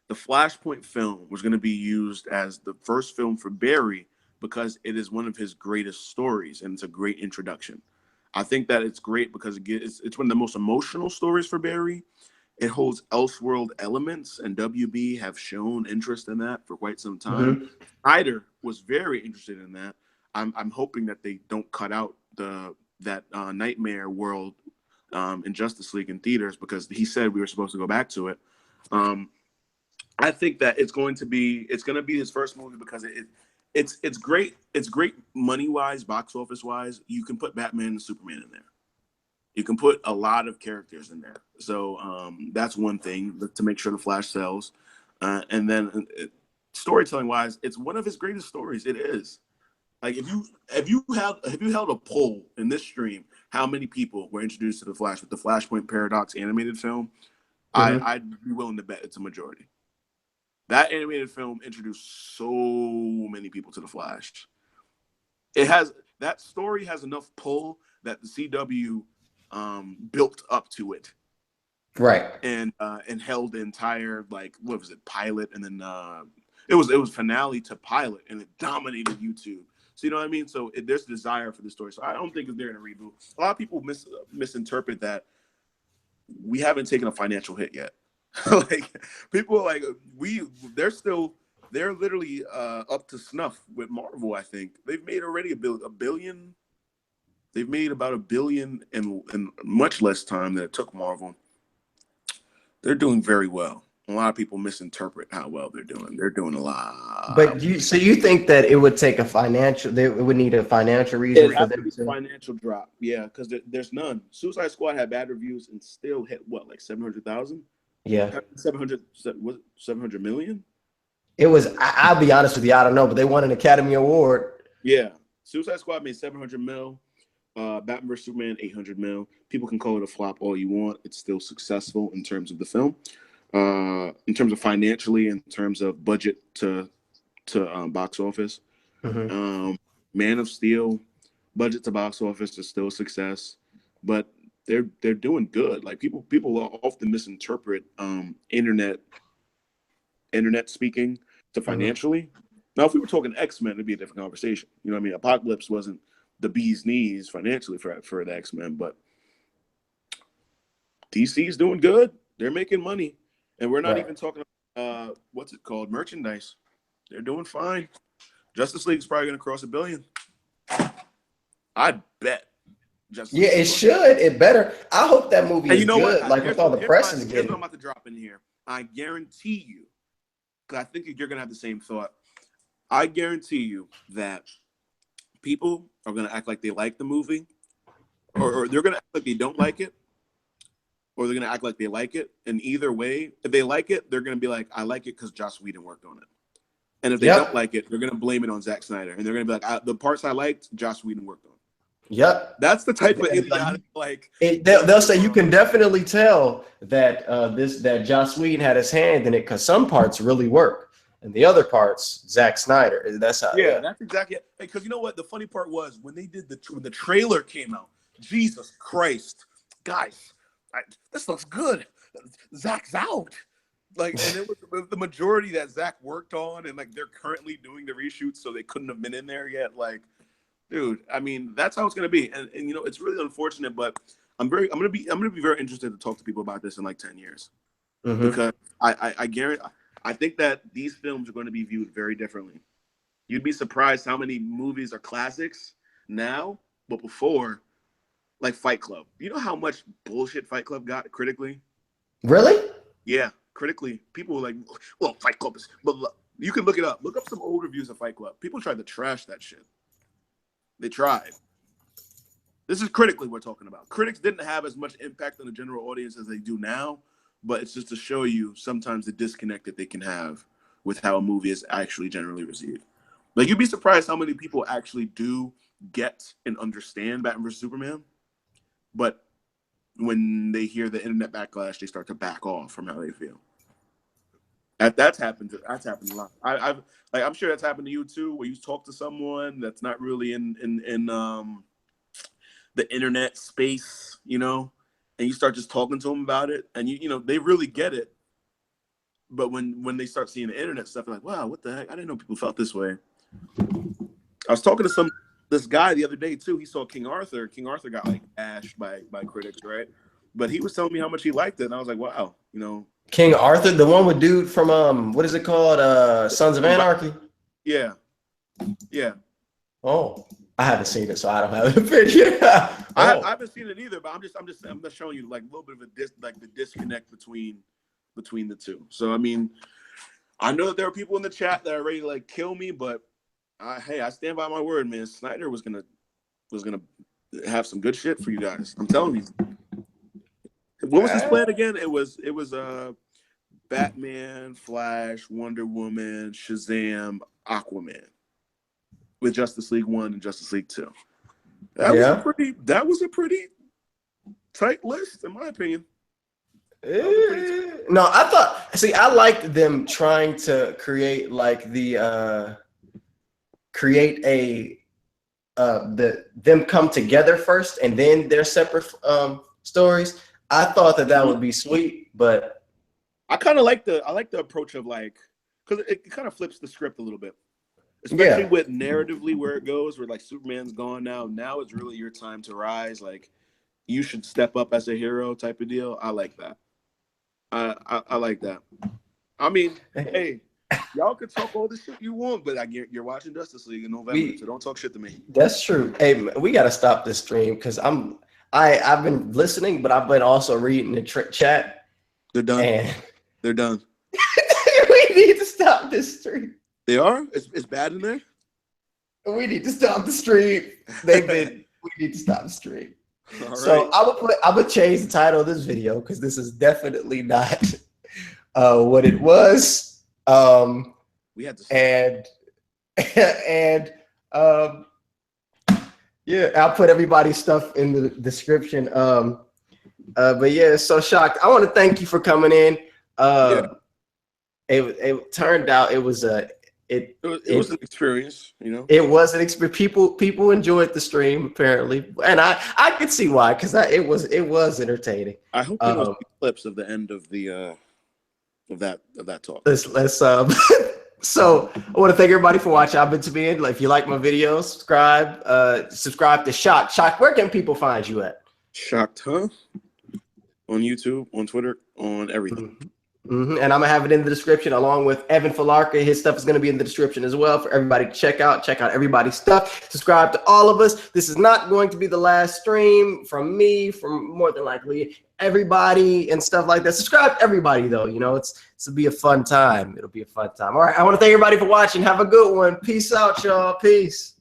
[SPEAKER 4] the Flashpoint film was going to be used as the first film for Barry because it is one of his greatest stories and it's a great introduction. I think that it's great because it's one of the most emotional stories for Barry. It holds Elseworld elements, and WB have shown interest in that for quite some time.
[SPEAKER 1] Mm-hmm.
[SPEAKER 4] Snyder was very interested in that. I'm hoping that they don't cut out that Nightmare world in Justice League in theaters, because he said we were supposed to go back to it. I think that it's going to be his first movie because it's great. It's great money wise, box office wise. You can put Batman and Superman in there. You can put a lot of characters in there. So that's one thing to make sure the Flash sells. And then storytelling wise, it's one of his greatest stories. It is. Like, if you held a poll in this stream, how many people were introduced to the Flash with the Flashpoint Paradox animated film,
[SPEAKER 1] Mm-hmm.
[SPEAKER 4] I'd be willing to bet it's a majority. That animated film introduced so many people to the Flash. That story has enough pull that the CW built up to it,
[SPEAKER 1] Right,
[SPEAKER 4] and held the entire, like, what was it, pilot, and then it was finale to pilot, and it dominated YouTube. So you know what I mean? So there's desire for the story. So I don't think they're in a reboot. A lot of people misinterpret that we haven't taken a financial hit yet. Like, people like they're literally up to snuff with Marvel. I think they've made already a billion. They've made about $1 billion in much less time than it took Marvel. They're doing very well. A lot of people misinterpret how well they're doing. They're doing a lot.
[SPEAKER 1] but you think that it would take it would need a financial reason for them to
[SPEAKER 4] financial drop? Yeah, because there's none. Suicide Squad had bad reviews and still hit what, like 700,000?
[SPEAKER 1] Yeah,
[SPEAKER 4] 700 million.
[SPEAKER 1] It was. I'll be honest with you, I don't know, but they won an Academy Award.
[SPEAKER 4] Yeah, Suicide Squad made 700 mil. Batman vs Superman 800 mil. People can call it a flop all you want. It's still successful in terms of the film, in terms of financially, in terms of budget to box office.
[SPEAKER 1] Mm-hmm.
[SPEAKER 4] Man of Steel, budget to box office is still a success, but they're doing good. Like, people often misinterpret internet speaking to financially. Mm-hmm. Now, if we were talking X-Men, it'd be a different conversation. You know what I mean? Apocalypse wasn't the bee's knees financially for the X-Men, but DC's doing good. They're making money, and we're not even talking about what's it called, merchandise. They're doing fine. Justice League's probably going to cross $1 billion. I bet.
[SPEAKER 1] It should. It better. I hope that movie is good.
[SPEAKER 4] What?
[SPEAKER 1] Like, with all the press is
[SPEAKER 4] getting. Here's what I'm about to drop in here. I guarantee you, because I think you're going to have the same thought. I guarantee you that people are going to act like they like the movie, or they're going to act like they don't like it, or they're going to act like they like it. And either way, if they like it, they're going to be like, I like it because Joss Whedon worked on it. And if they don't like it, they're going to blame it on Zack Snyder. And they're going to be like, the parts I liked, Joss Whedon worked on.
[SPEAKER 1] Yep.
[SPEAKER 4] That's the type of idiotic, like...
[SPEAKER 1] They'll say you can definitely tell that that Joss Whedon had his hand in it because some parts really work. And the other parts, Zack Snyder. That's how.
[SPEAKER 4] Yeah, that's exactly it. Because you know what? The funny part was when they did when the trailer came out. Jesus Christ, guys, this looks good. Zack's out. Like, and it was the majority that Zack worked on, and like they're currently doing the reshoots, so they couldn't have been in there yet. Like, Dude, I mean, that's how it's gonna be, and you know, it's really unfortunate, but I'm gonna be very interested to talk to people about this in like 10 years, because I guarantee, I think that these films are going to be viewed very differently. You'd be surprised how many movies are classics now, but before, like Fight Club. You know how much bullshit Fight Club got critically?
[SPEAKER 1] Really?
[SPEAKER 4] Yeah, critically, people were like, well, Fight Club is, but you can look it up. Look up some old reviews of Fight Club. People tried to trash that shit. They tried. This is critically we're talking about. Critics didn't have as much impact on the general audience as they do now, but it's just to show you sometimes the disconnect that they can have with how a movie is actually generally received. Like, you'd be surprised how many people actually do get and understand Batman vs. Superman, but when they hear the internet backlash, they start to back off from how they feel. That's happened a lot. I'm sure that's happened to you too, where you talk to someone that's not really in the internet space, you know, and you start just talking to them about it, and you know they really get it, but when they start seeing the internet stuff, they're like, wow, what the heck? I didn't know people felt this way. I was talking to this guy the other day too. He saw King Arthur. King Arthur got like bashed by critics, right? But he was telling me how much he liked it, and I was like, wow, you know.
[SPEAKER 1] King Arthur, the one with dude from what is it called? Sons of Anarchy?
[SPEAKER 4] Yeah. Yeah.
[SPEAKER 1] Oh, I haven't seen it, so I don't have an opinion.
[SPEAKER 4] I haven't seen it either, but I'm just showing you like a little bit of the disconnect between the two. So I mean, I know that there are people in the chat that are ready to like kill me, but hey, I stand by my word, man. Snyder was gonna have some good shit for you guys. I'm telling you. What was his plan again? It was Batman, Flash, Wonder Woman, Shazam, Aquaman, with Justice League 1 and Justice League 2. That was a pretty tight list, in my opinion.
[SPEAKER 1] No, I liked them trying to create like them come together first and then their separate stories. I thought that would be sweet, but
[SPEAKER 4] I kind of like the approach of like, because it kind of flips the script a little bit, especially with narratively where it goes, where like Superman's gone now. Now it's really your time to rise. Like, you should step up as a hero type of deal. I like that. I like that. I mean, hey, y'all can talk all the shit you want, but you're watching Justice League in November, so don't talk shit to me.
[SPEAKER 1] That's true. Hey, we got to stop this stream because I've been listening, but I've been also reading the chat.
[SPEAKER 4] They're done.
[SPEAKER 1] And
[SPEAKER 4] they're done.
[SPEAKER 1] We need to stop this stream.
[SPEAKER 4] They are? It's bad in there?
[SPEAKER 1] We need to stop the stream. We need to stop the stream.
[SPEAKER 4] All right.
[SPEAKER 1] So I'm gonna change the title of this video because this is definitely not what it was.
[SPEAKER 4] We had to
[SPEAKER 1] yeah, I'll put everybody's stuff in the description. But yeah, so shocked. I want to thank you for coming in. It turned out it was an
[SPEAKER 4] experience, you know.
[SPEAKER 1] It was an experience. People enjoyed the stream apparently, and I could see why, because it was entertaining.
[SPEAKER 4] I hope there was clips of the end of the of that talk.
[SPEAKER 1] Let's So I want to thank everybody for watching. I've been Tabian. If you like my videos, subscribe to Shocked. Shocked, where can people find you at?
[SPEAKER 4] Shocked, huh? On YouTube, on Twitter, on everything.
[SPEAKER 1] And I'm gonna have it in the description along with Evan Filarca. His stuff is gonna be in the description as well for everybody to check out everybody's stuff. Subscribe to all of us. This is not going to be the last stream from me, from more than likely everybody and stuff like that. Subscribe to everybody though. You know, it'll be a fun time. It'll be a fun time. All right, I want to thank everybody for watching. Have a good one. Peace out, y'all. Peace.